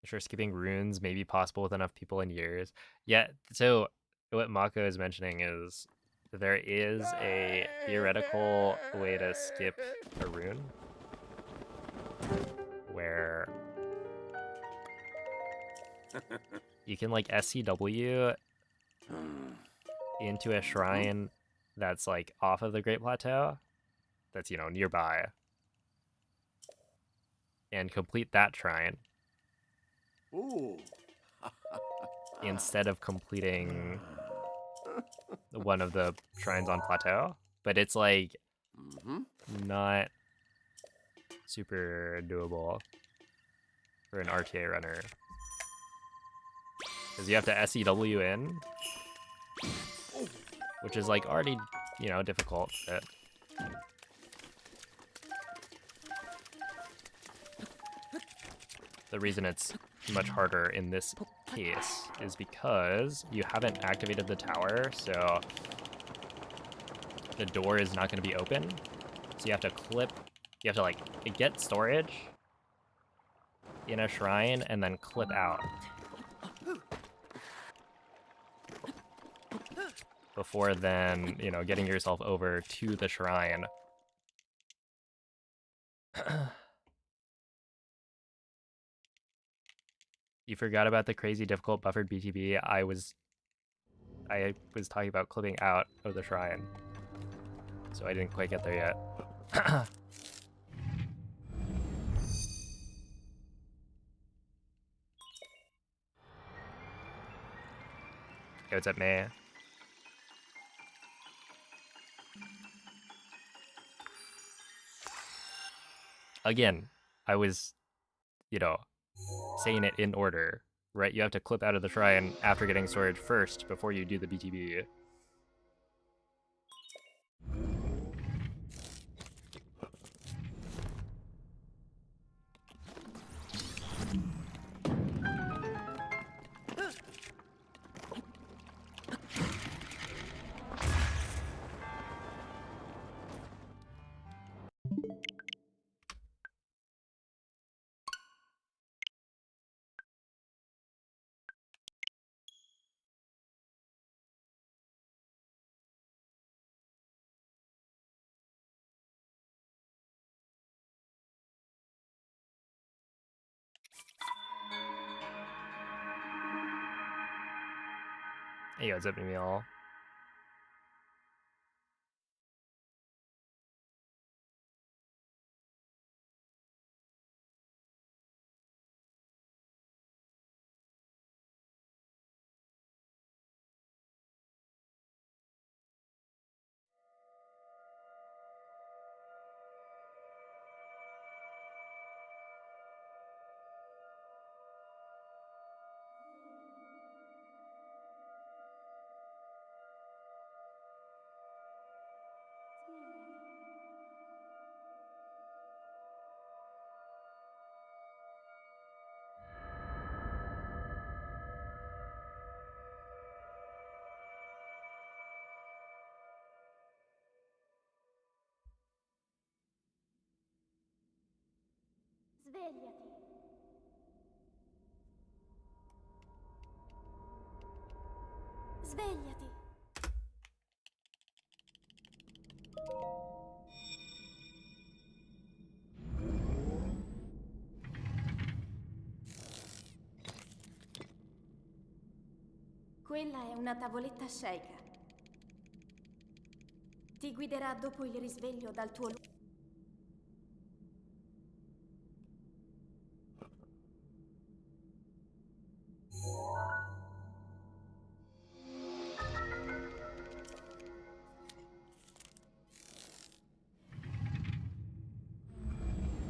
sure skipping runes may be possible with enough people in years. Yeah, so what Mako is mentioning is there is a theoretical way to skip a rune where you can like SCW into a shrine that's like off of the Great Plateau, that's, you know, nearby, and complete that shrine Ooh. instead of completing one of the shrines on Plateau. But it's like not super doable for an RTA runner, because you have to SEW in, which is like already, you know, difficult. But the reason it's much harder in this case is because you haven't activated the tower, so the door is not going to be open. So you have to you have to like get storage in a shrine and then clip out before then, you know, getting yourself over to the shrine. You forgot about the crazy difficult buffered BTB. I was talking about clipping out of the shrine, so I didn't quite get there yet. Hey, what's up, man? Again, I was, you know, saying it in order, right? You have to clip out of the shrine after getting storage first before you do the BTB. Hey, what's up, y'all? Svegliati. Svegliati. Quella è una tavoletta sceika. Ti guiderà dopo il risveglio dal tuo luogo.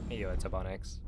Hey, yo, it's Abonix.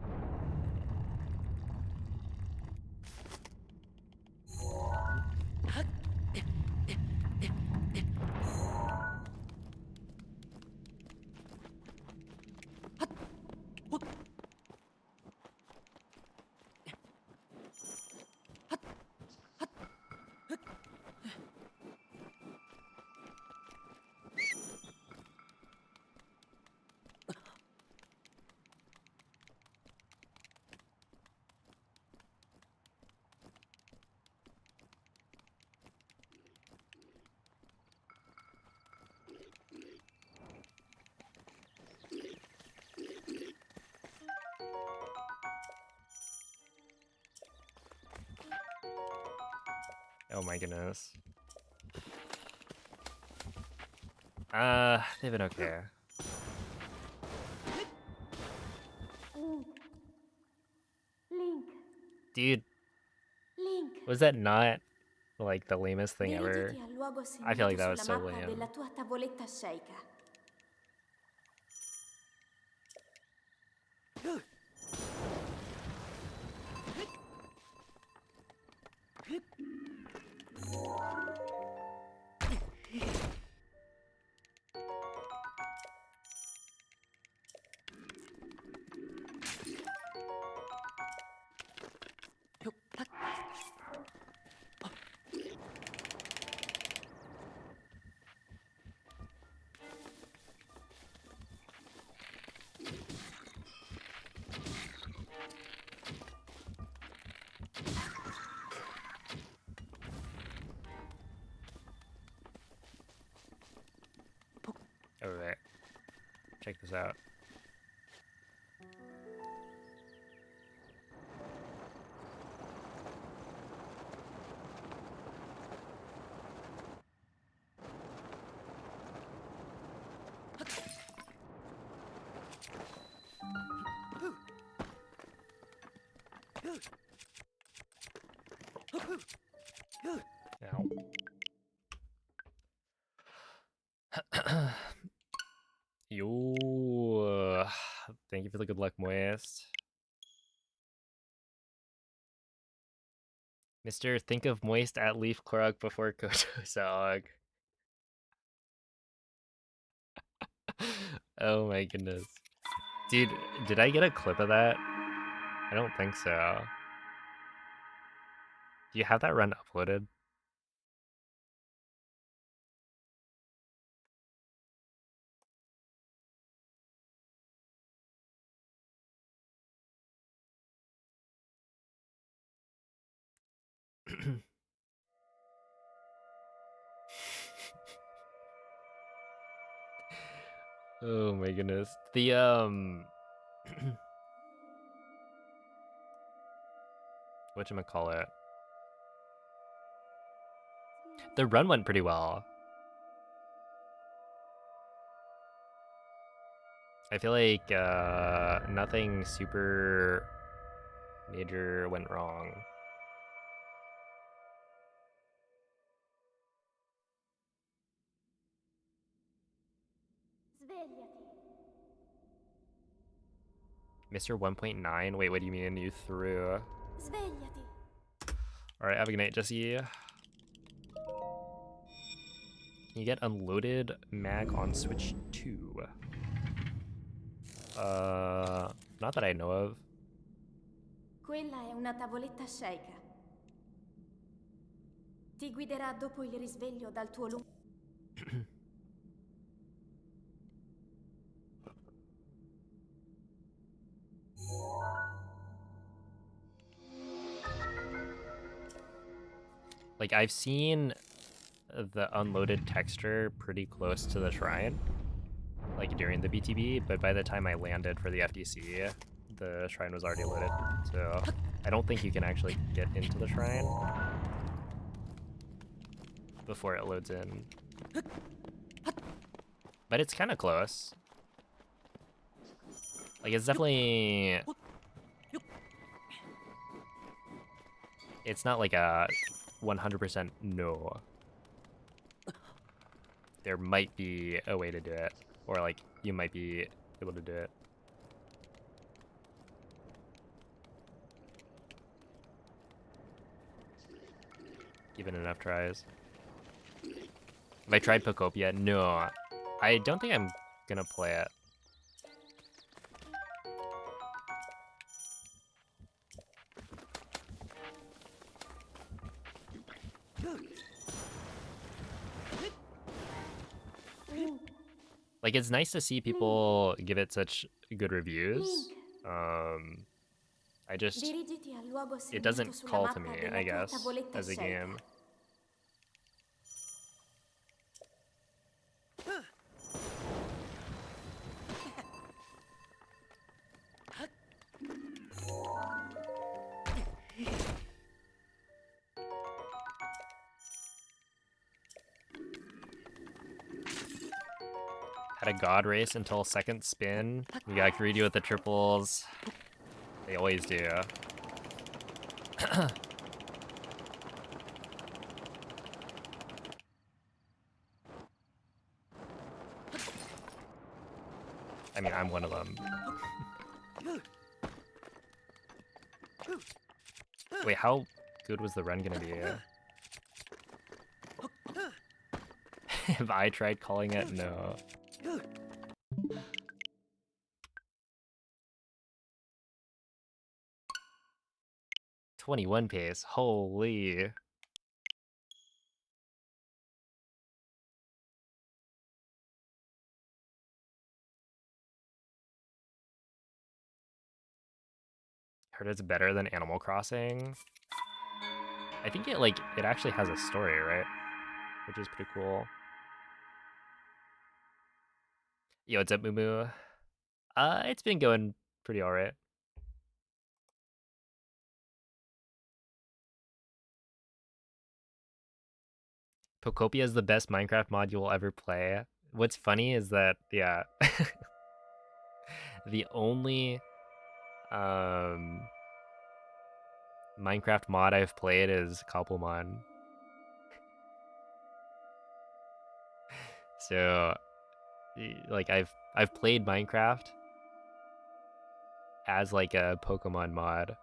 Oh my goodness. They've been okay. Link. Dude, Link. was that not like the lamest thing ever? Dirigiti al luogo I feel like segnato that was sulla so mappa lame. della tua tavoletta sceika. Alright. Check this out. Ow. Yo, thank you for the good luck, Moist. Mr. Think of Moist at Leaf Korok before Kotosog. Oh my goodness. Dude, did I get a clip of that? I don't think so. Do you have that run uploaded? Oh my goodness. The whatchamacallit? The run went pretty well. I feel like nothing super major went wrong. Svegliati. Mr. 1.9? Wait, what do you mean you threw? Svegliati. Alright, have a good night, Jesse. Can you get unloaded mag on Switch 2? Not that I know of. Quella è una tavoletta sceika. Ti guiderà dopo il risveglio dal tuo lungo. Like, I've seen the unloaded texture pretty close to the shrine, like during the BTB, but by the time I landed for the FDC, the shrine was already loaded. So I don't think you can actually get into the shrine before it loads in. But it's kind of close. Like, it's definitely... It's not like a 100% no. There might be a way to do it. Or, like, you might be able to do it. Given enough tries. Have I tried Pocopia? No. I don't think I'm gonna play it. Like, it's nice to see people give it such good reviews. I just... It doesn't call to me, I guess, as a game. Had a god race until second spin. We got greedy with the triples. They always do. I mean, I'm one of them. Wait, how good was the run gonna be? Have I tried calling it? No. .21 pace, holy. Heard it's better than Animal Crossing. I think it actually has a story, right? Which is pretty cool. Yo, what's up, Moo? It's been going pretty alright. Pocopia is the best Minecraft mod you will ever play. What's funny is that, yeah, the only Minecraft mod I've played is Cobblemon. So, like, I've played Minecraft as like a Pokemon mod.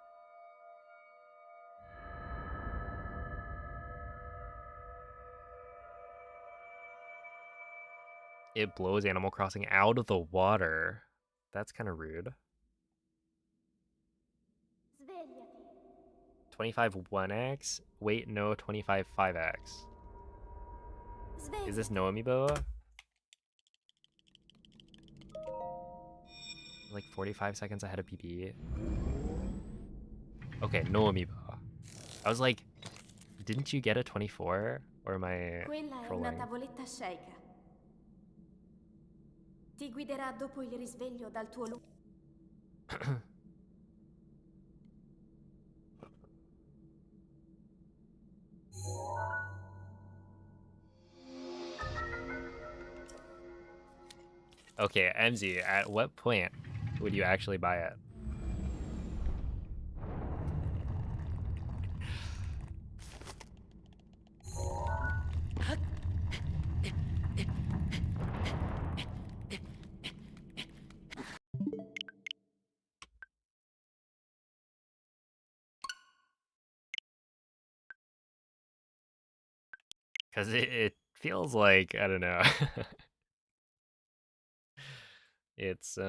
It blows Animal Crossing out of the water. That's kind of rude. 25 1x? Wait, no, 25 5x. Is this no amiibo? Like 45 seconds ahead of PP. Okay, no amiibo. I was like, didn't you get a 24? Or am I Quella è una trolling? tavoletta sceicca. Ti guiderà dopo il risveglio dal tuo lungo. Okay, MZ, at what point would you actually buy it? Because it feels like, I don't know. It's,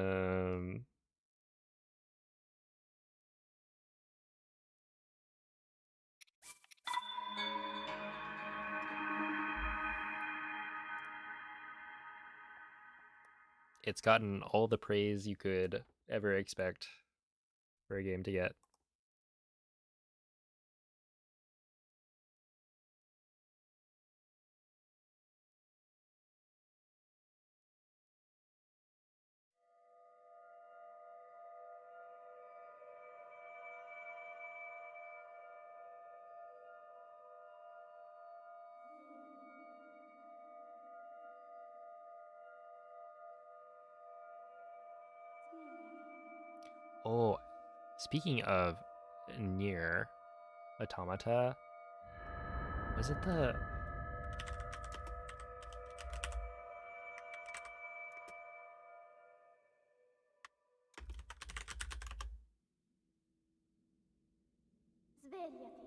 it's gotten all the praise you could ever expect for a game to get. Oh, speaking of Nier Automata, was it the... Svegliati.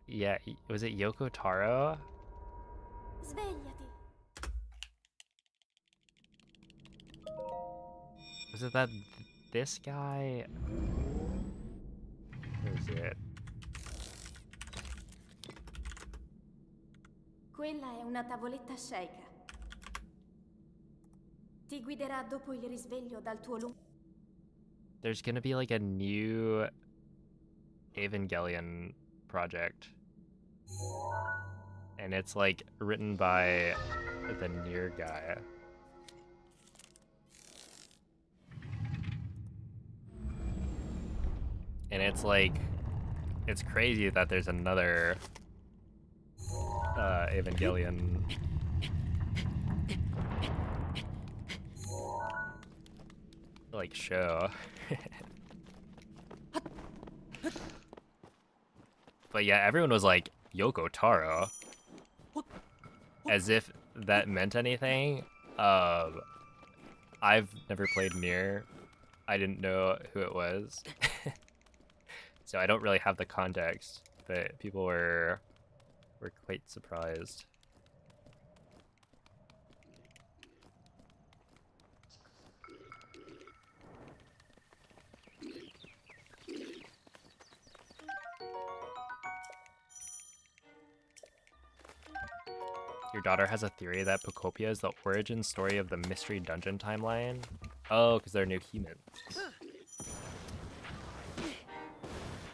Yeah, was it Yoko Taro? Svegliati. Was it that this guy? Or is it? Quella è una tavoletta Sheikah. Ti guiderà dopo il risveglio dal tuo lungo... There's gonna be like a new Evangelion project. And it's like written by the Nier guy. And it's like, it's crazy that there's another Evangelion like show. But yeah, everyone was like, Yoko Taro. As if that meant anything. I've never played Nier. I didn't know who it was. So I don't really have the context, but people were quite surprised. Your daughter has a theory that Pocopia is the origin story of the Mystery Dungeon timeline. Oh, because they're new humans.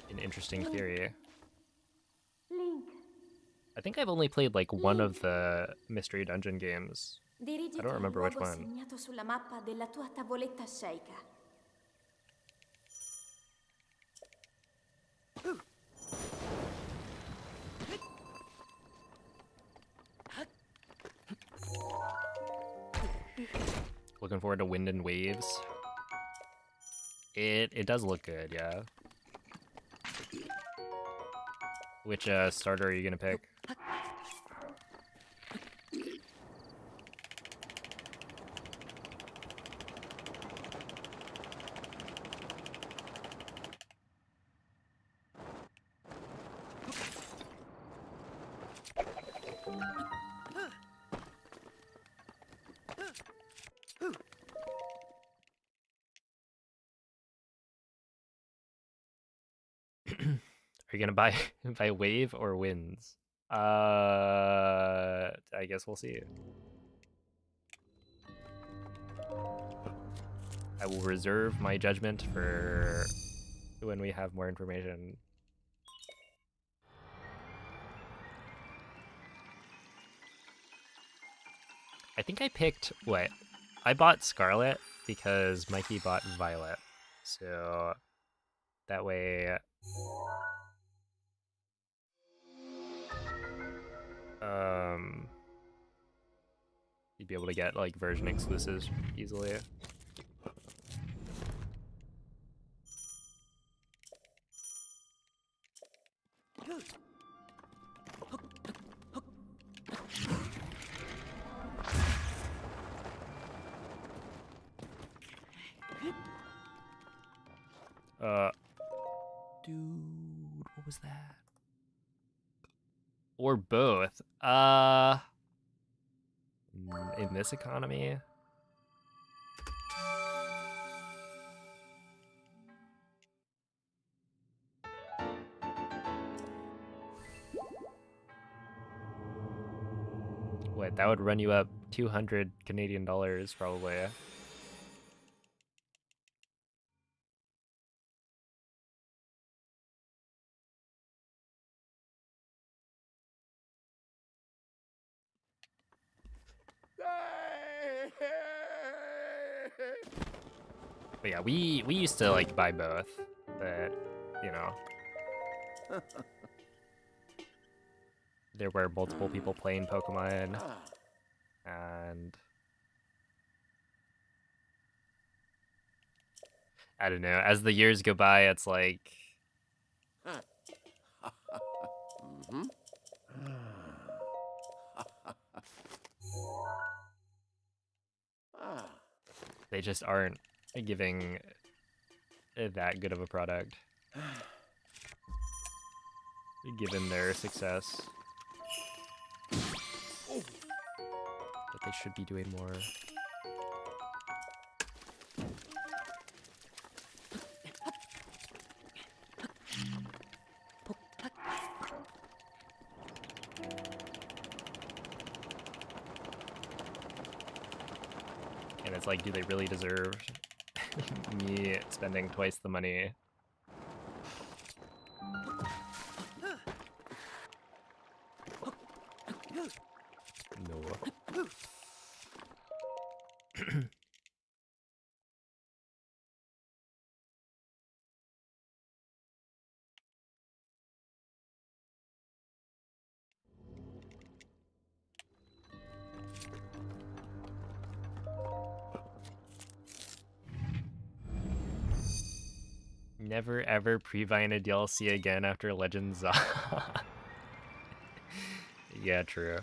An interesting theory. Link. I think I've only played like one of the Mystery Dungeon games. Dirigiti I don't al remember which luogo one. segnato sulla mappa della tua tavoletta Sheikah. Looking forward to Wind and Waves. It does look good, yeah. Which starter are you gonna pick? Are you gonna buy buy Wave or Winds? I guess we'll see. I will reserve my judgment for when we have more information. I think I picked what? I bought Scarlet because Mikey bought Violet. So that way you'd be able to get like version exclusives easily. Dude, what was that? Or both. In this economy? What, that would run you up 200 Canadian dollars probably. But yeah, we used to like buy both, but you know, there were multiple people playing Pokemon, and I don't know. As the years go by, it's like Mm-hmm. Ah. they just aren't giving that good of a product, given their success. But they should be doing more. And it's like, do they really deserve me spending twice the money? No. Never ever pre-buying a DLC again after Legends. Yeah, true.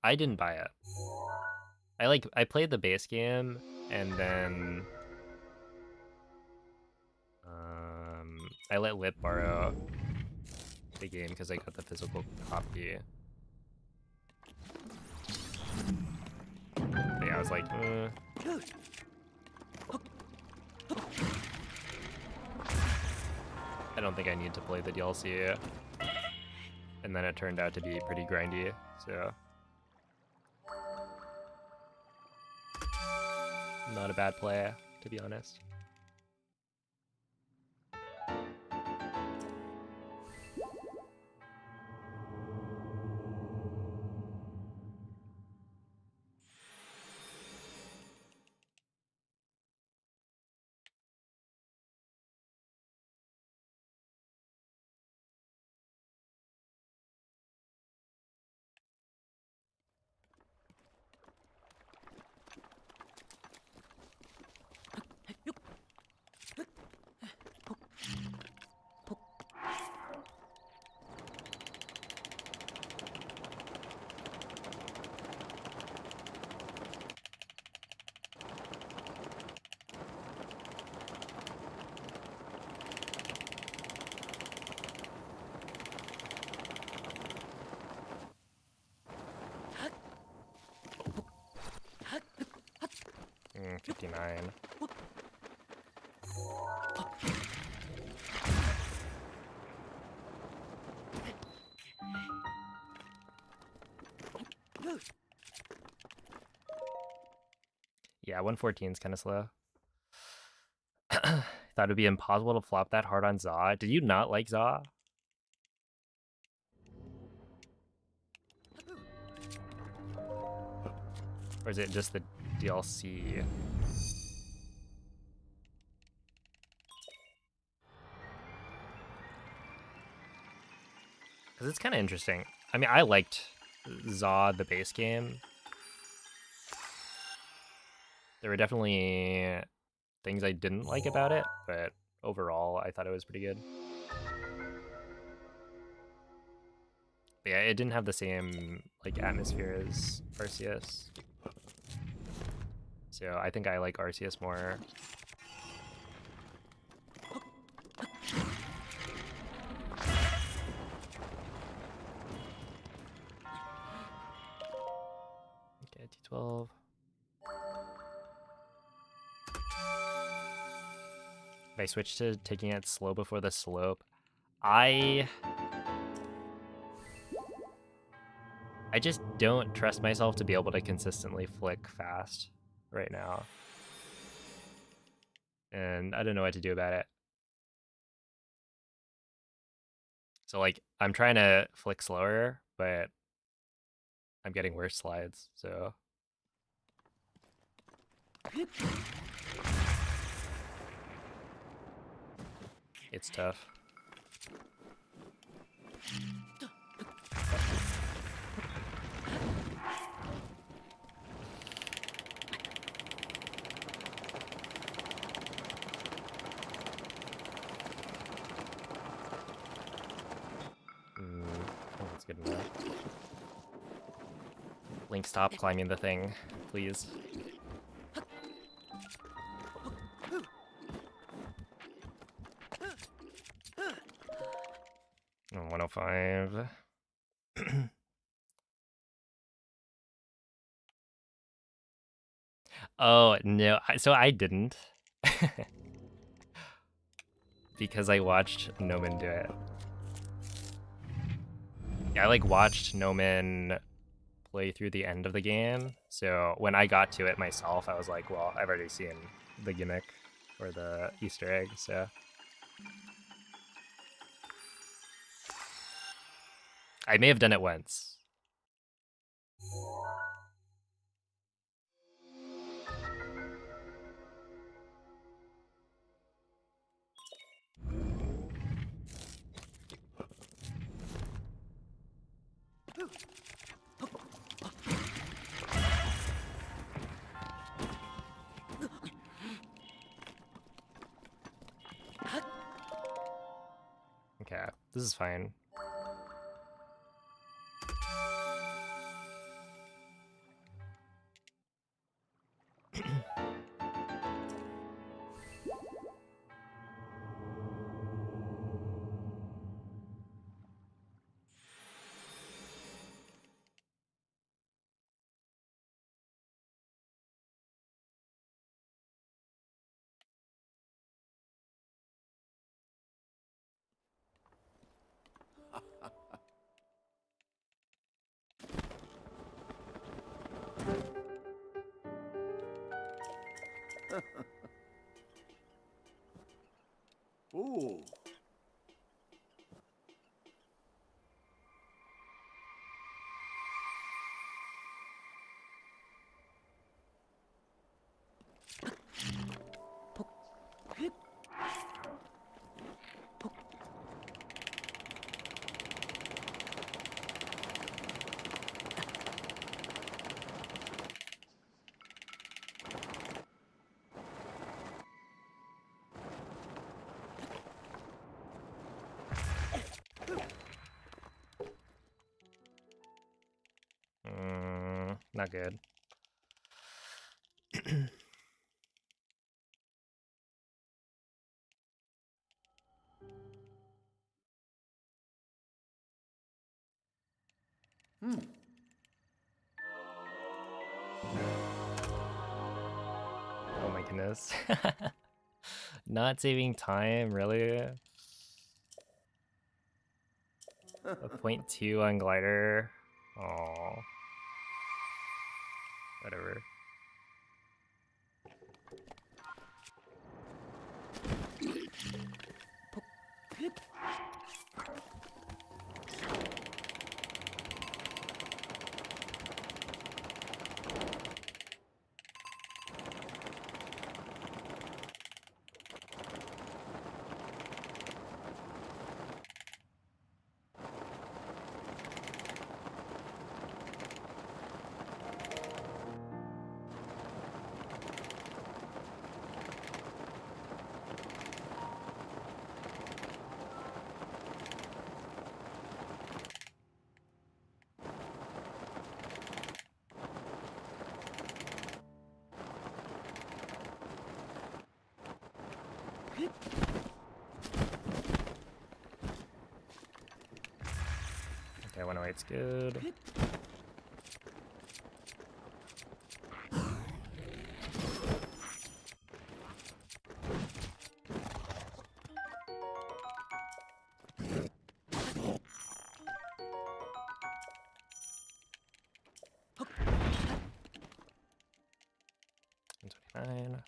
I didn't buy it. I played the base game and then I let Lip borrow the game because I got the physical copy. But yeah, I was like, I don't think I need to play the DLC. And then it turned out to be pretty grindy, so not a bad play, to be honest. Mm, 59. Yeah, 114 is kind of slow. Thought it'd be impossible to flop that hard on Zaw. Did you not like Zaw? Or is it just the DLC? Because it's kind of interesting. I mean, I liked Zaw, the base game. There were definitely things I didn't like about it, but overall, I thought it was pretty good. But yeah, it didn't have the same like atmosphere as Arceus. So I think I like Arceus more. Okay, T12. If I switch to taking it slow before the slope, I just don't trust myself to be able to consistently flick fast right now. And I don't know what to do about it. So like, I'm trying to flick slower, but I'm getting worse slides, so. It's tough. Link, stop climbing the thing, please. Oh, 105. Oh, no, so I didn't. Because I watched Noman do it. Yeah, I like watched Noman play through the end of the game, so when I got to it myself, I was like, well, I've already seen the gimmick or the Easter egg, so. I may have done it once. Okay, this is fine. Ooh. Not good. Oh my goodness. Not saving time, really? A 0.2 on glider. Oh. Whatever. Okay, 108's good. $129.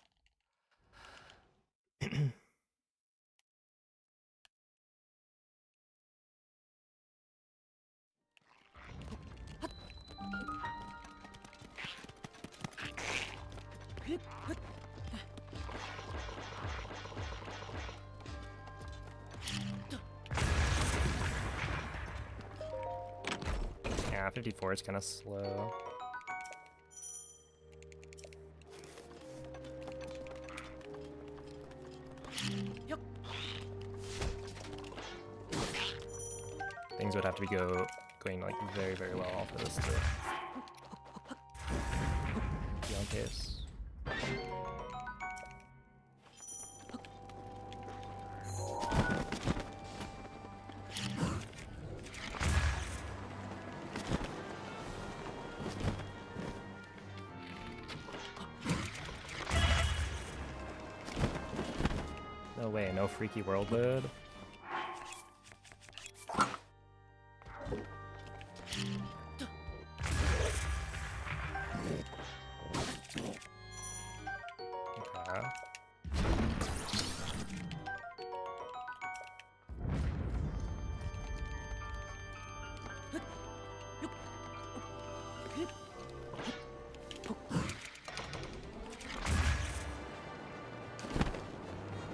Yeah, 54 is kind of slow. Things would have to be going like very, very well for this to pace. No way, no freaky world load. Okay.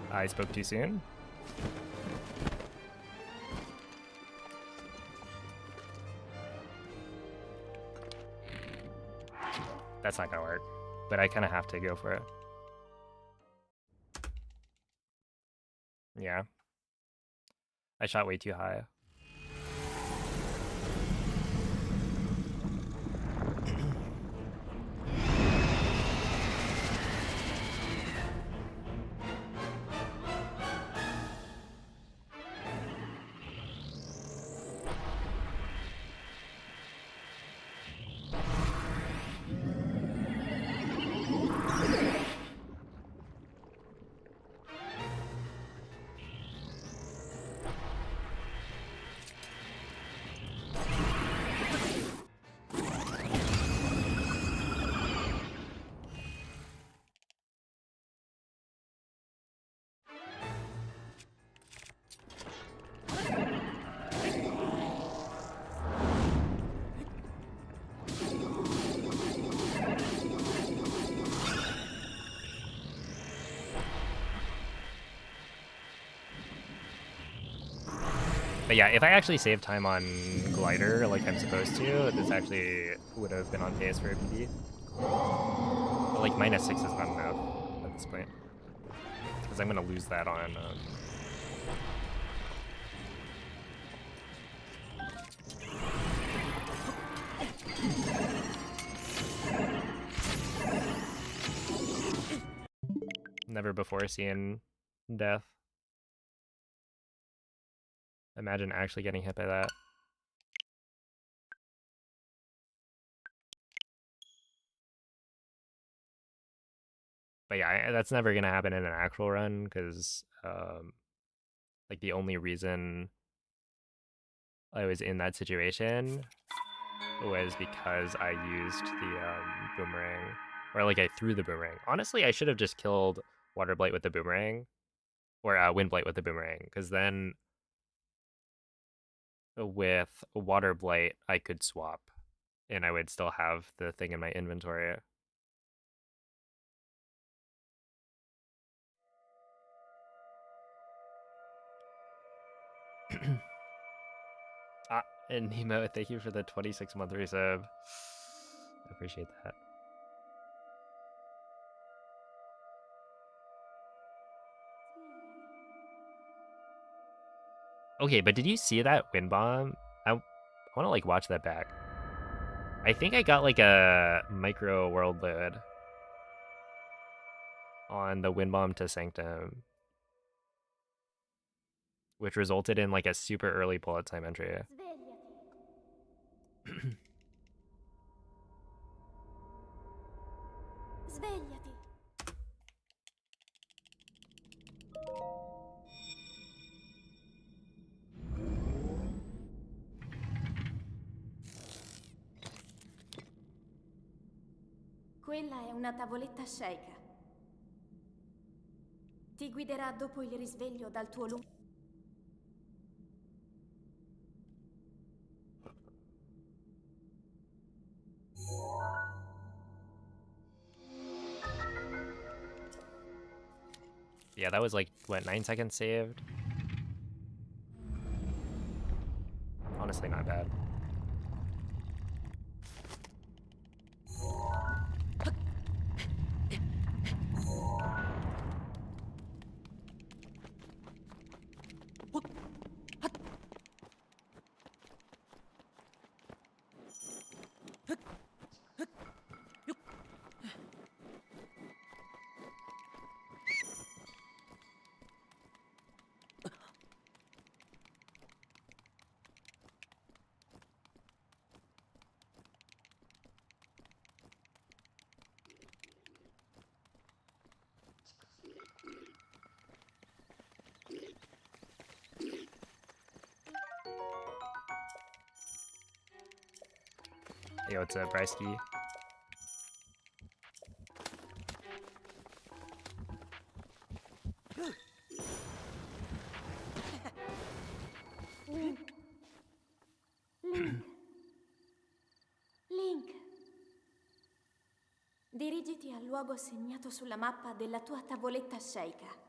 I spoke too soon. That's not gonna work, but I kind of have to go for it. Yeah. I shot way too high. But yeah, if I actually saved time on glider like I'm supposed to, this actually would have been on pace for a PB. But like -6 is not enough at this point, because I'm gonna lose that on. Never before seen death. Imagine actually getting hit by that. But yeah, that's never gonna happen in an actual run, because like the only reason I was in that situation was because I used the boomerang, or like I threw the boomerang. Honestly, I should have just killed Water Blight with the boomerang, or Wind Blight with the boomerang, because then with Water Blight I could swap, and I would still have the thing in my inventory. And Nemo, thank you for the 26-month resub. I appreciate that. Okay, but did you see that wind bomb? I want to like watch that back. I think I got like a micro world load on the wind bomb to Sanctum, which resulted in like a super early bullet time entry. Svegliati. Quella è una tavoletta sceicca. Ti guiderà dopo il risveglio dal tuo lungo... Yeah, that was like, what, 9 seconds saved? Honestly, not bad. Yo, what's up, Bryski? Link. Link. Link. Dirigiti al luogo segnato sulla mappa della tua tavoletta sceicca.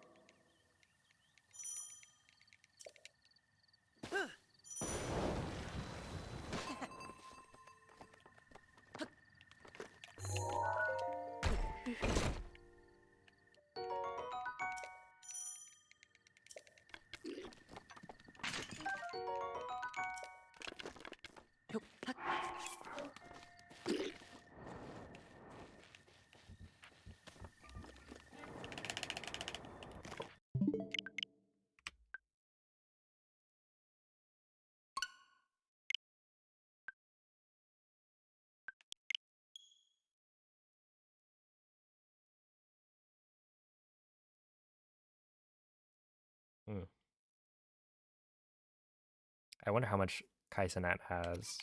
I wonder how much Kaisenat has.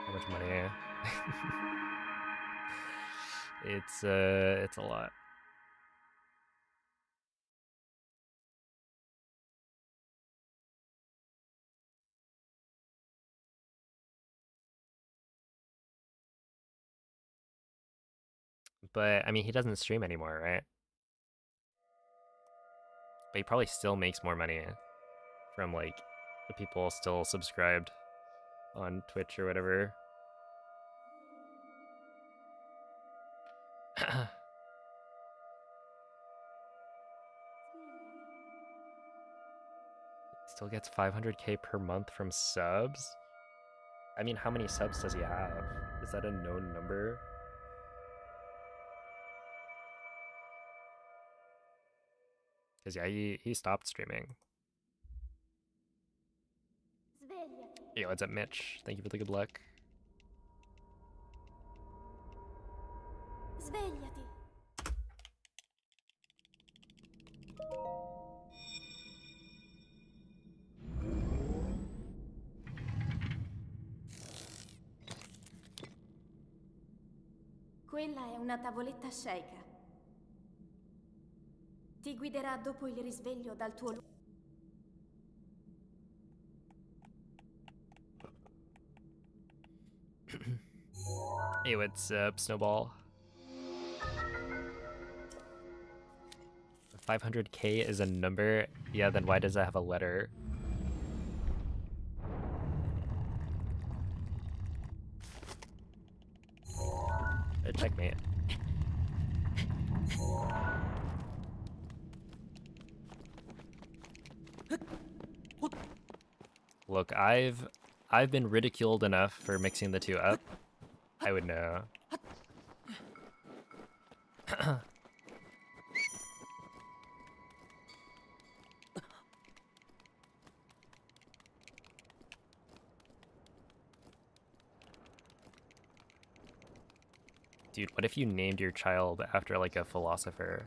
How much money? It's a lot. But I mean, he doesn't stream anymore, right? But he probably still makes more money from like the people still subscribed on Twitch or whatever. Still gets 500k per month from subs? I mean, how many subs does he have? Is that a known number? Because yeah, he stopped streaming. Svegliati. Yo, what's up, Mitch? Thank you for the good luck. Svegliati. Quella è una tavoletta sceicca. Ti guiderà dopo il risveglio dal tuo luogo. Hey, what's up, Snowball? 500k is a number? Yeah, then why does it have a letter? Checkmate. Look, I've been ridiculed enough for mixing the two up. I would know. Dude, what if you named your child after like a philosopher?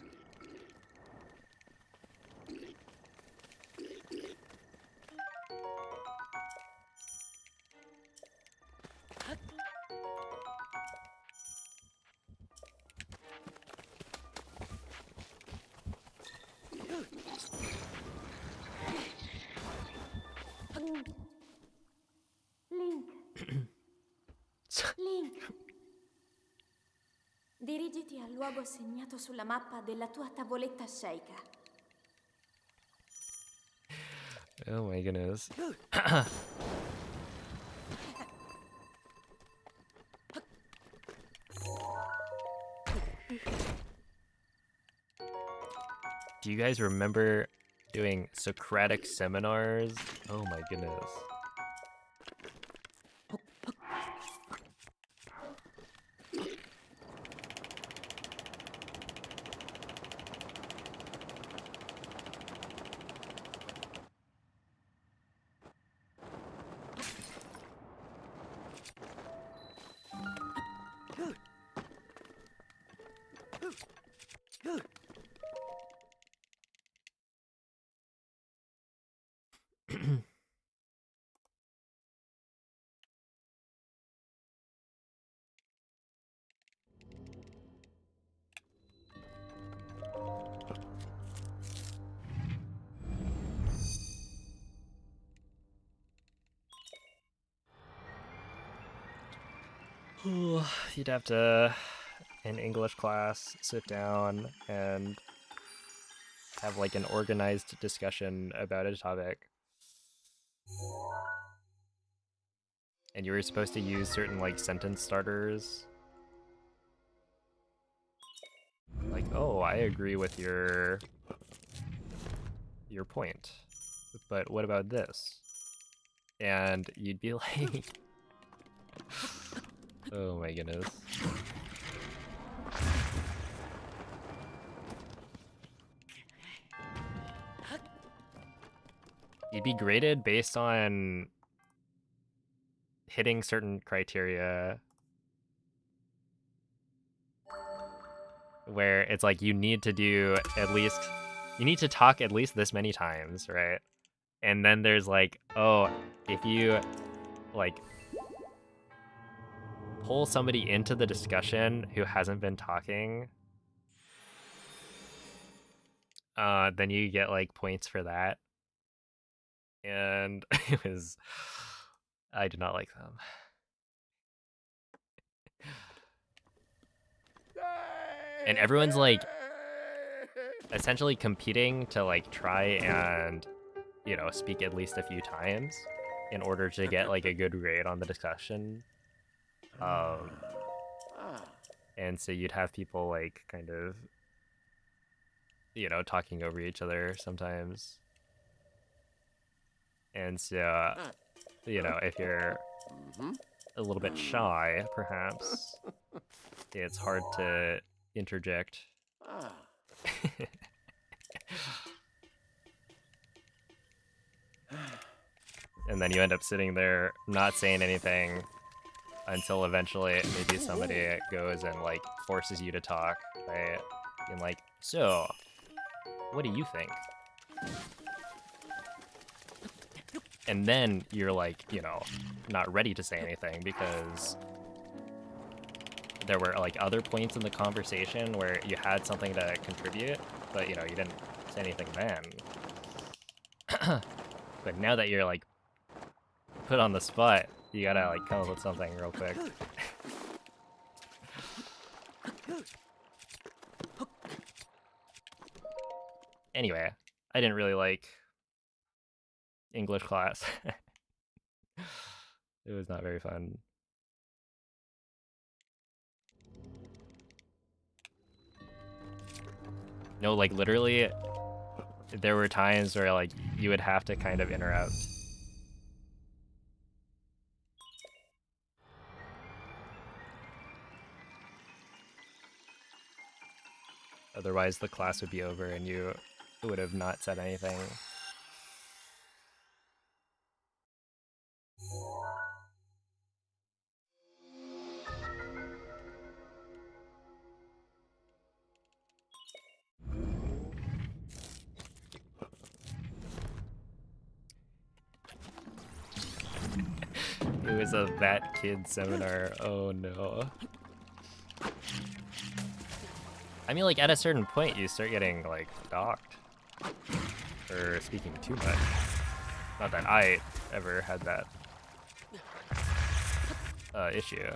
Link. Link. Dirigiti al luogo segnato sulla mappa della tua tavoletta sceicca. Oh my goodness. Do you guys remember doing Socratic seminars? Oh my goodness. You'd have to, in English class, sit down and have like an organized discussion about a topic. And you were supposed to use certain like sentence starters. Like, oh, I agree with your point. But what about this? And you'd be like, oh my goodness. You'd be graded based on hitting certain criteria where it's like you need to talk at least this many times, right? And then there's like, oh, if you like pull somebody into the discussion who hasn't been talking, then you get like points for that. And I did not like them. And everyone's like essentially competing to like try and, you know, speak at least a few times in order to get like a good grade on the discussion. And so you'd have people like kind of, you know, talking over each other sometimes. And so, you know, if you're a little bit shy, perhaps, it's hard to interject. And then you end up sitting there not saying anything until eventually maybe somebody goes and like forces you to talk, right? And like, so, what do you think? And then you're like, you know, not ready to say anything because there were like other points in the conversation where you had something to contribute, but you know, you didn't say anything then. But now that you're like put on the spot, you gotta like come up with something real quick. Anyway, I didn't really like English class. It was not very fun. No, like literally, there were times where like you would have to kind of interrupt. Otherwise, the class would be over and you would have not said anything. It was a That Kid seminar. Oh no. I mean, like, at a certain point, you start getting, like, docked. For speaking too much. Not that I ever had that issue,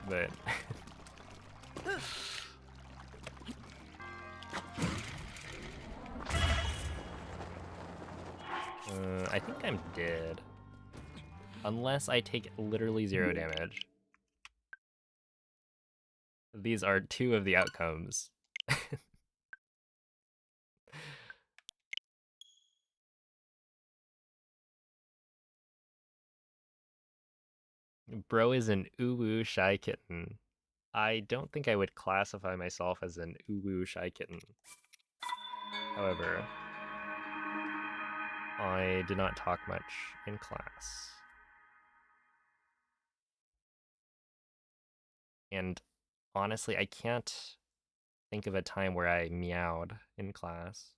but... I think I'm dead. Unless I take literally 0 damage. These are 2 of the outcomes. Bro is an uwu shy kitten. I don't think I would classify myself as an uwu shy kitten. However, I did not talk much in class. And honestly, I can't think of a time where I meowed in class.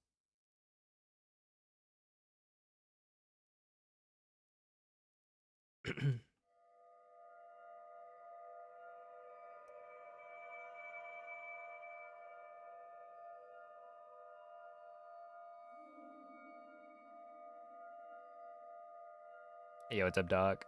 Hey, what's up, Doc?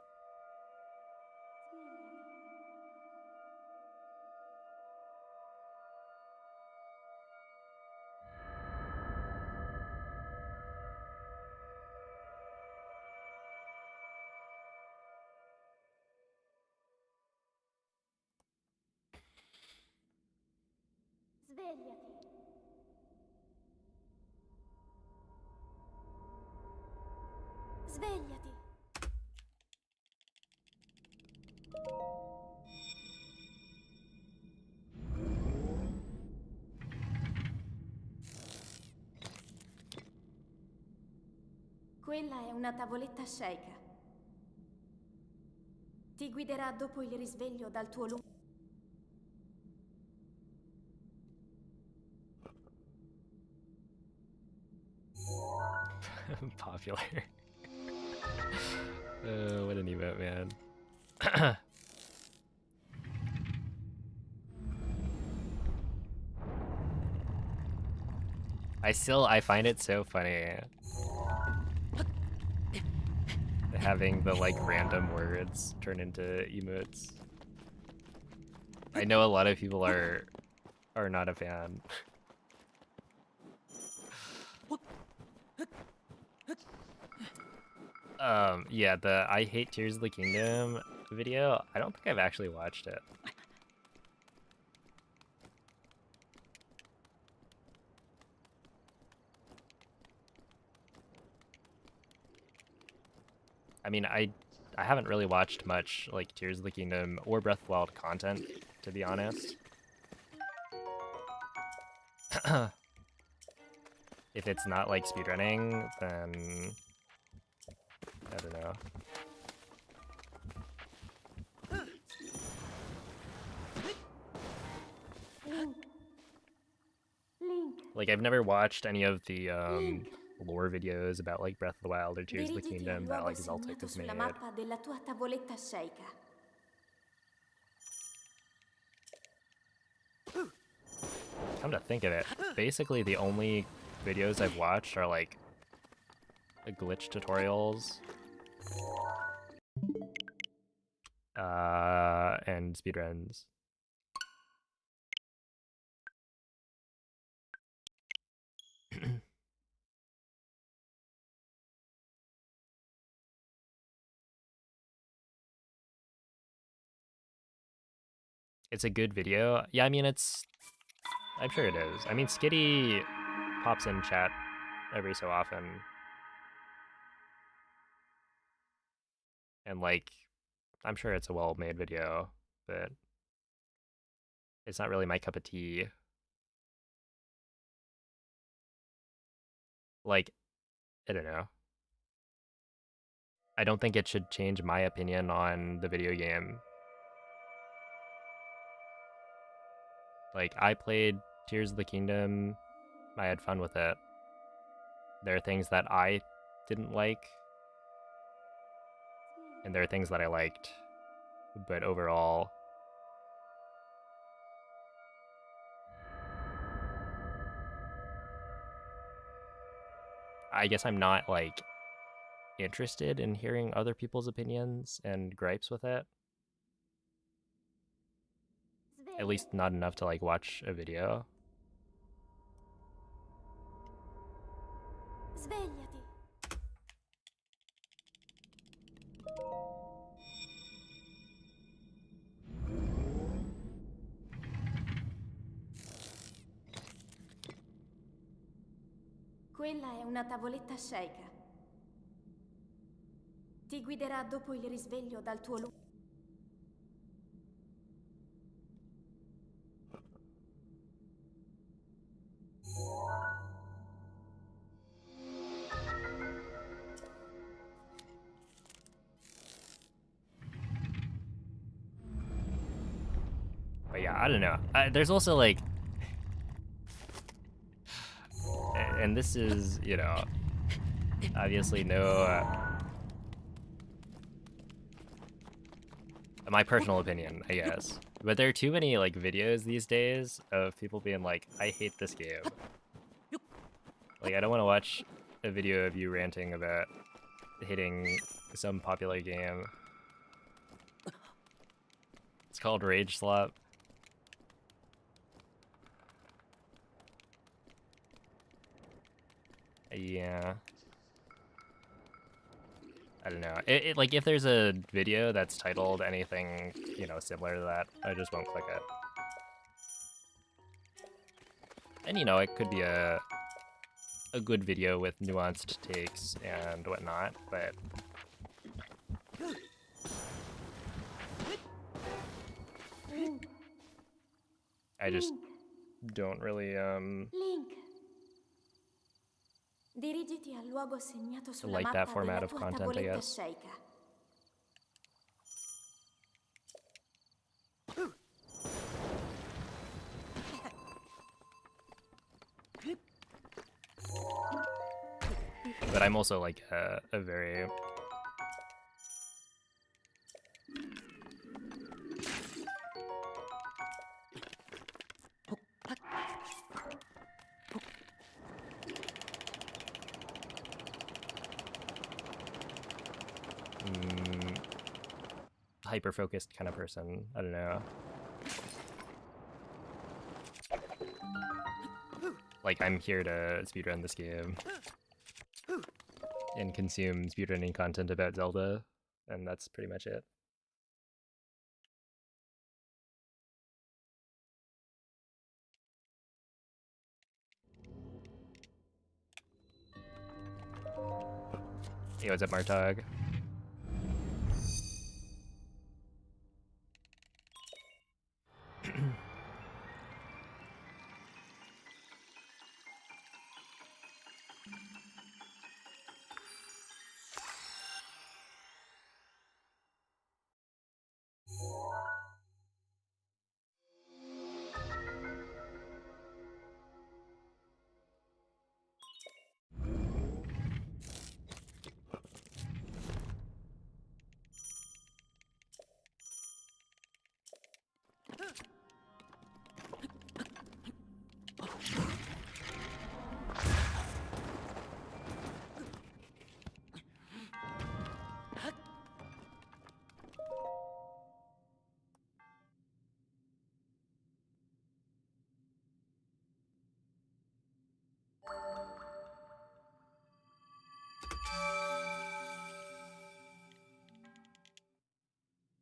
Svegliati. Svegliati. Quella è una tavoletta sceika. Ti guiderà dopo il risveglio dal tuo lungo... Popular. What an emote, man. I find it so funny having the like random words turn into emotes. I know a lot of people are not a fan. Yeah, the I Hate Tears of the Kingdom video, I don't think I've actually watched it. I mean, I haven't really watched much like Tears of the Kingdom or Breath of the Wild content, to be honest. If it's not like speedrunning, then I don't know. Link. Like, I've never watched any of the lore videos about like Breath of the Wild or Tears of the Dirigiti al Kingdom that luogo like Zaltic segnato has sulla made. mappa della tua tavoletta sceika. Come to think of it, basically the only videos I've watched are like the glitch tutorials and speedruns. It's a good video. Yeah, I mean, I'm sure it is. I mean, Skitty pops in chat every so often. And like, I'm sure it's a well-made video, but it's not really my cup of tea. Like, I don't know. I don't think it should change my opinion on the video game. Like, I played Tears of the Kingdom. I had fun with it. There are things that I didn't like, and there are things that I liked. But overall, I guess I'm not like interested in hearing other people's opinions and gripes with it. At least not enough to like watch a video. Svegliati. Quella è una tavoletta sceika. Ti guiderà dopo il risveglio dal tuo lungo... But yeah, I don't know. There's also like, and this is, you know, obviously no, my personal opinion, I guess. But there are too many like videos these days of people being like, I hate this game. Like, I don't want to watch a video of you ranting about hating some popular game. It's called Rage Slop. Yeah. I don't know. Like, if there's a video that's titled anything, you know, similar to that, I just won't click it. And you know, it could be a good video with nuanced takes and whatnot, but I just don't really Link. Dirigiti al luogo segnato sulla like that mappa format della of tua content, I tavoletta guess. sceicca. But I'm also like a very hyper-focused kind of person. I don't know. Like, I'm here to speedrun this game and consume speedrunning content about Zelda, and that's pretty much it. Hey, what's up, Martog?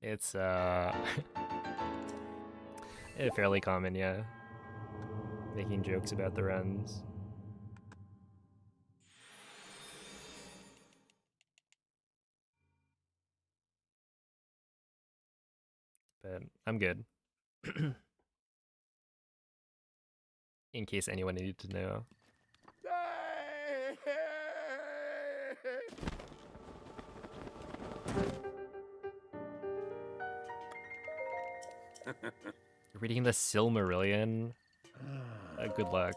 It's fairly common, yeah. Making jokes about the runs. But I'm good. In case anyone needed to know. Reading the Silmarillion? Good luck.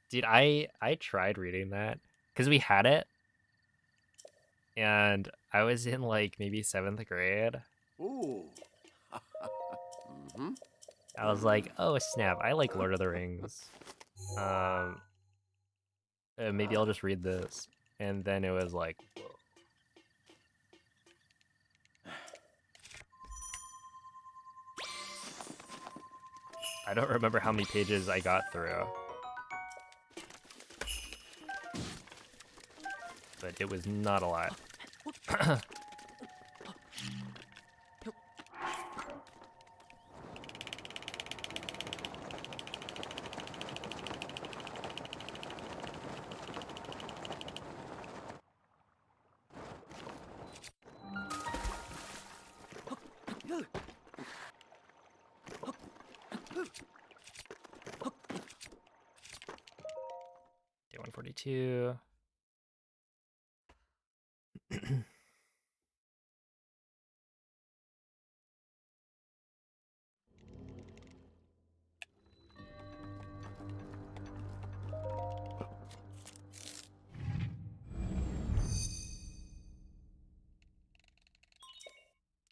Dude, I tried reading that because we had it, and I was in like maybe 7th grade. Ooh. I was like, oh snap, I like Lord of the Rings. Maybe I'll just read this. And then it was like, whoa. I don't remember how many pages I got through. But it was not a lot. Day 142.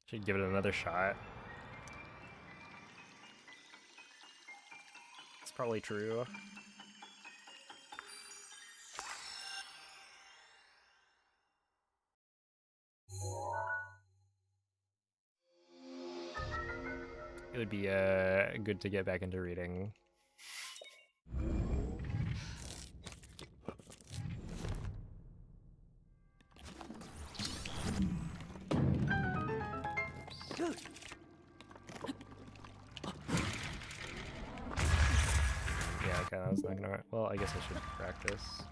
Should give it another shot. It's probably true. It would be good to get back into reading. Yeah, okay, that was not gonna work. Well, I guess I should practice.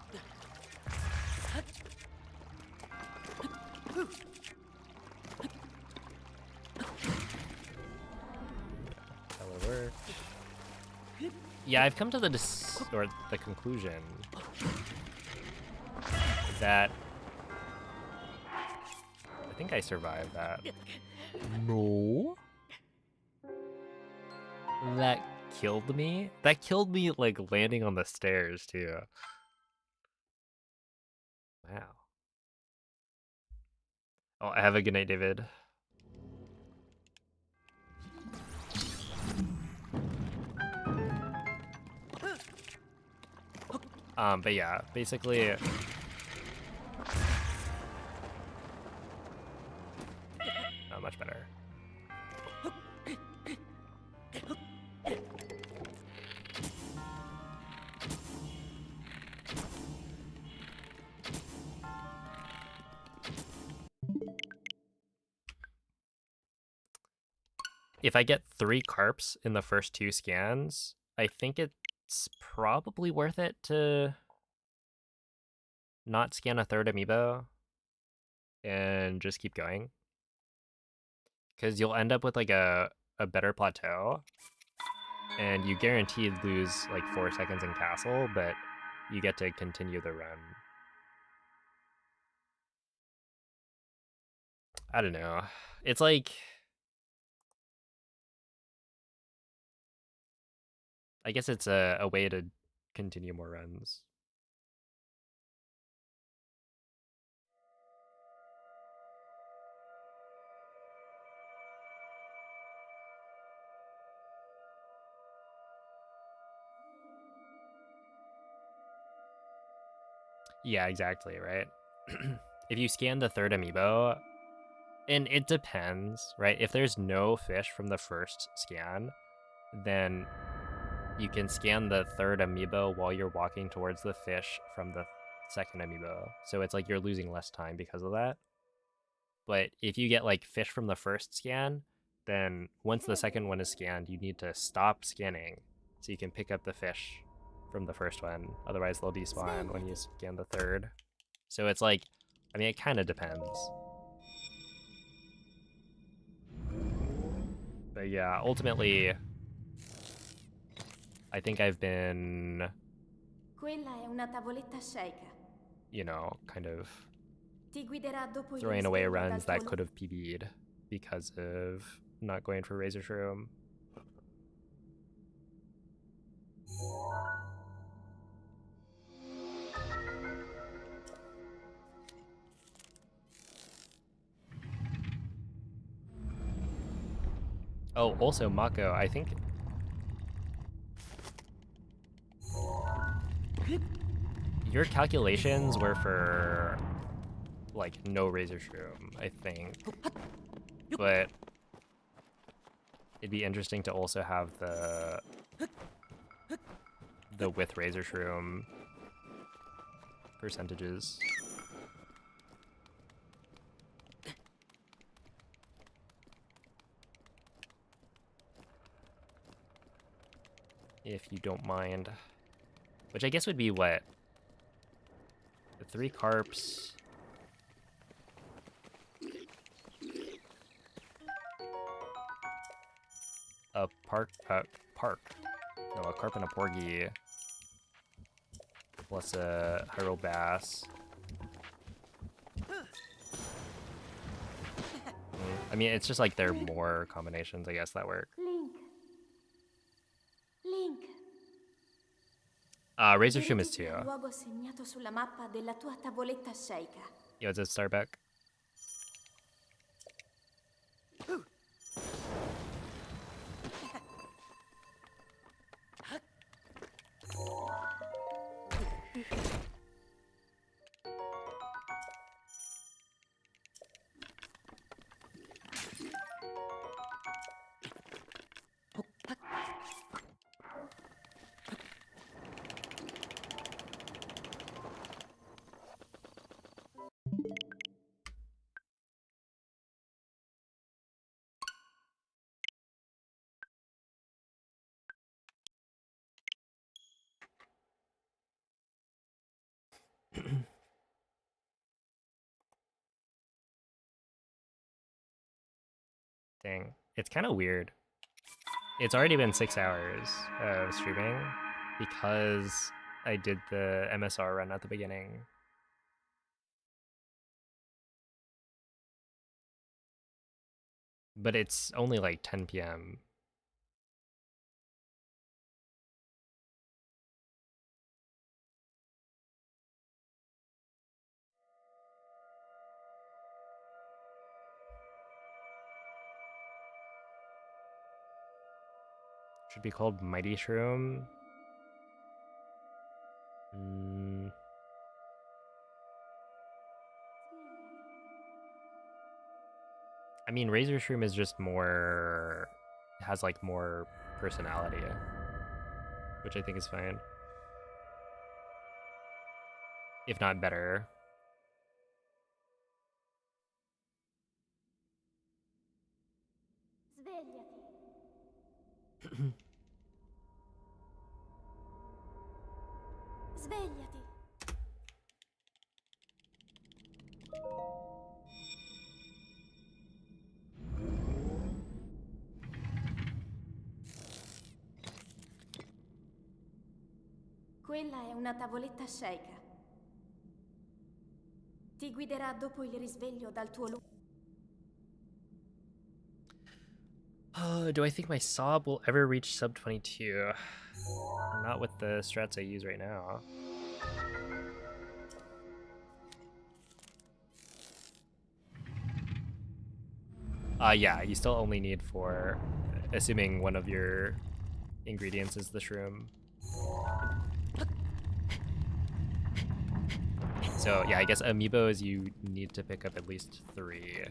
That'll work. Yeah, I've come to the conclusion that I think I survived that. No. That killed me? That killed me, like, landing on the stairs, too. Wow. Oh, have a good night, David. But yeah, basically... Not much better. If I get 3 carps in the first 2 scans, I think it's probably worth it to not scan a 3rd amiibo and just keep going. Because you'll end up with like a better plateau, and you guaranteed lose like 4 seconds in castle, but you get to continue the run. I don't know. It's like... I guess it's a way to continue more runs. Yeah, exactly, right? If you scan the 3rd amiibo, and it depends, right? If there's no fish from the first scan, then you can scan the 3rd amiibo while you're walking towards the fish from the 2nd amiibo. So it's like you're losing less time because of that. But if you get like fish from the first scan, then once the 2nd one is scanned, you need to stop scanning so you can pick up the fish from the first one. Otherwise they'll despawn when you scan the 3rd. So it's like, I mean, it kind of depends. But yeah, ultimately, I think I've been, Quella è una tavoletta sceicca. you know, kind of Ti guiderà dopo il throwing away risveglio runs dal that tuo could have PB'd because of not going for Razor Shroom. Oh, also, Mako, I think... Your calculations were for, like, no Razor Shroom, I think. But it'd be interesting to also have the with Razor Shroom percentages. If you don't mind. Which I guess would be what? The 3 carps. A park. No, a carp and a porgy. Plus a Hyrule Bass. I mean, it's just like there are more combinations, I guess, that work. Link. Razor Shroom is 2. Il luogo segnato sulla mappa della tua tavoletta sceicca. Yo, it's a Starbuck. Dang. It's kind of weird. It's already been 6 hours of streaming because I did the MSR run at the beginning. But it's only like 10 p.m. Should be called Mighty Shroom. I mean, Razor Shroom is just more... has like more personality, which I think is fine. If not better. Svegliati. Quella è una tavoletta sceicca. Ti guiderà dopo il risveglio dal tuo luogo. Do I think my Sob will ever reach sub 22? Not with the strats I use right now. Yeah, you still only need 4, assuming one of your ingredients is the shroom. So yeah, I guess amiibos you need to pick up at least 3.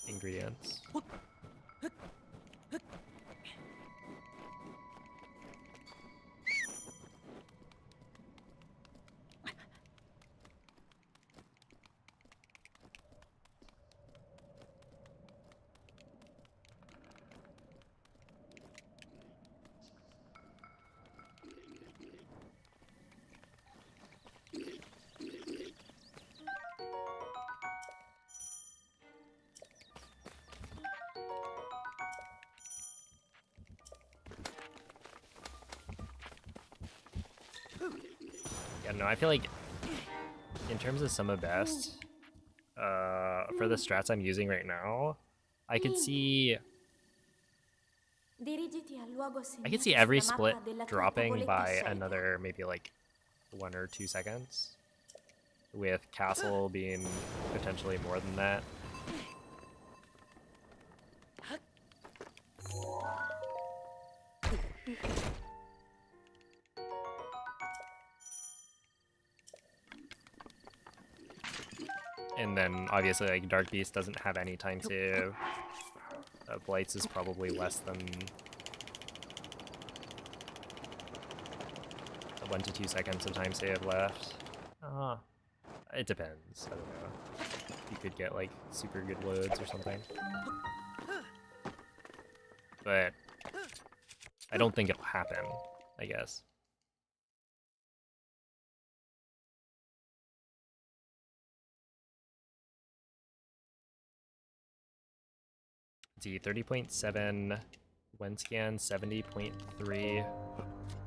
Ingredients. Yeah, no, I feel like in terms of some of best, for the strats I'm using right now, I could see every split dropping by another maybe like 1 or 2 seconds, with Castle being potentially more than that. And then obviously like Dark Beast doesn't have any time save. Blights is probably less than 1 to 2 seconds of time save left. It depends. I don't know. You could get like super good loads or something. But I don't think it'll happen, I guess. Let's see, 30.7, 1 scan, 70.3,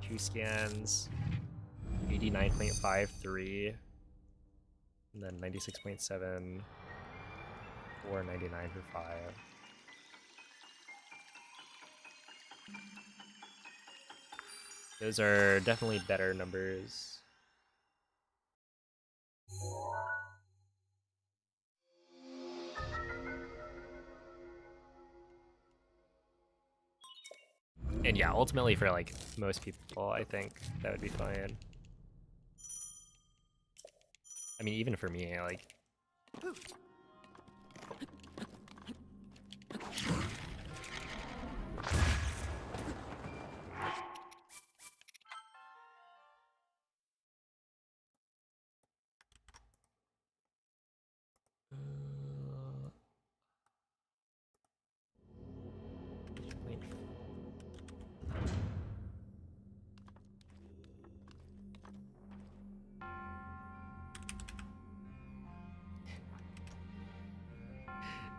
2 scans, 89.53, and then 96.7, 499 for 5. Those are definitely better numbers. And yeah, ultimately for like most people, I think that would be fine. I mean, even for me, like...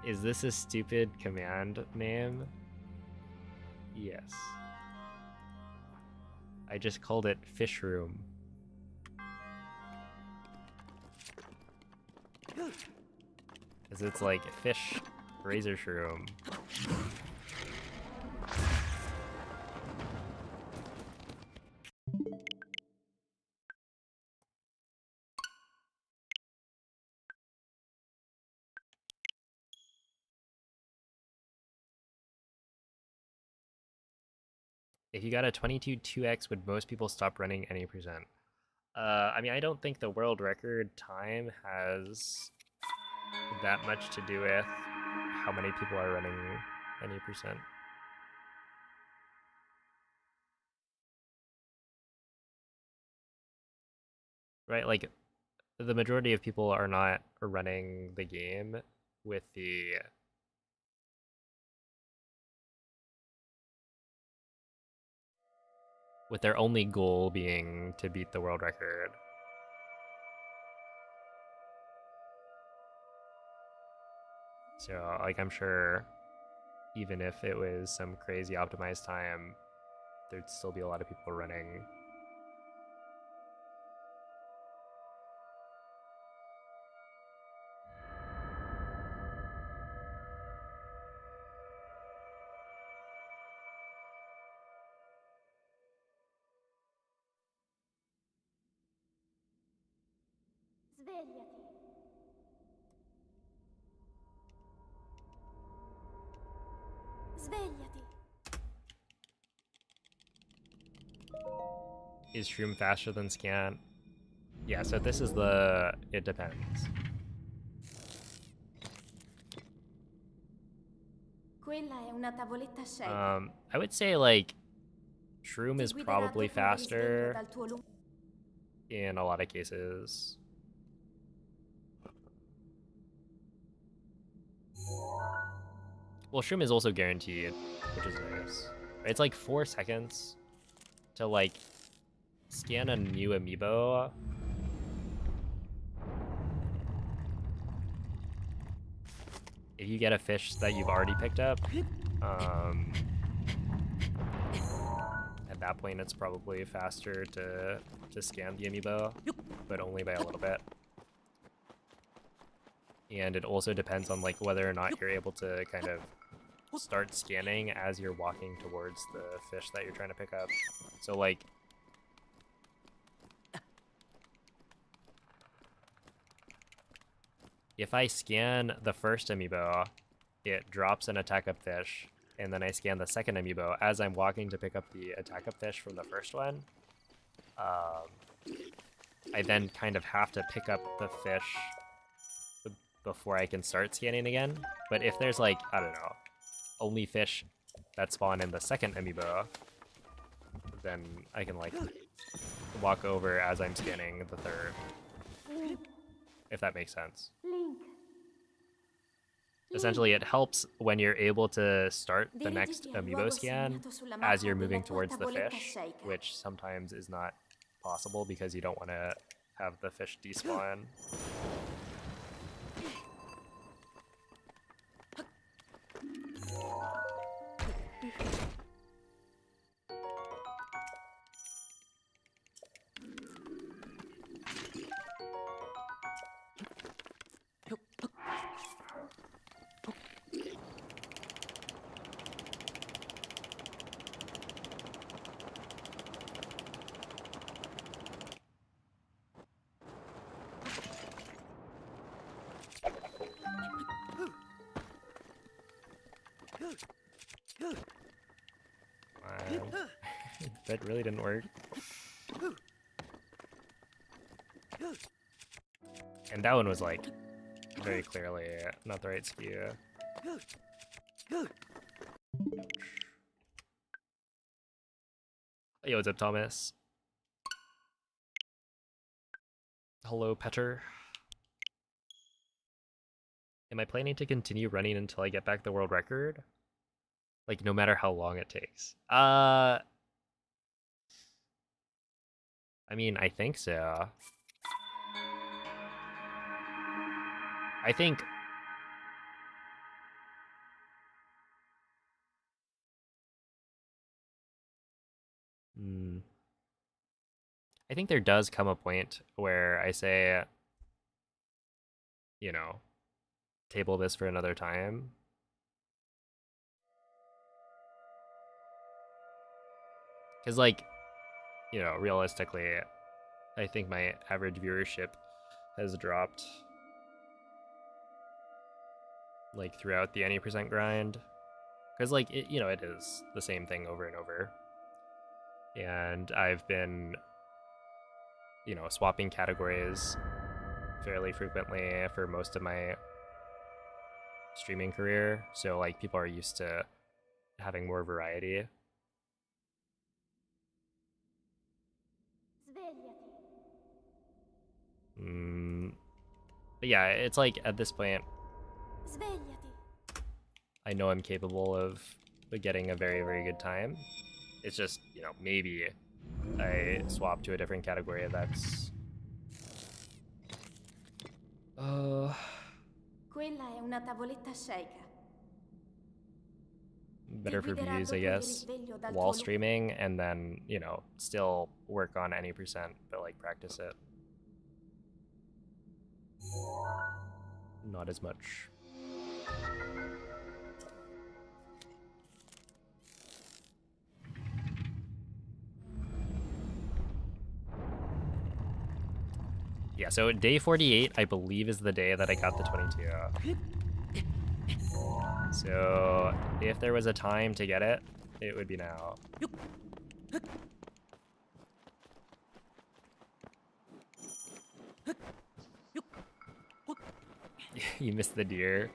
Is this a stupid command name? Yes. I just called it fish room. Because it's like fish razor shroom. If you got a 22 2x, would most people stop running any percent? I mean, I don't think the world record time has that much to do with how many people are running any percent. Right, like, the majority of people are not running the game with their only goal being to beat the world record. So, like, I'm sure even if it was some crazy optimized time, there'd still be a lot of people running. Svegliati. Svegliati. Is Shroom faster than Scan? Yeah, so this is the... it depends. Quella è una tavoletta shaker. I would say, like, Shroom Ti is guiderà a probably doppio risveglio faster dal tuo lungo. in a lot of cases. Well, Shroom is also guaranteed, which is nice. It's like 4 seconds to, like, scan a new amiibo. If you get a fish that you've already picked up, at that point it's probably faster to scan the amiibo, but only by a little bit. And it also depends on, like, whether or not you're able to kind of start scanning as you're walking towards the fish that you're trying to pick up. So, like, if I scan the first amiibo, it drops an attack up fish, and then I scan the second amiibo as I'm walking to pick up the attack up fish from the first one. I then kind of have to pick up the fish before I can start scanning again. But if there's, like, I don't know, only fish that spawn in the second amiibo, then I can, like, walk over as I'm scanning the third. If that makes sense. Link. Essentially, it helps when you're able to start the next Dirigiti al amiibo luogo scan segnato sulla as mappa you're della moving tua towards the tavoletta fish, shaker. which sometimes is not possible because you don't want to have the fish despawn. That really didn't work. And that one was, like, very clearly not the right skew. Yo, what's up, Thomas? Hello, Petter. Am I planning to continue running until I get back the world record? Like, no matter how long it takes. I mean, I think so. I think I think there does come a point where I say, you know, table this for another time. Because, like, you know, realistically, I think my average viewership has dropped, like, throughout the any percent grind. Because, like, it, you know, it is the same thing over and over. And I've been, you know, swapping categories fairly frequently for most of my streaming career. So, like, people are used to having more variety. But yeah, it's like at this point, Svegliati. I know I'm capable of getting a very, very good time. It's just, you know, maybe I swap to a different category that's Quella è una tavoletta sceicca. better for views, I guess, while streaming, and then, you know, still work on any percent, but like practice it. Not as much. Yeah, so day 48, I believe, is the day that I got the 22. So if there was a time to get it, it would be now. You missed the deer.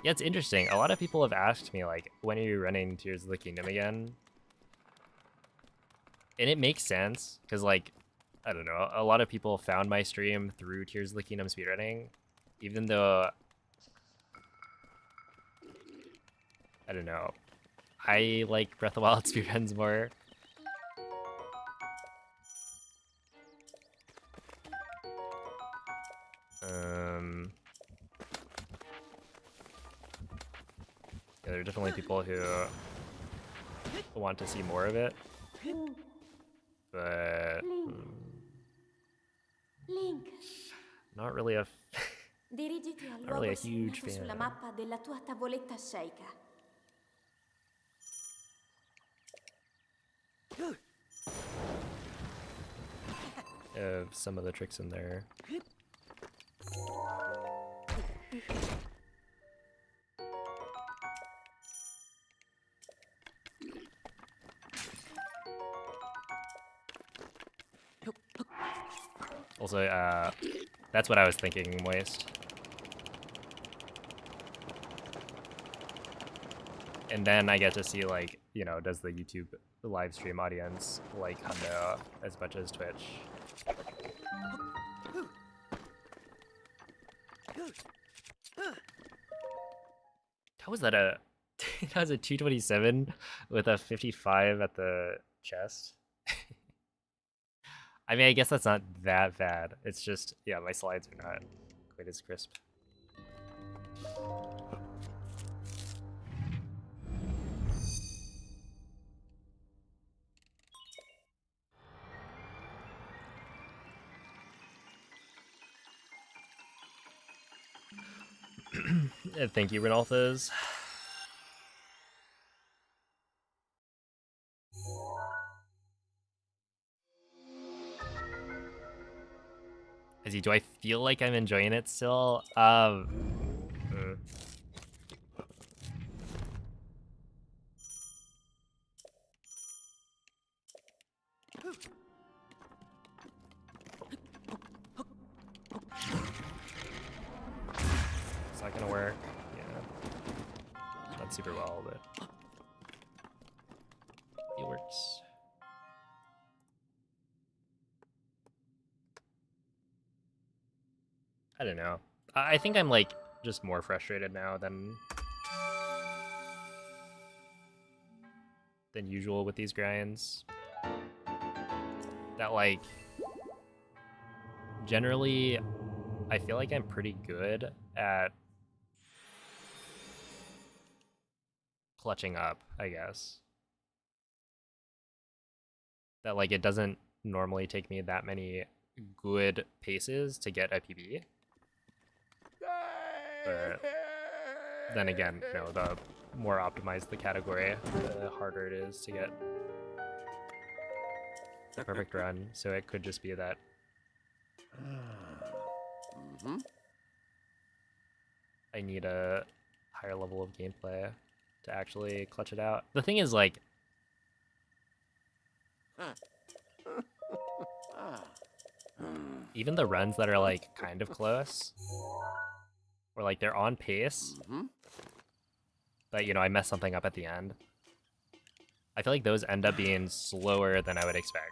Yeah, it's interesting. A lot of people have asked me, like, when are you running Tears of the Kingdom again? And it makes sense, because, like, I don't know, a lot of people found my stream through Tears of the Kingdom speedrunning, even though, I don't know, I like Breath of the Wild speedruns more. Yeah, there are definitely people who want to see more of it, but Link. not really a Dirigiti al not really luogo a huge segnato sulla fan. mappa della tua tavoletta sceicca. Of some of the tricks in there. Also, that's what I was thinking, Moist. And then I get to see, like, you know, does the YouTube live stream audience like Hundo as much as Twitch? How was that a... that was a 227 with a 55 at the chest? I mean, I guess that's not that bad. It's just, yeah, my slides are not quite as crisp. Thank you, Renalthas. Izzy, do I feel like I'm enjoying it still? It's not gonna work. Yeah. Not super well, but it works. I don't know. I think I'm like just more frustrated now than usual with these grinds. That, like, generally I feel like I'm pretty good at clutching up, I guess. that like it doesn't normally take me that many good paces to get a PB. But then again, no, the more optimized the category, the harder it is to get the perfect run. So it could just be that I need a higher level of gameplay to actually clutch it out. The thing is, like, even the runs that are like kind of close, or like they're on pace, but you know I mess something up at the end, I feel like those end up being slower than I would expect.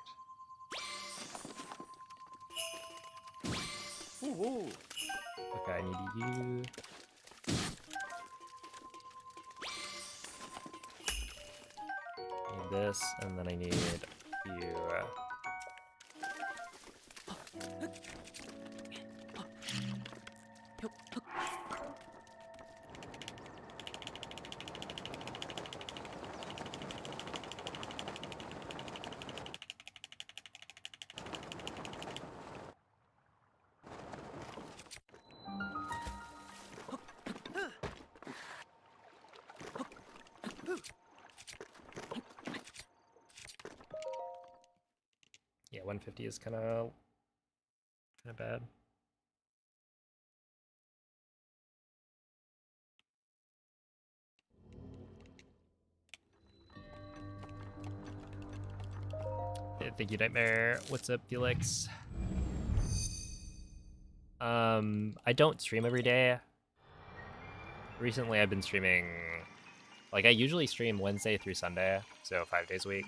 Okay, I need you. I need this, and then I need you. Yeah, 150 is kind of bad. Thank you, Nightmare. What's up, Felix? I don't stream every day. Recently, I've been streaming, like I usually stream Wednesday through Sunday, so 5 days a week.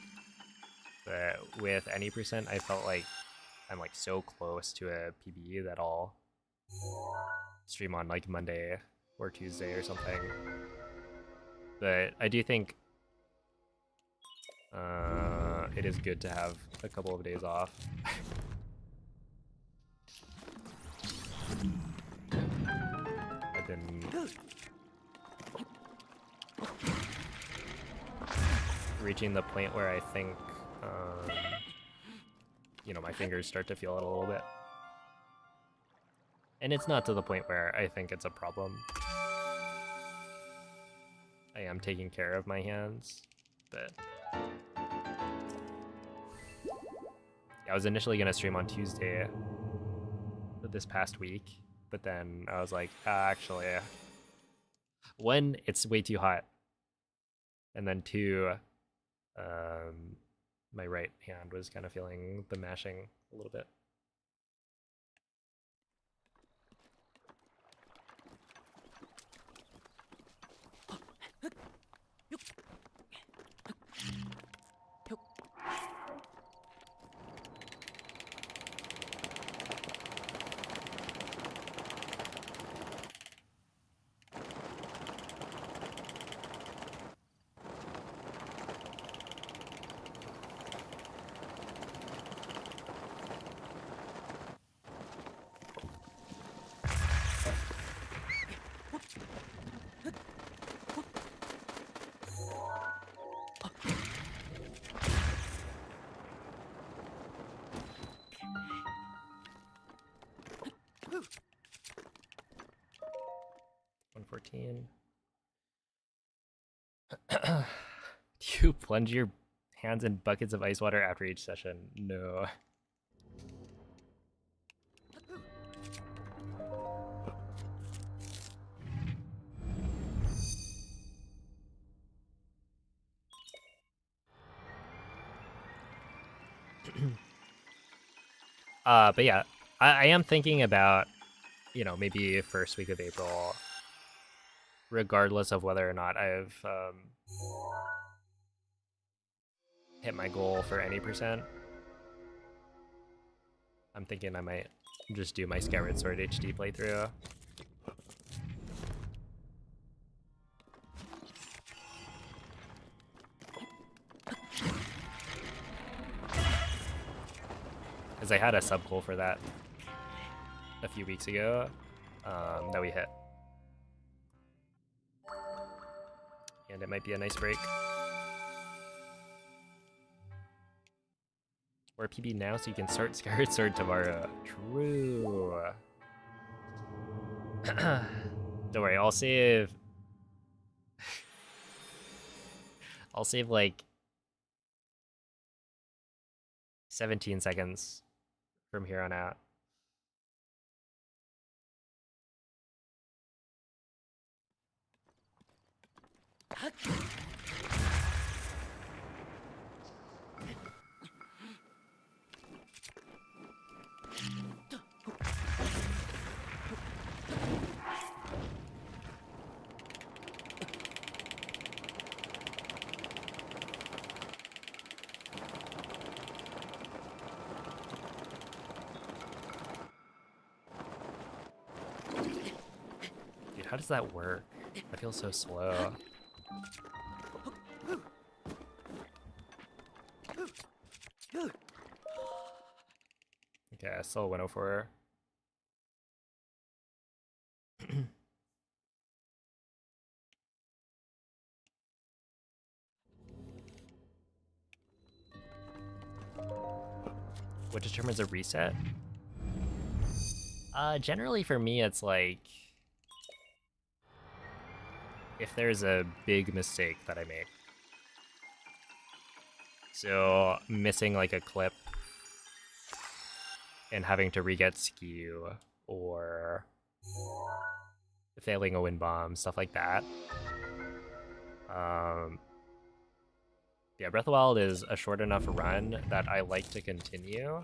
But with any percent, I felt like I'm like so close to a PB that I'll stream on like Monday or Tuesday or something. But I do think it is good to have a couple of days off. I've been reaching the point where I think, you know, my fingers start to feel it a little bit. And it's not to the point where I think it's a problem. I am taking care of my hands, but I was initially going to stream on Tuesday this past week, but then I was like, actually, one, it's way too hot, and then two, my right hand was kind of feeling the mashing a little bit. Do you plunge your hands in buckets of ice water after each session? No. But yeah, I am thinking about, you know, maybe first week of April, regardless of whether or not I've hit my goal for any percent. I'm thinking I might just do my Skyward Sword HD playthrough. Because I had a sub goal for that a few weeks ago that we hit. And it might be a nice break. Or PB now so you can start Skyward Sword tomorrow. True. Don't worry, I'll save... I'll save like 17 seconds from here on out. Dude, how does that work? I feel so slow. Okay, I still 104. What determines a reset? Generally for me it's like if there's a big mistake that I make. So missing like a clip and having to re-get skew or failing a wind bomb, stuff like that. Yeah, Breath of the Wild is a short enough run that I like to continue.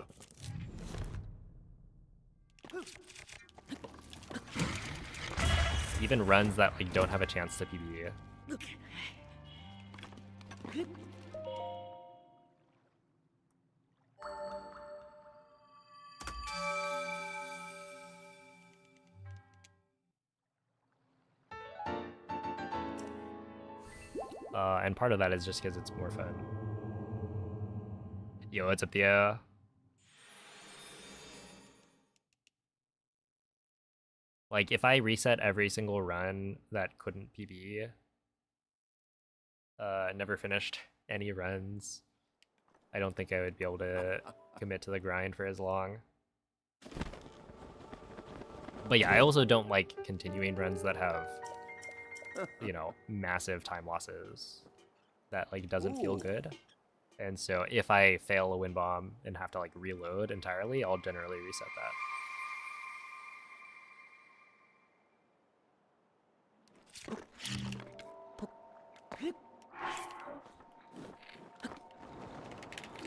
Even runs that like don't have a chance to PB. And part of that is just because it's more fun. Yo, what's up, Theo? Like, if I reset every single run that couldn't PB, never finished any runs, I don't think I would be able to commit to the grind for as long. But yeah, I also don't like continuing runs that have, you know, massive time losses. That, like, doesn't feel good. And so if I fail a wind bomb and have to, like, reload entirely, I'll generally reset that.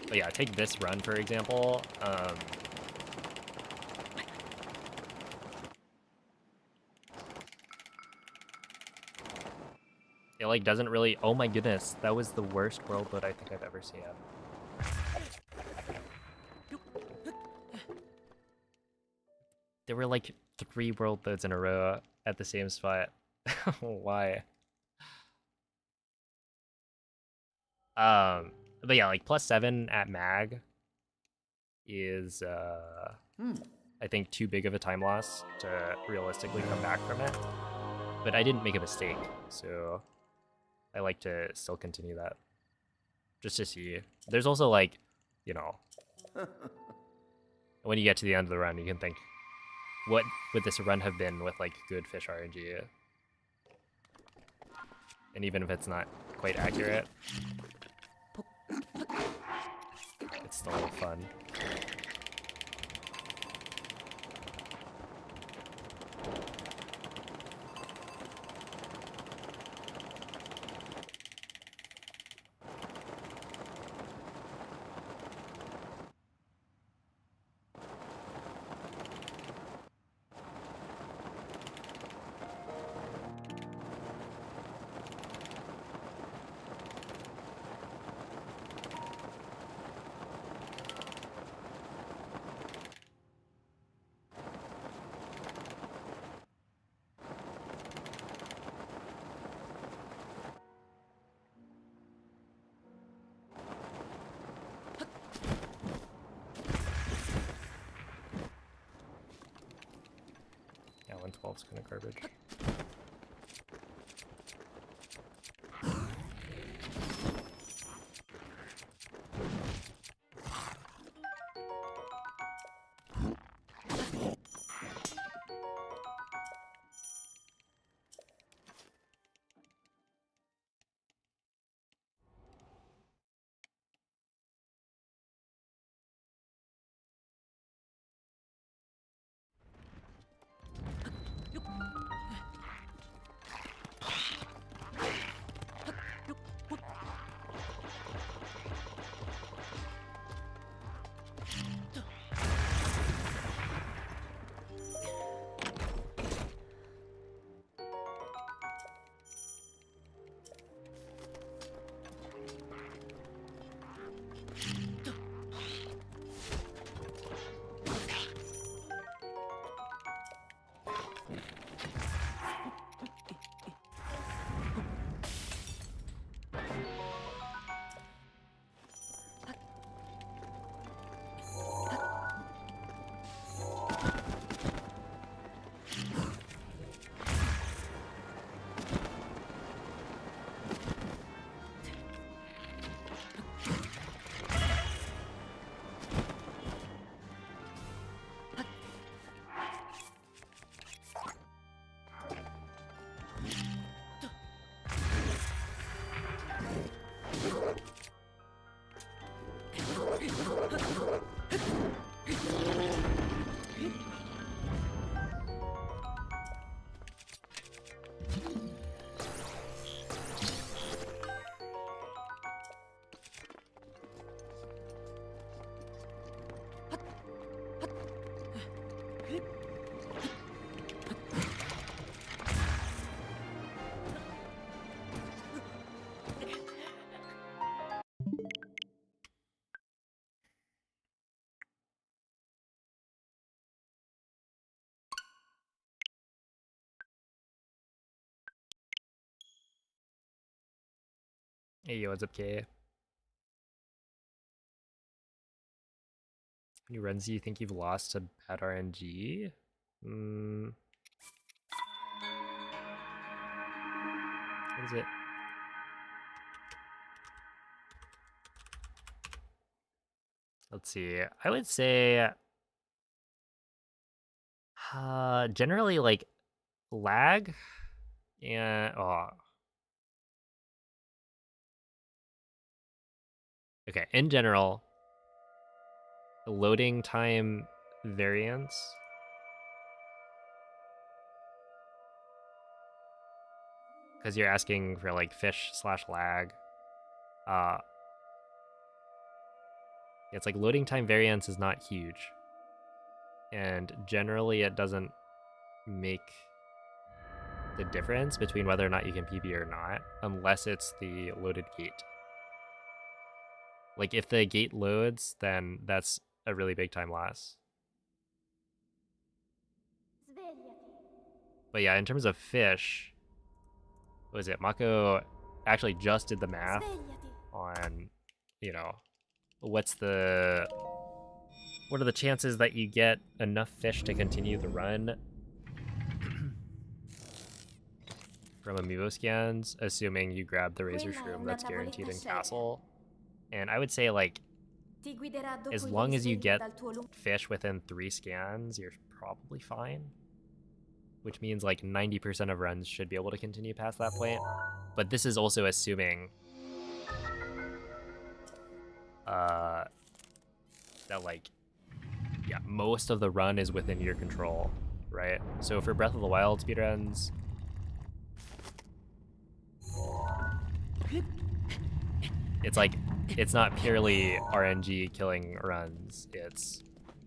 But yeah, take this run, for example. It, like, doesn't really... Oh my goodness, that was the worst world load I think I've ever seen. There were, like, 3 world loads in a row at the same spot. Why? But yeah, like, +7 at mag is, I think, too big of a time loss to realistically come back from it. But I didn't make a mistake, so I like to still continue that. Just to see. There's also, like, you know, when you get to the end of the run, you can think, what would this run have been with, like, good fish RNG? And even if it's not quite accurate, it's still fun. Yeah, 112's kind of garbage. Hey, yo, what's up, K? How many runs do you think you've lost to bad RNG? What is it? Let's see. I would say generally like lag and okay, in general, loading time variance because you're asking for like fish/lag. It's like loading time variance is not huge, and generally it doesn't make the difference between whether or not you can PB or not, unless it's the loaded gate. Like if the gate loads, then that's a really big time loss. But yeah, in terms of fish, what was it? Mako actually just did the math on, you know, what are the chances that you get enough fish to continue the run from amiibo scans, assuming you grab the razor shroom that's guaranteed in castle. And I would say like as long as you get fish within 3 scans, you're probably fine. Which means like 90% of runs should be able to continue past that point. But this is also assuming that like, yeah, most of the run is within your control, right? So for Breath of the Wild speedruns, it's like, it's not purely RNG killing runs. It's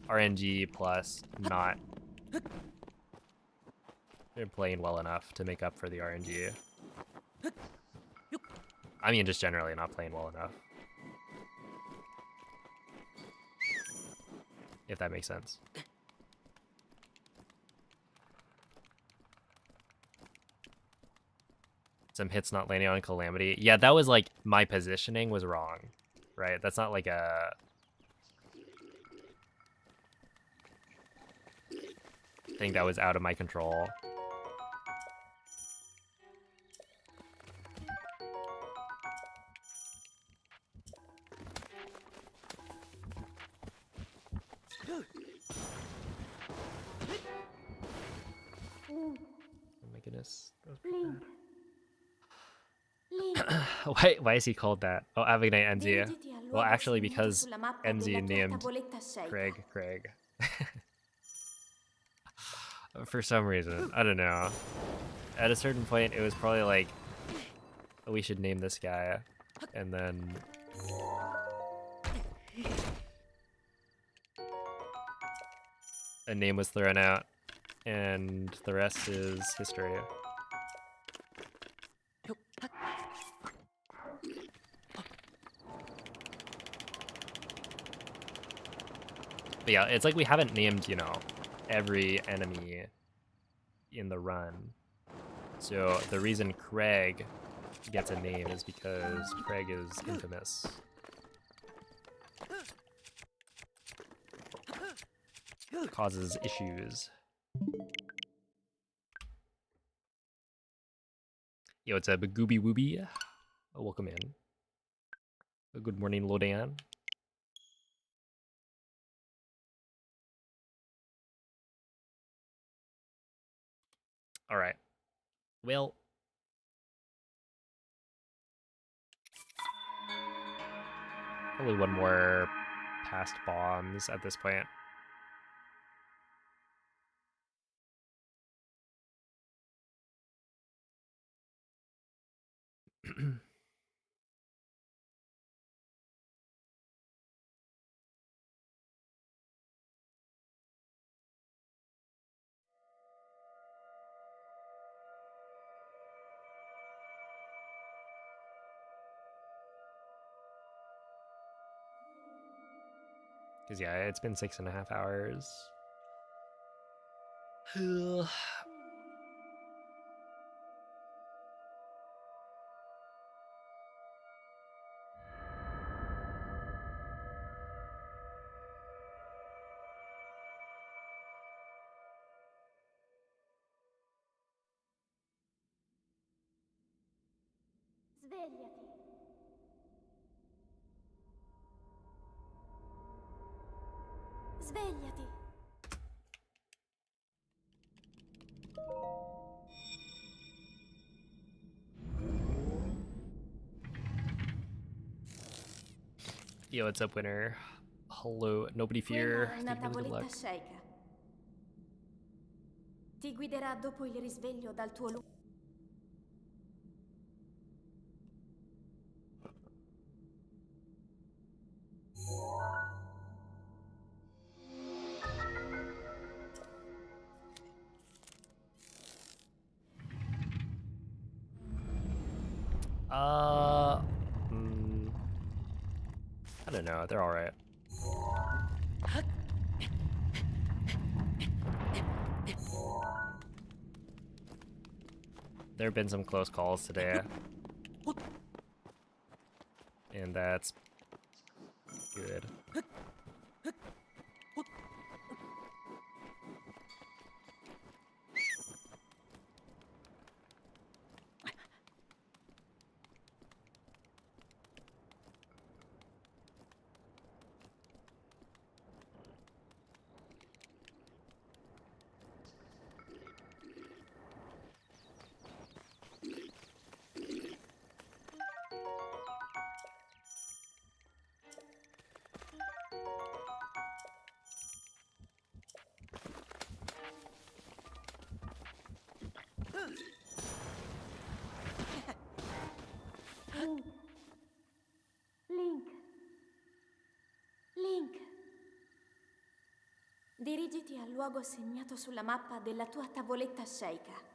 RNG plus not playing well enough to make up for the RNG. I mean, just generally not playing well enough. If that makes sense. Some hits not landing on Calamity. Yeah, that was like, my positioning was wrong, right? That's not like a thing that was out of my control. Oh my goodness. That was pretty bad. Why is he called that? Oh, Avignite NZ. Well, actually, because NZ named Craig. For some reason. I don't know. At a certain point, it was probably like, oh, we should name this guy. And then a name was thrown out. And the rest is history. But yeah, it's like we haven't named, you know, every enemy in the run. So the reason Craig gets a name is because Craig is infamous. Causes issues. Yo, it's a Bagooby Wooby. Welcome in. Good morning, Lodan. All right. Well, probably one more past bombs at this point. Because, yeah, it's been 6.5 hours. Svegliati. Svegliati. Yo, what's up, winner? Hello, nobody fear. Quella è una Thank you for the good tavoletta luck. shake. Ti guiderà dopo il risveglio dal tuo lungo. I don't know. They're all right. There have been some close calls today, and that's good. Link. Link. Dirigiti al luogo segnato sulla mappa della tua tavoletta shake.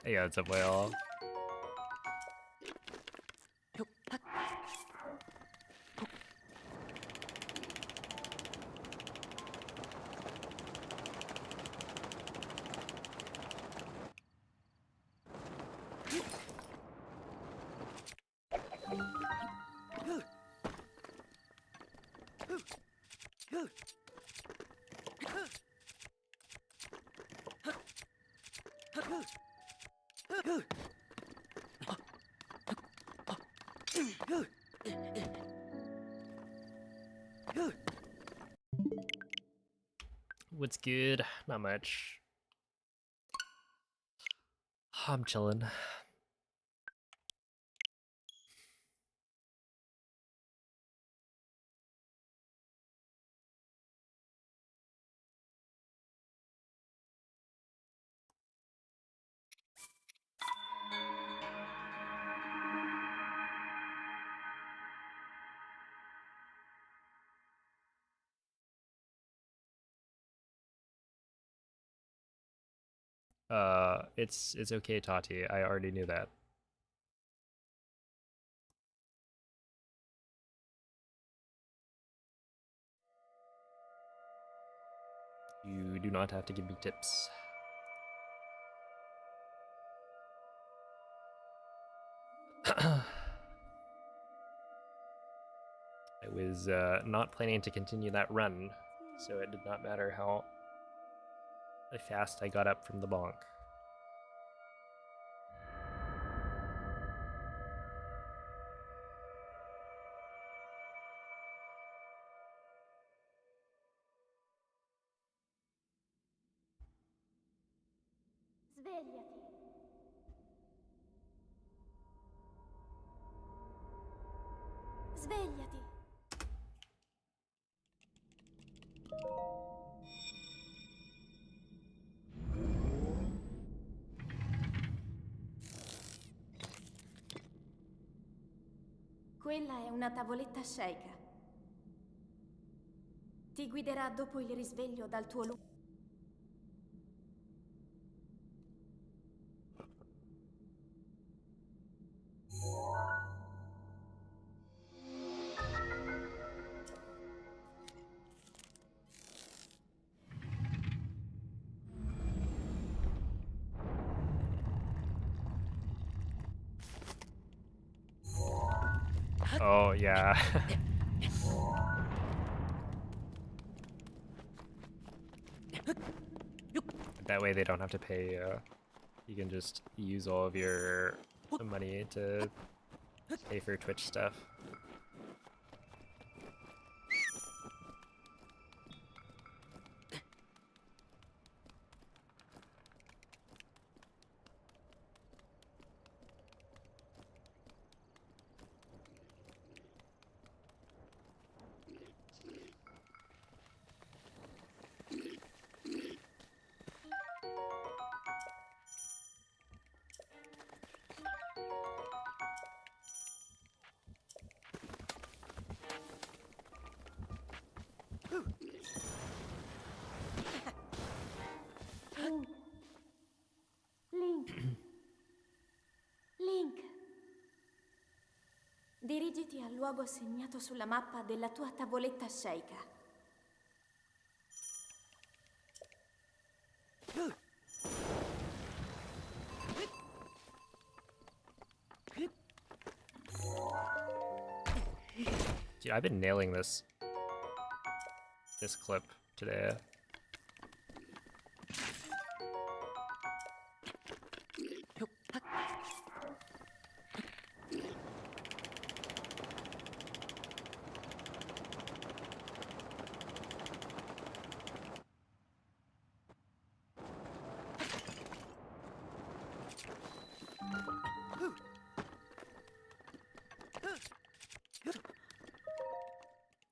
Hey, what's up, whale? What's good? Not much. I'm chilling. It's okay, Tati. I already knew that. You do not have to give me tips. I was not planning to continue that run, so it did not matter how fast I got up from the bonk. Svegliati. Svegliati. Quella è una tavoletta shake. Ti guiderà dopo il risveglio dal tuo lungo. Oh, yeah. That way they don't have to pay you. You can just use all of your money to pay for Twitch stuff. Link. Link. Link. Dirigiti al luogo segnato sulla mappa della tua tavoletta sceicca. Dude, I've been nailing this clip today.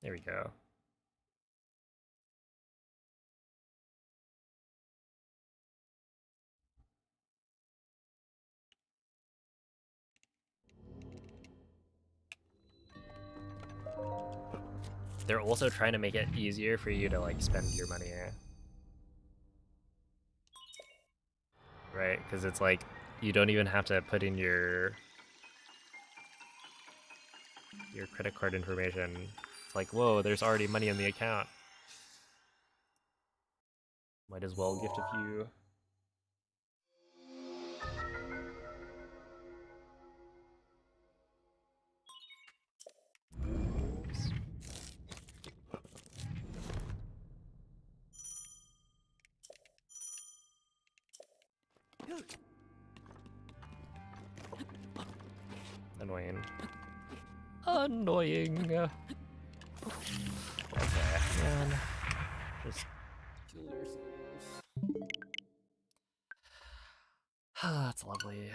There we go. They're also trying to make it easier for you to like spend your money. Right? Because it's like you don't even have to put in your credit card information. It's like, whoa, there's already money in the account. Might as well gift a few. Annoying. Annoying. Okay, man. Just kill yourself. That's lovely.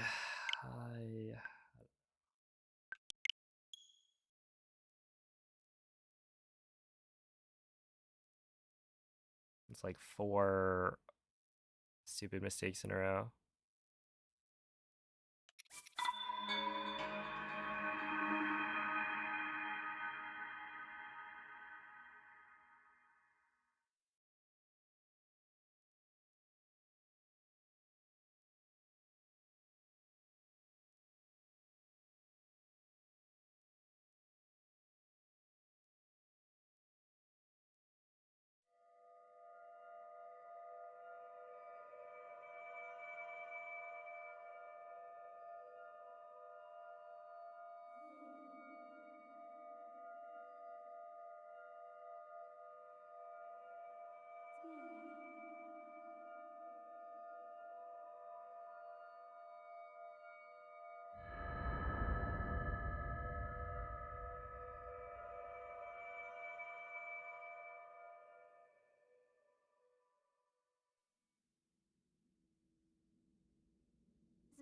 It's like 4 stupid mistakes in a row.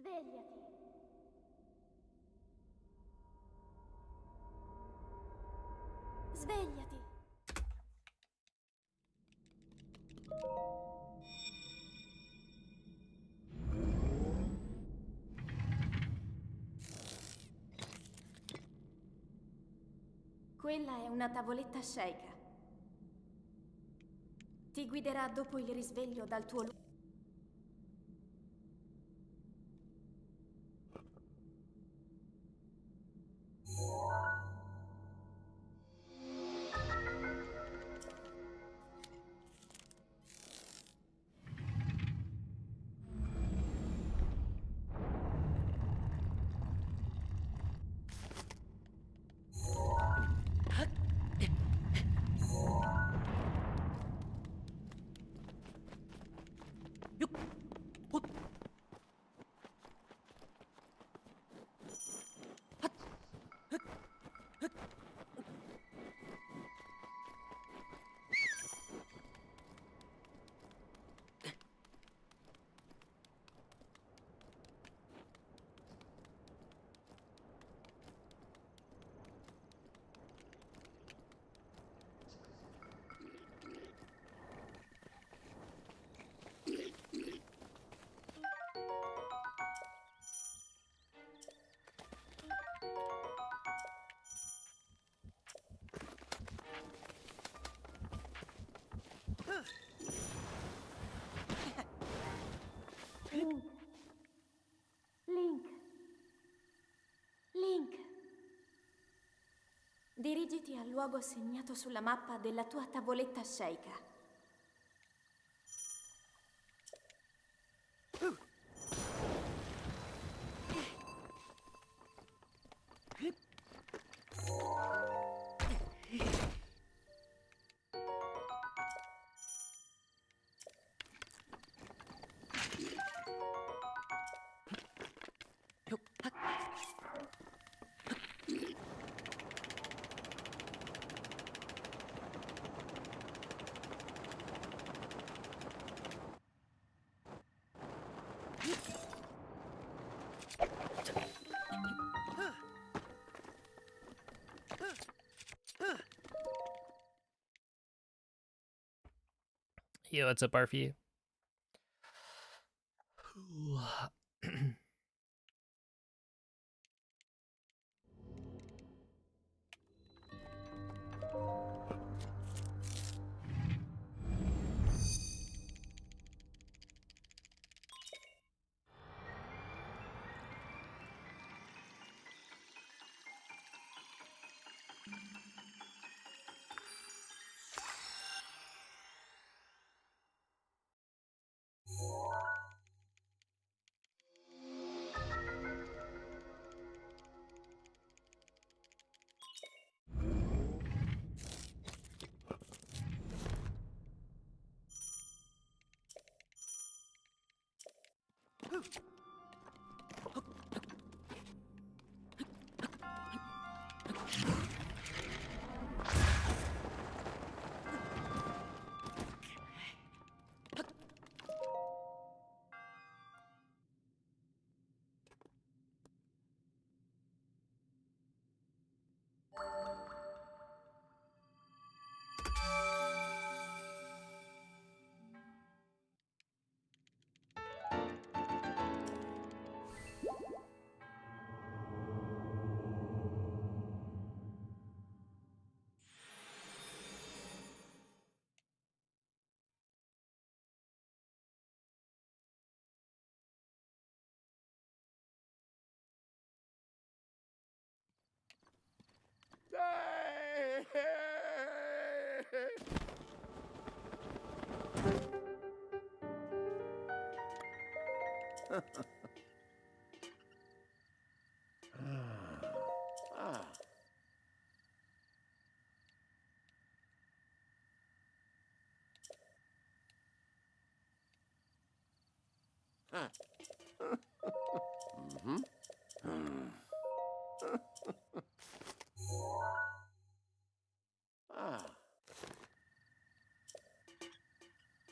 Svegliati. Svegliati. Quella è una tavoletta sceicca. Ti guiderà dopo il risveglio dal tuo luogo. Dirigiti al luogo segnato sulla mappa della tua tavoletta sceicca. Yo, what's up, Barfy?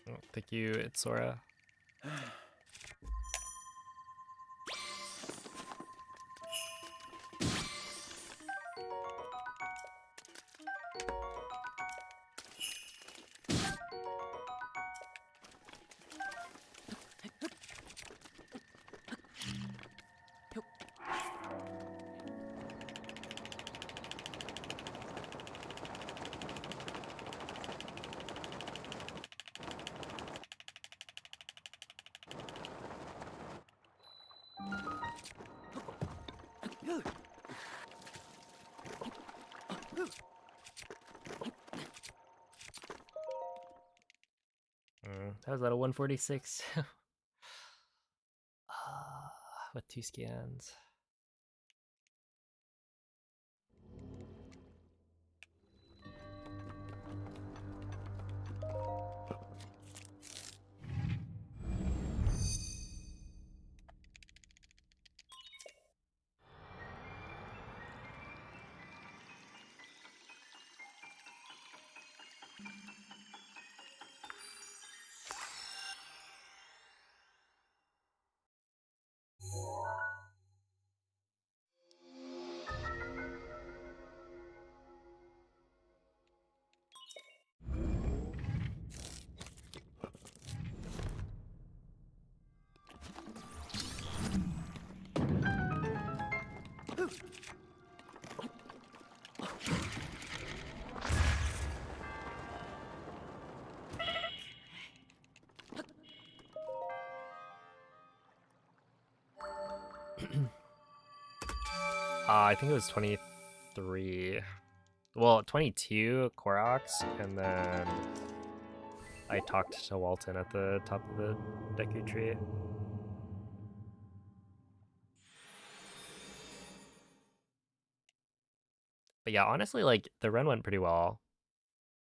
Oh, thank you, it's Sora. How's that, a 146? With 2 scans. I think it was 23. Well, 22 Koroks, and then I talked to Walton at the top of the Deku tree. But yeah, honestly, like, the run went pretty well.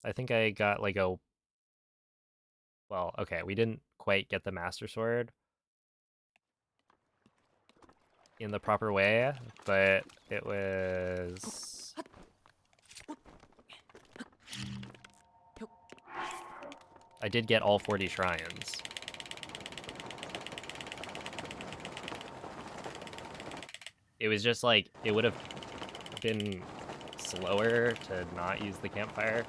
I think I got like a... Well, okay, we didn't quite get the Master Sword in the proper way, but it was... I did get all 40 shrines. It was just like, it would have been slower to not use the campfire.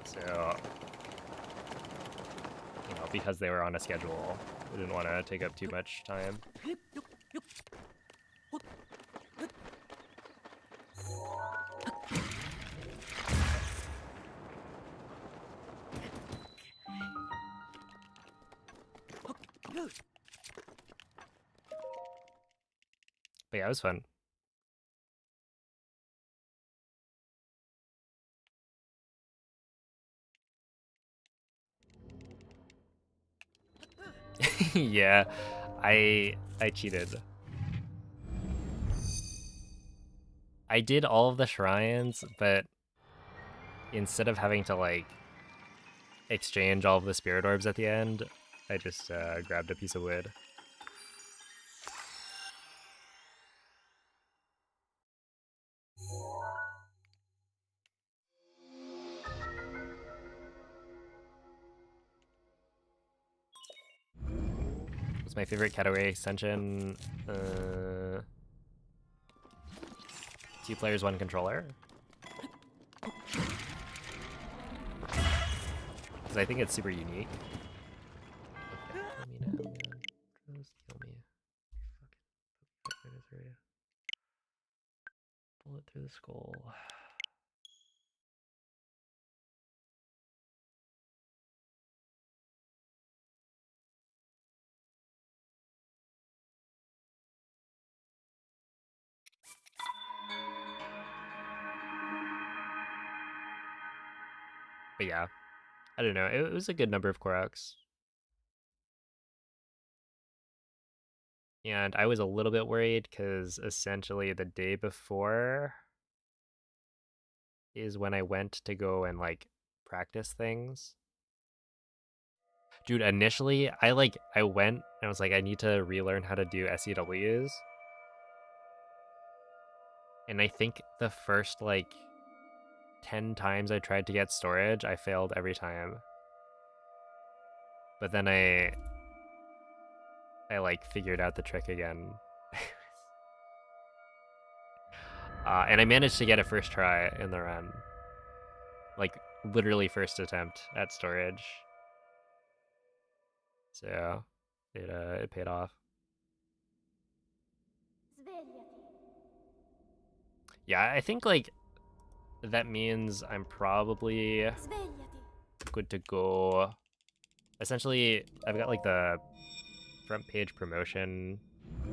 So, you know, because they were on a schedule, we didn't want to take up too much time. But yeah, it was fun. Yeah, I cheated. I did all of the shrines, but instead of having to like exchange all of the spirit orbs at the end, I just grabbed a piece of wood. What's my favorite Cataway extension? 2 players, 1 controller. Because I think it's super unique. Okay, kill me now, man. Just kill me. Fucking bullet through the skull. But yeah, I don't know. It was a good number of Koroks. And I was a little bit worried because essentially the day before is when I went to go and like practice things. Dude, initially I went and I was like, I need to relearn how to do SEWs. And I think the first like 10 times I tried to get storage, I failed every time. But then I like figured out the trick again. And I managed to get it first try in the run. Like literally first attempt at storage. So it paid off. Yeah, I think like that means I'm probably good to go. Essentially, I've got like the front page promotion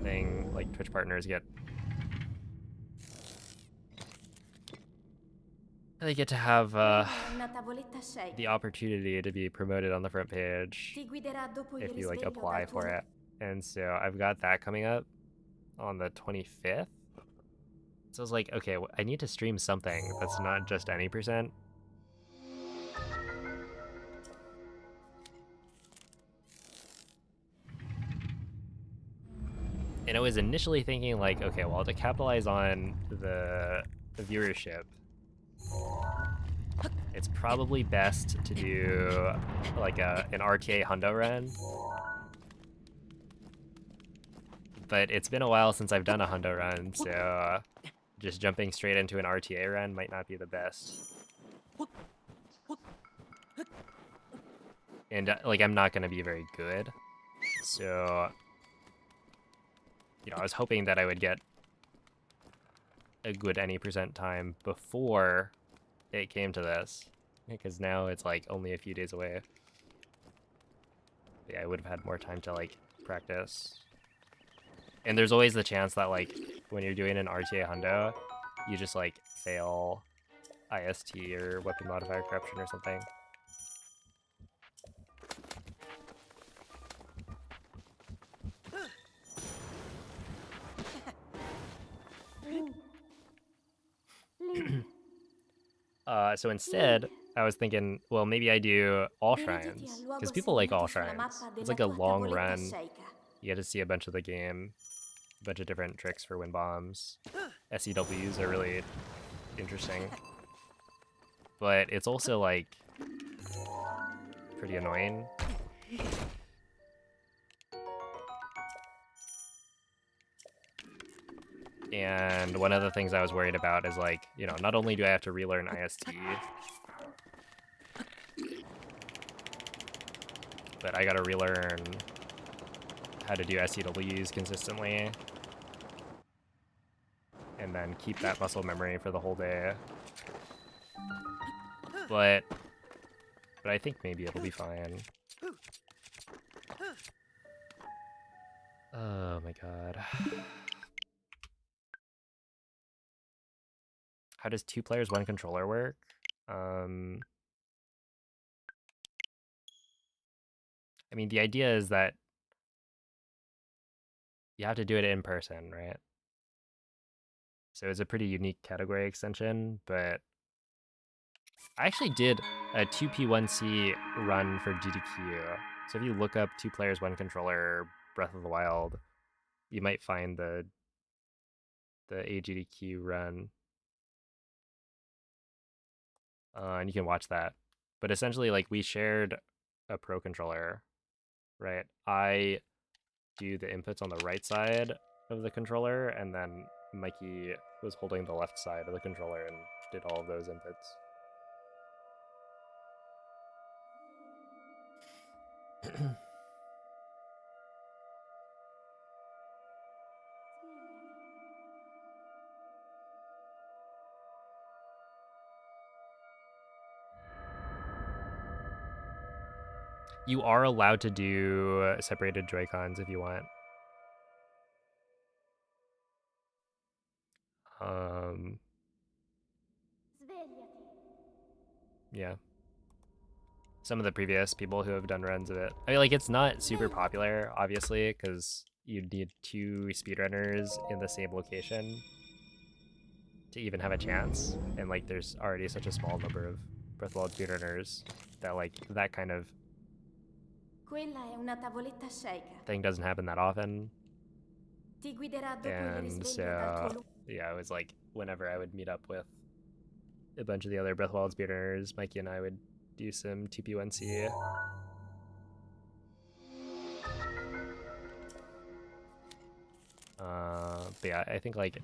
thing, like Twitch partners get they get to have the opportunity to be promoted on the front page if you like apply for it. And so I've got that coming up on the 25th. So I was like, okay, I need to stream something that's not just any percent. And I was initially thinking like, okay, well, to capitalize on the viewership, it's probably best to do like an RTA hundo run. But it's been a while since I've done a hundo run, so just jumping straight into an RTA run might not be the best. And like, I'm not gonna be very good, so you know, I was hoping that I would get a good any percent time before it came to this, because now it's like only a few days away. But yeah, I would have had more time to like practice. And there's always the chance that like when you're doing an RTA hundo, you just like fail IST or weapon modifier corruption or something. So instead, I was thinking, well, maybe I do all shrines, because people like all shrines. It's like a long run. You get to see a bunch of the game, a bunch of different tricks for win bombs. SEWs are really interesting. But it's also like pretty annoying. And one of the things I was worried about is like, you know, not only do I have to relearn IST, but I gotta relearn how to do SEWs consistently. And then keep that muscle memory for the whole day. But I think maybe it'll be fine. Oh my god. How does 2 players, 1 controller work? I mean, the idea is that you have to do it in person, right? So it's a pretty unique category extension, but I actually did a 2P1C run for GDQ. So if you look up 2 players, 1 controller, Breath of the Wild, you might find the AGDQ run. And you can watch that. But essentially, like, we shared a pro controller, right? I do the inputs on the right side of the controller, and then Mikey was holding the left side of the controller and did all of those inputs. You are allowed to do separated Joy-Cons if you want. Yeah. Some of the previous people who have done runs of it. I mean, like, it's not super popular, obviously, because you need 2 speedrunners in the same location to even have a chance. And, like, there's already such a small number of Breath of the Wild speedrunners that, like, that kind of thing doesn't happen that often. And so, yeah, it was like, whenever I would meet up with a bunch of the other Breath of the Wild speedrunners, Mikey and I would do some 2P1C. But yeah, I think like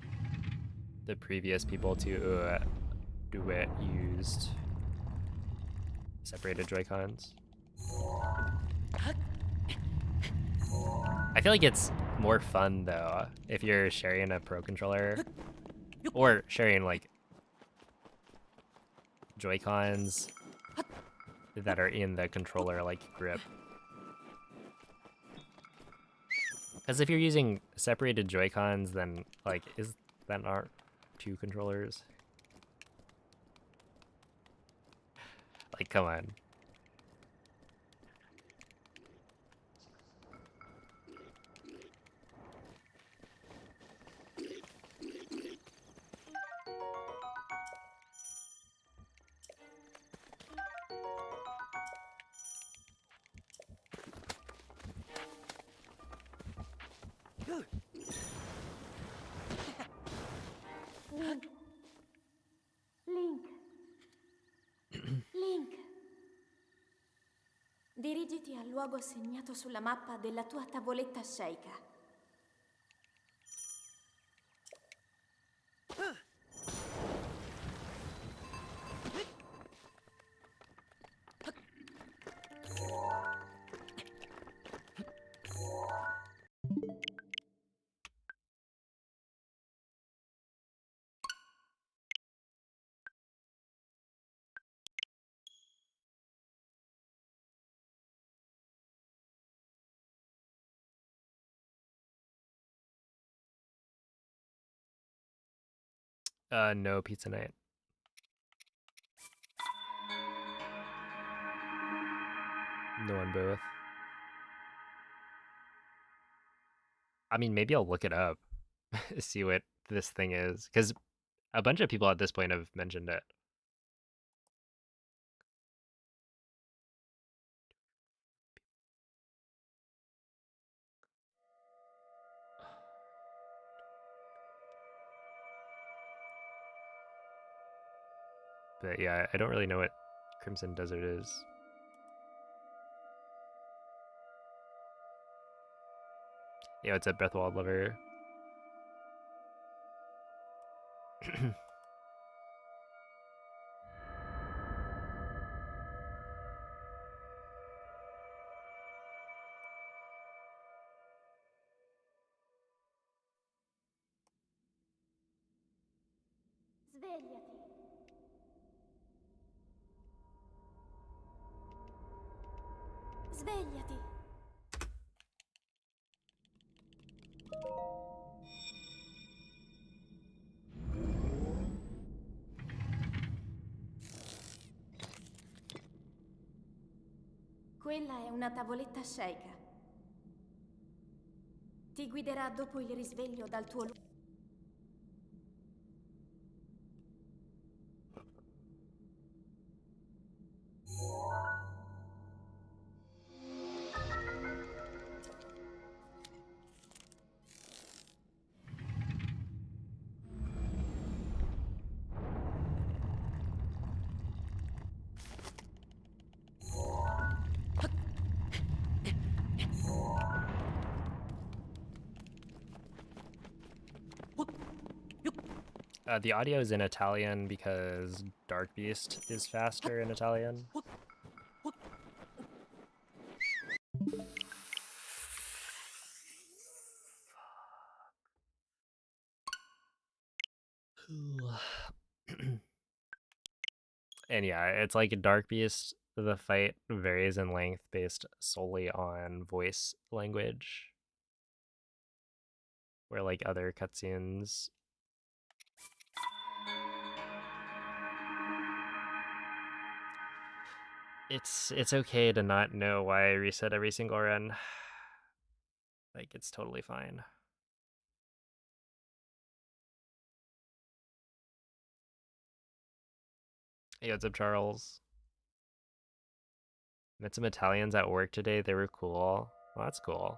the previous people to do it used separated Joy-Cons. I feel like it's more fun though if you're sharing a pro controller or sharing like Joy-Cons that are in the controller like grip. Because if you're using separated Joy-Cons, then like that aren't 2 controllers? Like, come on. Link. Link. Dirigiti al luogo segnato sulla mappa della tua tavoletta sceicca. No pizza night. No on both. I mean, maybe I'll look it up, see what this thing is, because a bunch of people at this point have mentioned it. But yeah, I don't really know what Crimson Desert is. Yeah, it's a Breath of the Wild lover. Svegliati. Svegliati. Quella è una tavoletta sceicca. Ti guiderà dopo il risveglio dal tuo luogo. The audio is in Italian because Dark Beast is faster in Italian. And yeah, it's like a Dark Beast. The fight varies in length based solely on voice language, where like other cutscenes it's okay to not know why I reset every single run. Like it's totally fine. Hey, what's up, Charles? Met some Italians at work today. They were cool. Well, that's cool.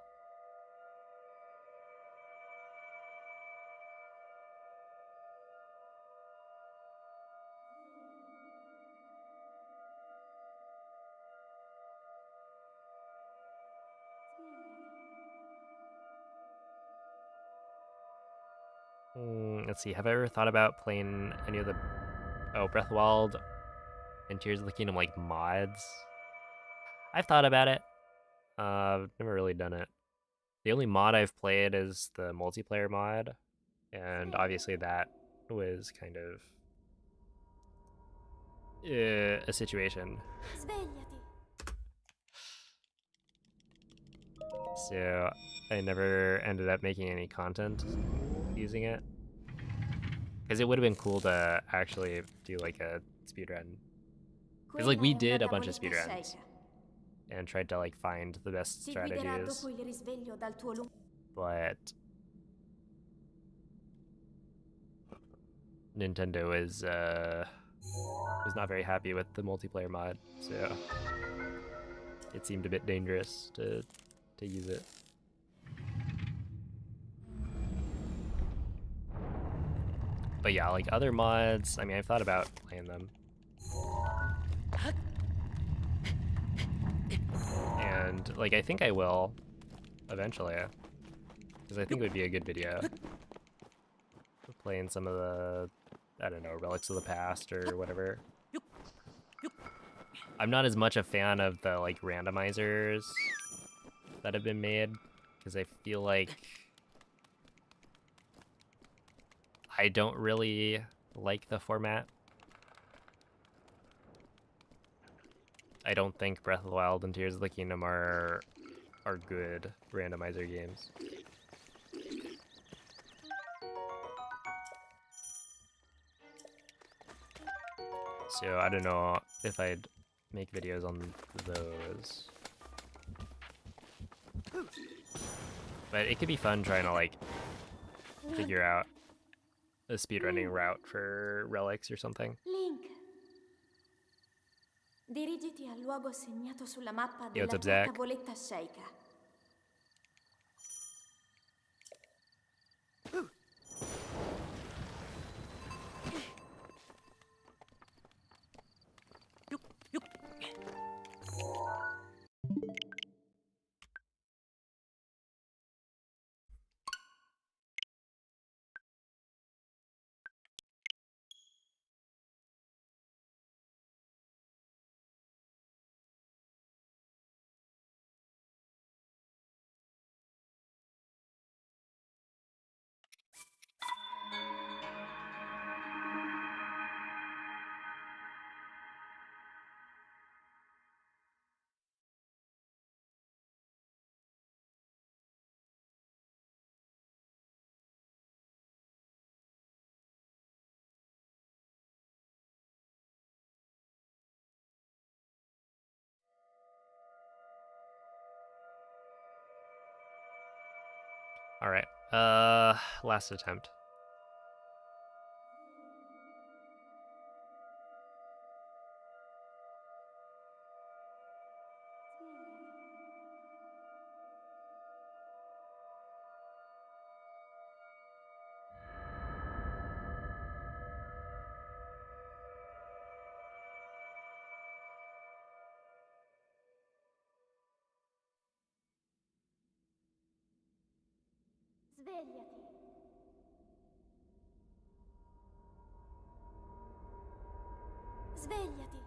Let's see. Have I ever thought about playing any of the Breath of the Wild and Tears of the Kingdom like mods? I've thought about it. I've never really done it. The only mod I've played is the multiplayer mod, and obviously that was kind of a situation. Svegliati. So I never ended up making any content using it. Because it would have been cool to actually do like a speedrun. Because like we did a bunch of speedruns and tried to like find the best strategies. But Nintendo was not very happy with the multiplayer mod, so it seemed a bit dangerous to use it. But yeah, like other mods, I mean, I've thought about playing them. And like I think I will eventually, because I think it would be a good video. Playing some of the, I don't know, relics of the past or whatever. I'm not as much a fan of the like randomizers that have been made, because I feel like I don't really like the format. I don't think Breath of the Wild and Tears of the Kingdom are good randomizer games. So I don't know if I'd make videos on those. But it could be fun trying to like figure out a speedrunning route for relics or something. Link. Dirigiti al luogo segnato sulla mappa Yo, what's della up, tua Zach? tavoletta sceicca. All right. Last attempt. Svegliati. Svegliati.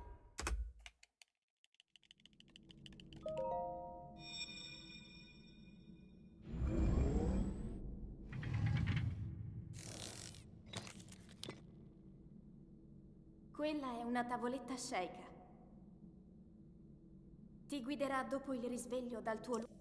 Quella è una tavoletta sceicca. Ti guiderà dopo il risveglio dal tuo luogo.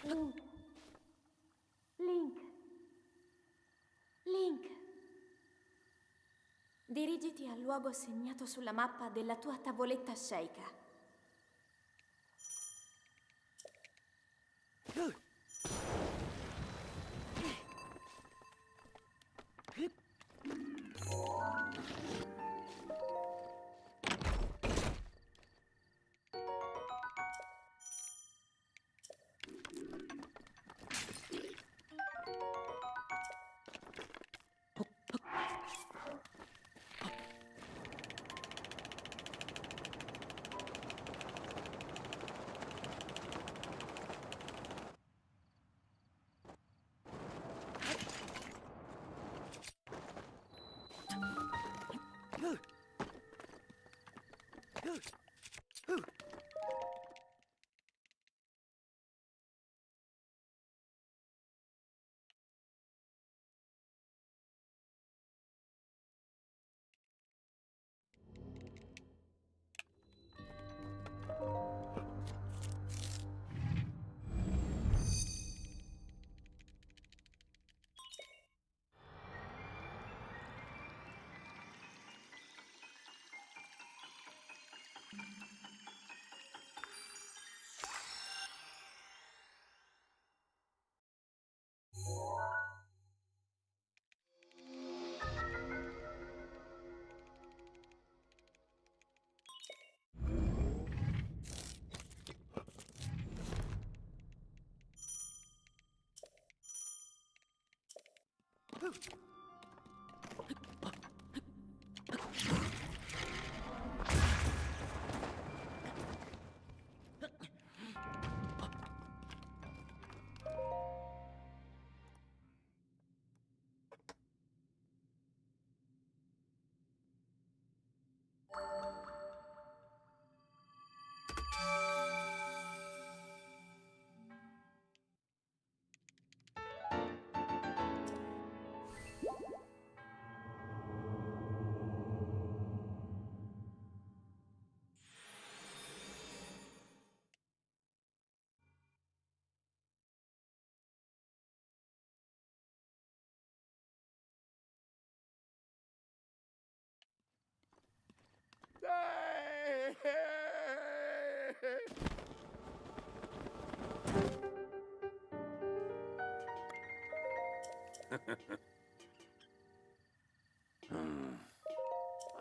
Link. Link. Link. Dirigiti al luogo segnato sulla mappa della tua tavoletta sceicca.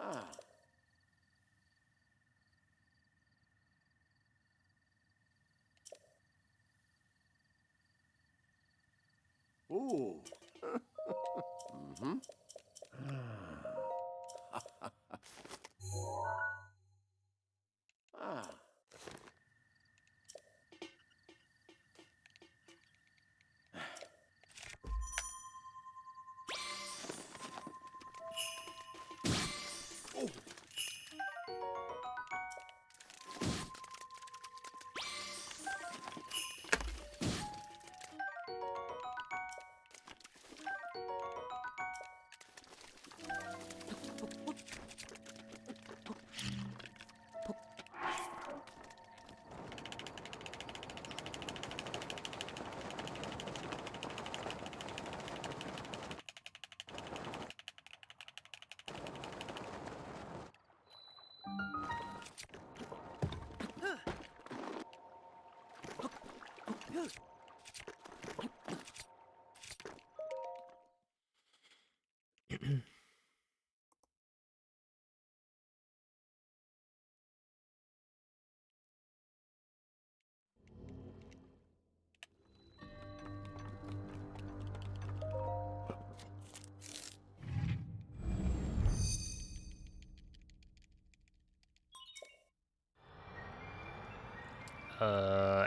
Ah. Ooh. Mm-hmm. Ah. Oh.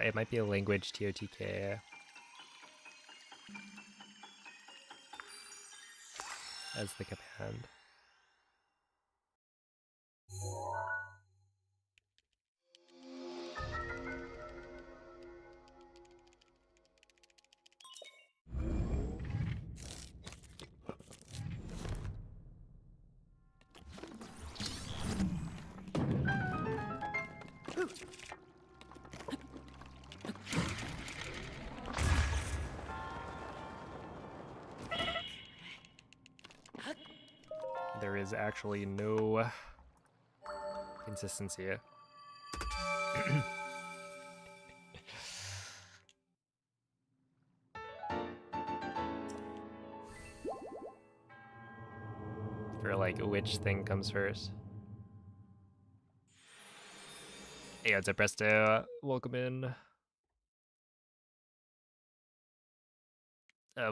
It might be a language TOTK. As the command. There is actually no consistency. For like which thing comes first. Hey, what's up, Presto? Welcome in.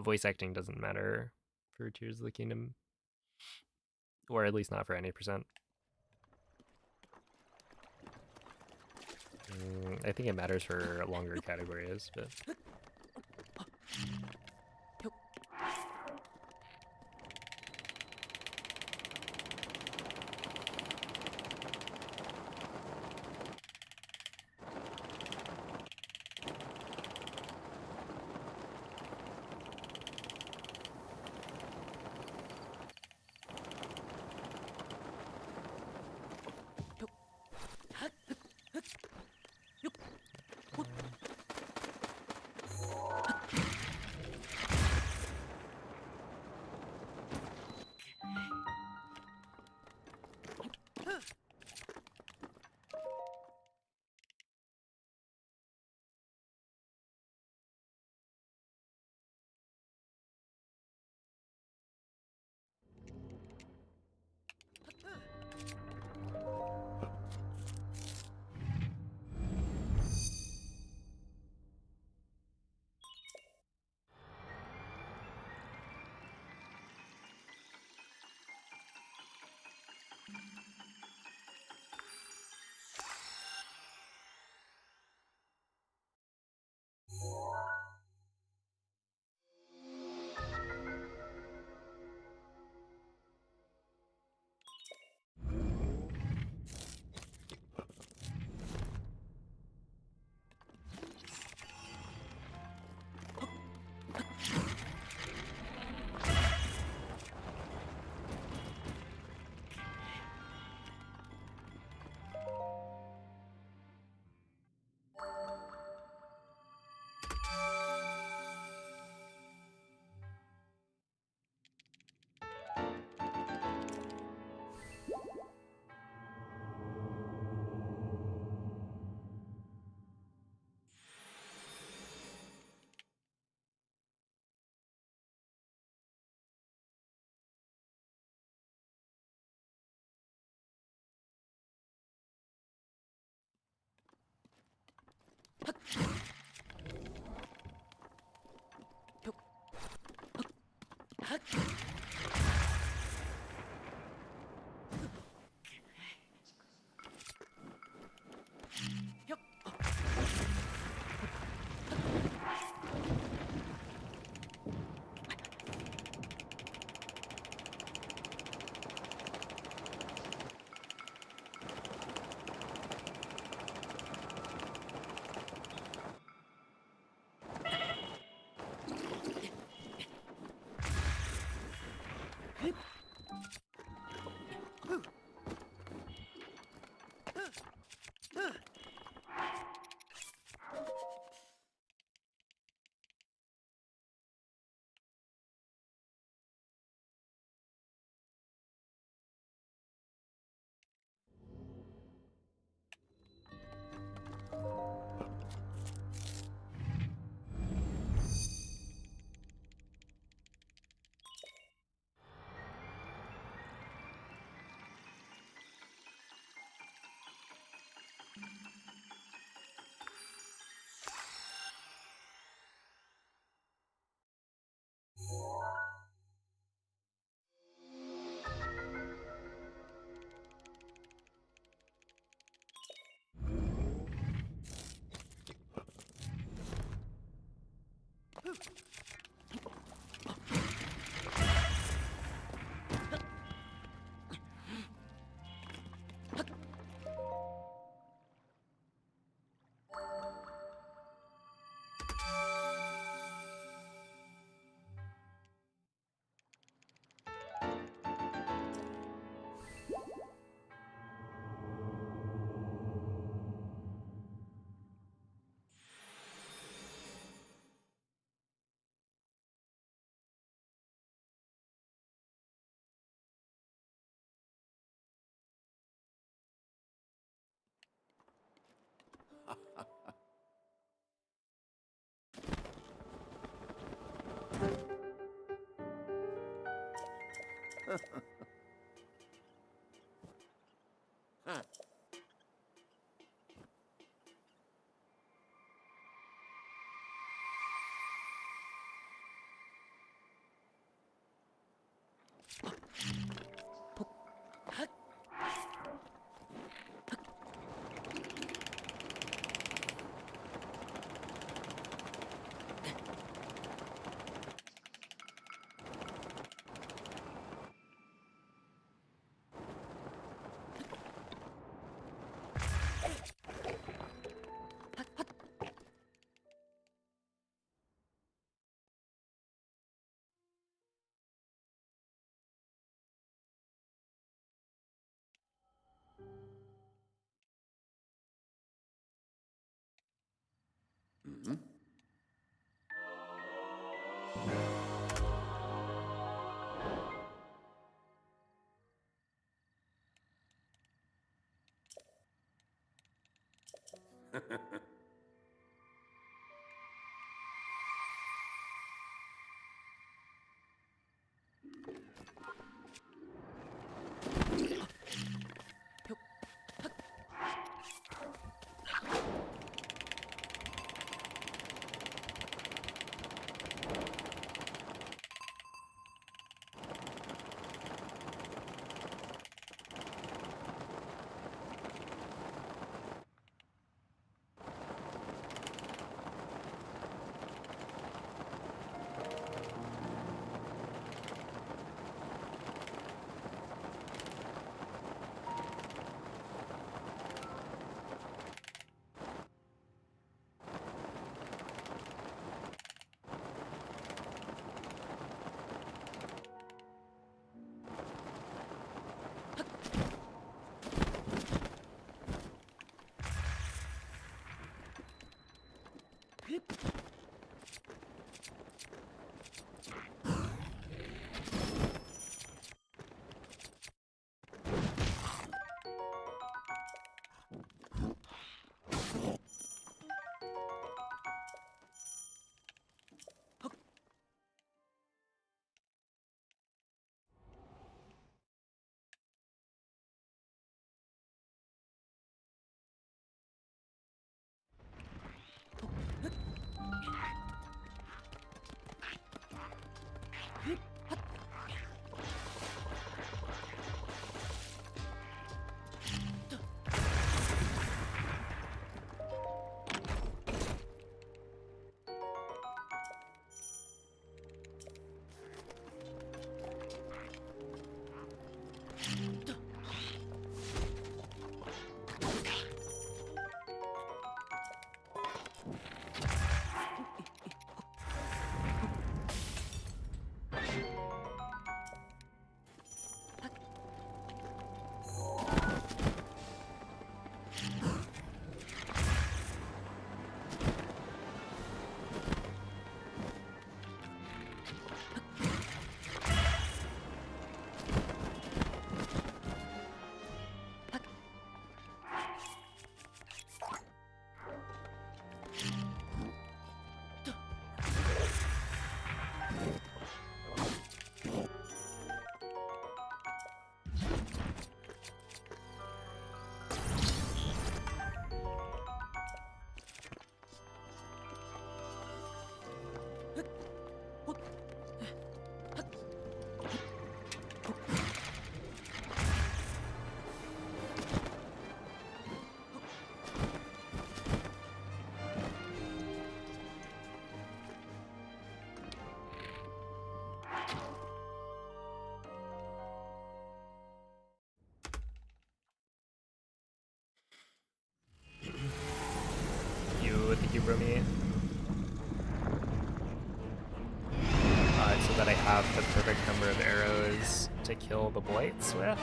Voice acting doesn't matter for Tears of the Kingdom. Or at least not for any percent. I think it matters for longer categories, but... Mhm. arrows to kill the blights with.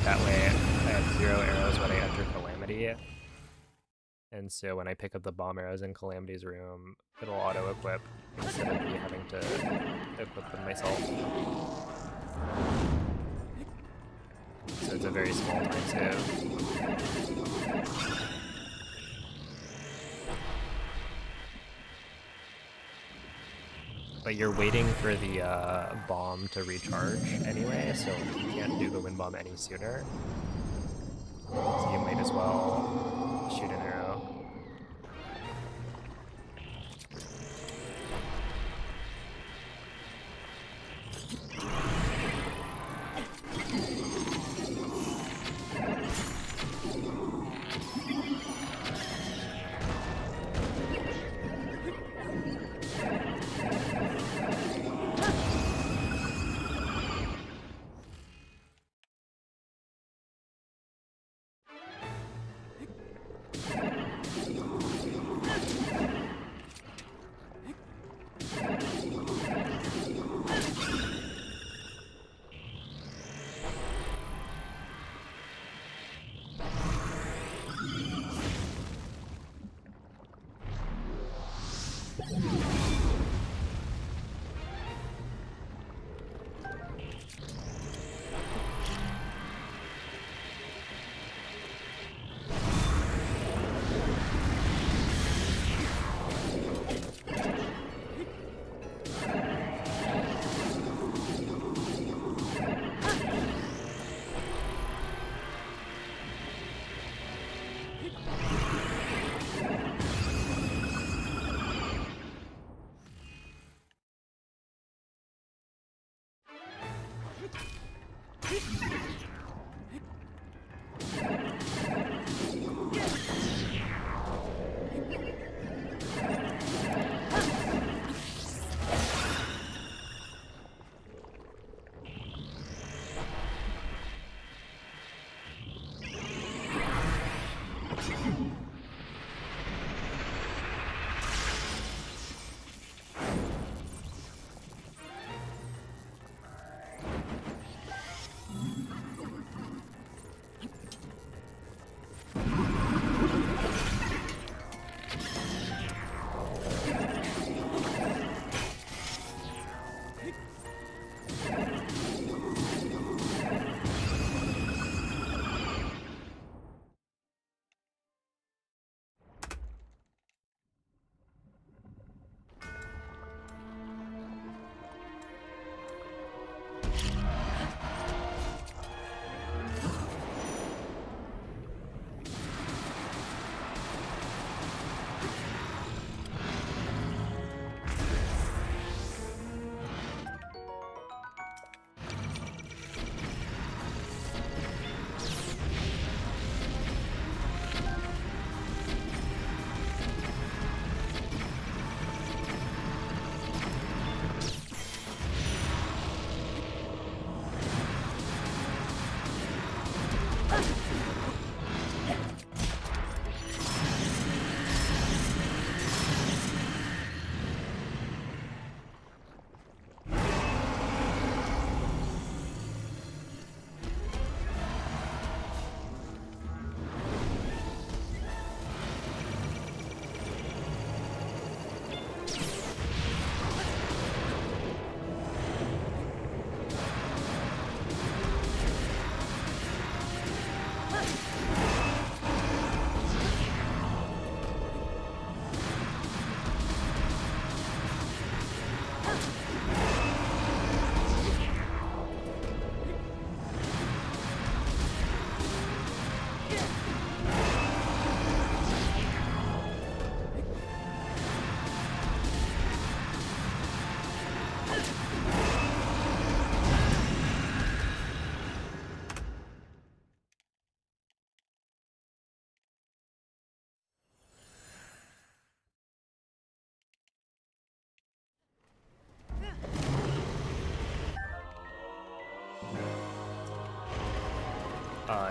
That way I have 0 arrows when I enter Calamity. And so when I pick up the bomb arrows in Calamity's room, it'll auto-equip instead of me having to equip them myself. So it's a very small time save. But you're waiting for the bomb to recharge anyway, so you can't do the wind bomb any sooner. So you might as well shoot an arrow.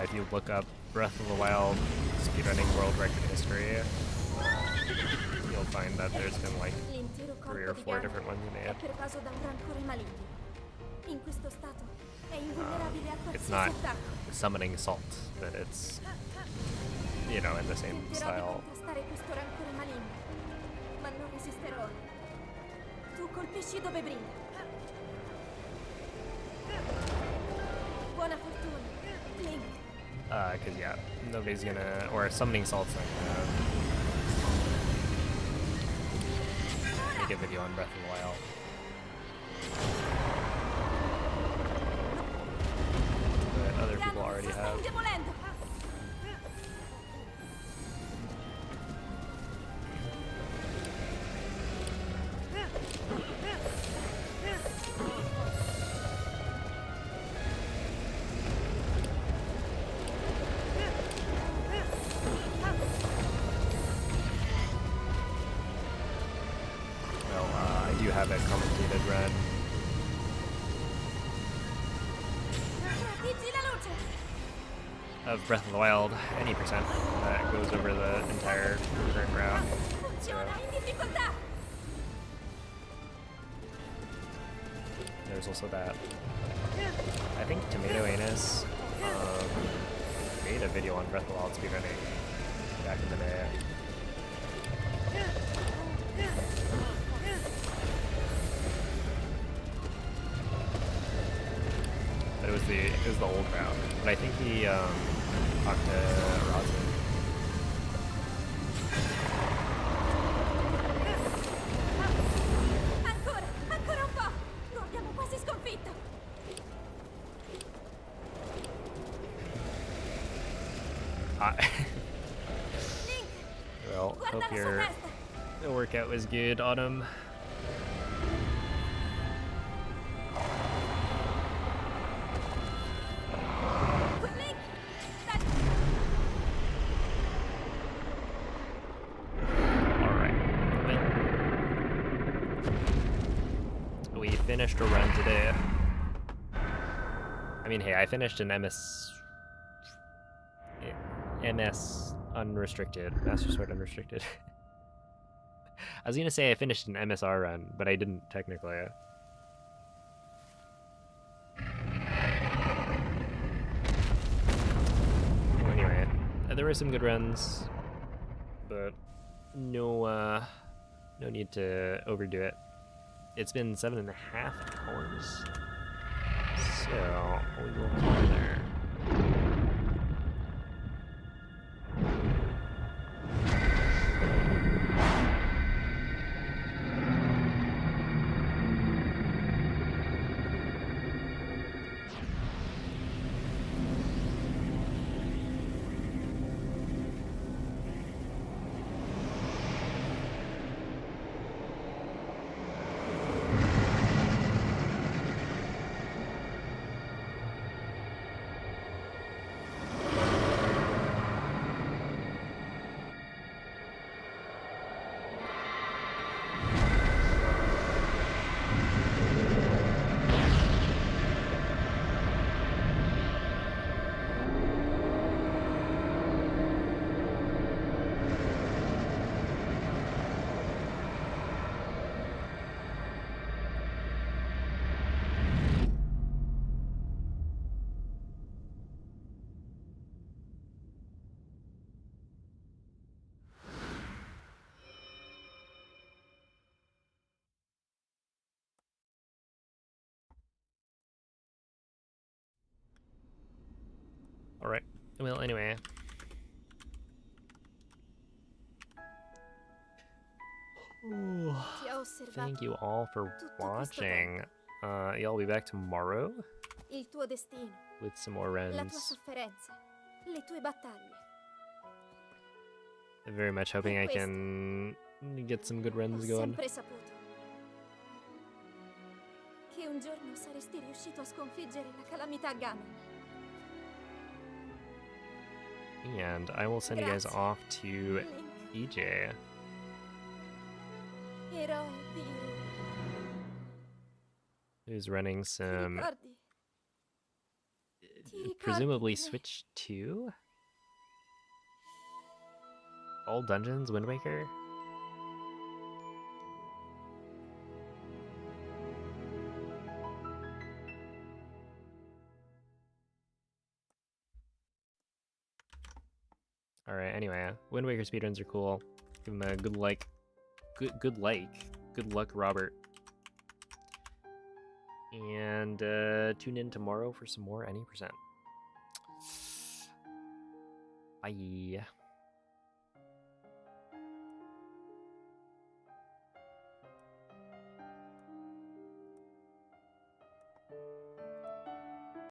If you look up Breath of the Wild speedrunning world record history, you'll find that there's been like 3 corpo or di 4 Ganon different ones you è made. pervaso da un rancore maligno. In questo stato è invulnerabile a It's qualsiasi not attacco. summoning salt, but it's, you know, in the same Tenterò di style. contrastare questo rancore maligno, ma non resisterò. Tu colpisci dove brilla. Buona fortuna, Link. Cause yeah, nobody's gonna, or summoning salt's not gonna make a video on Breath of the Wild. But other people Ganon already si sta have. indebolendo. Well, I do have a commentated run. Proteggi la luce. Of Breath of the Wild, any percent that goes over the entire current route. Funziona in difficoltà. There's also that. I think Tomato Anus made a video on Breath of the Wild speedrunning back in the day. But it was the old route. But I think he talked to Rosin. Ancora un po'. Lo abbiamo quasi sconfitto. Link, Well, guarda hope la sua your testa. workout was good, Autumn. Link, dai. Alright. Well, we finished a run today. I mean, hey, I finished an MS Unrestricted, Master Sword Unrestricted. I was gonna say I finished an MSR run, but I didn't technically. Well, anyway, there were some good runs, but no need to overdo it. It's been 7.5 hours, so we will call it there. Alright, well, anyway. Ti ho osservato Thank you all for tutto questo watching. tempo. Yeah, I'll be back tomorrow Il tuo destino, with some more la tua runs. sofferenza, le tue battaglie. I'm very much hoping I can get some good runs Ho going. sempre saputo che un giorno saresti riuscito a sconfiggere la calamità Ganon. And I will send you guys Grazie, off to Link. EJ. Eroe di... Who's running Ti some ricordi? Ti ricordi presumably di me? Switch 2? All Dungeons, Wind Waker? Alright, anyway, Wind Waker speedruns are cool. Give him a good like. Good luck, Robert. And tune in tomorrow for some more Any%. Bye.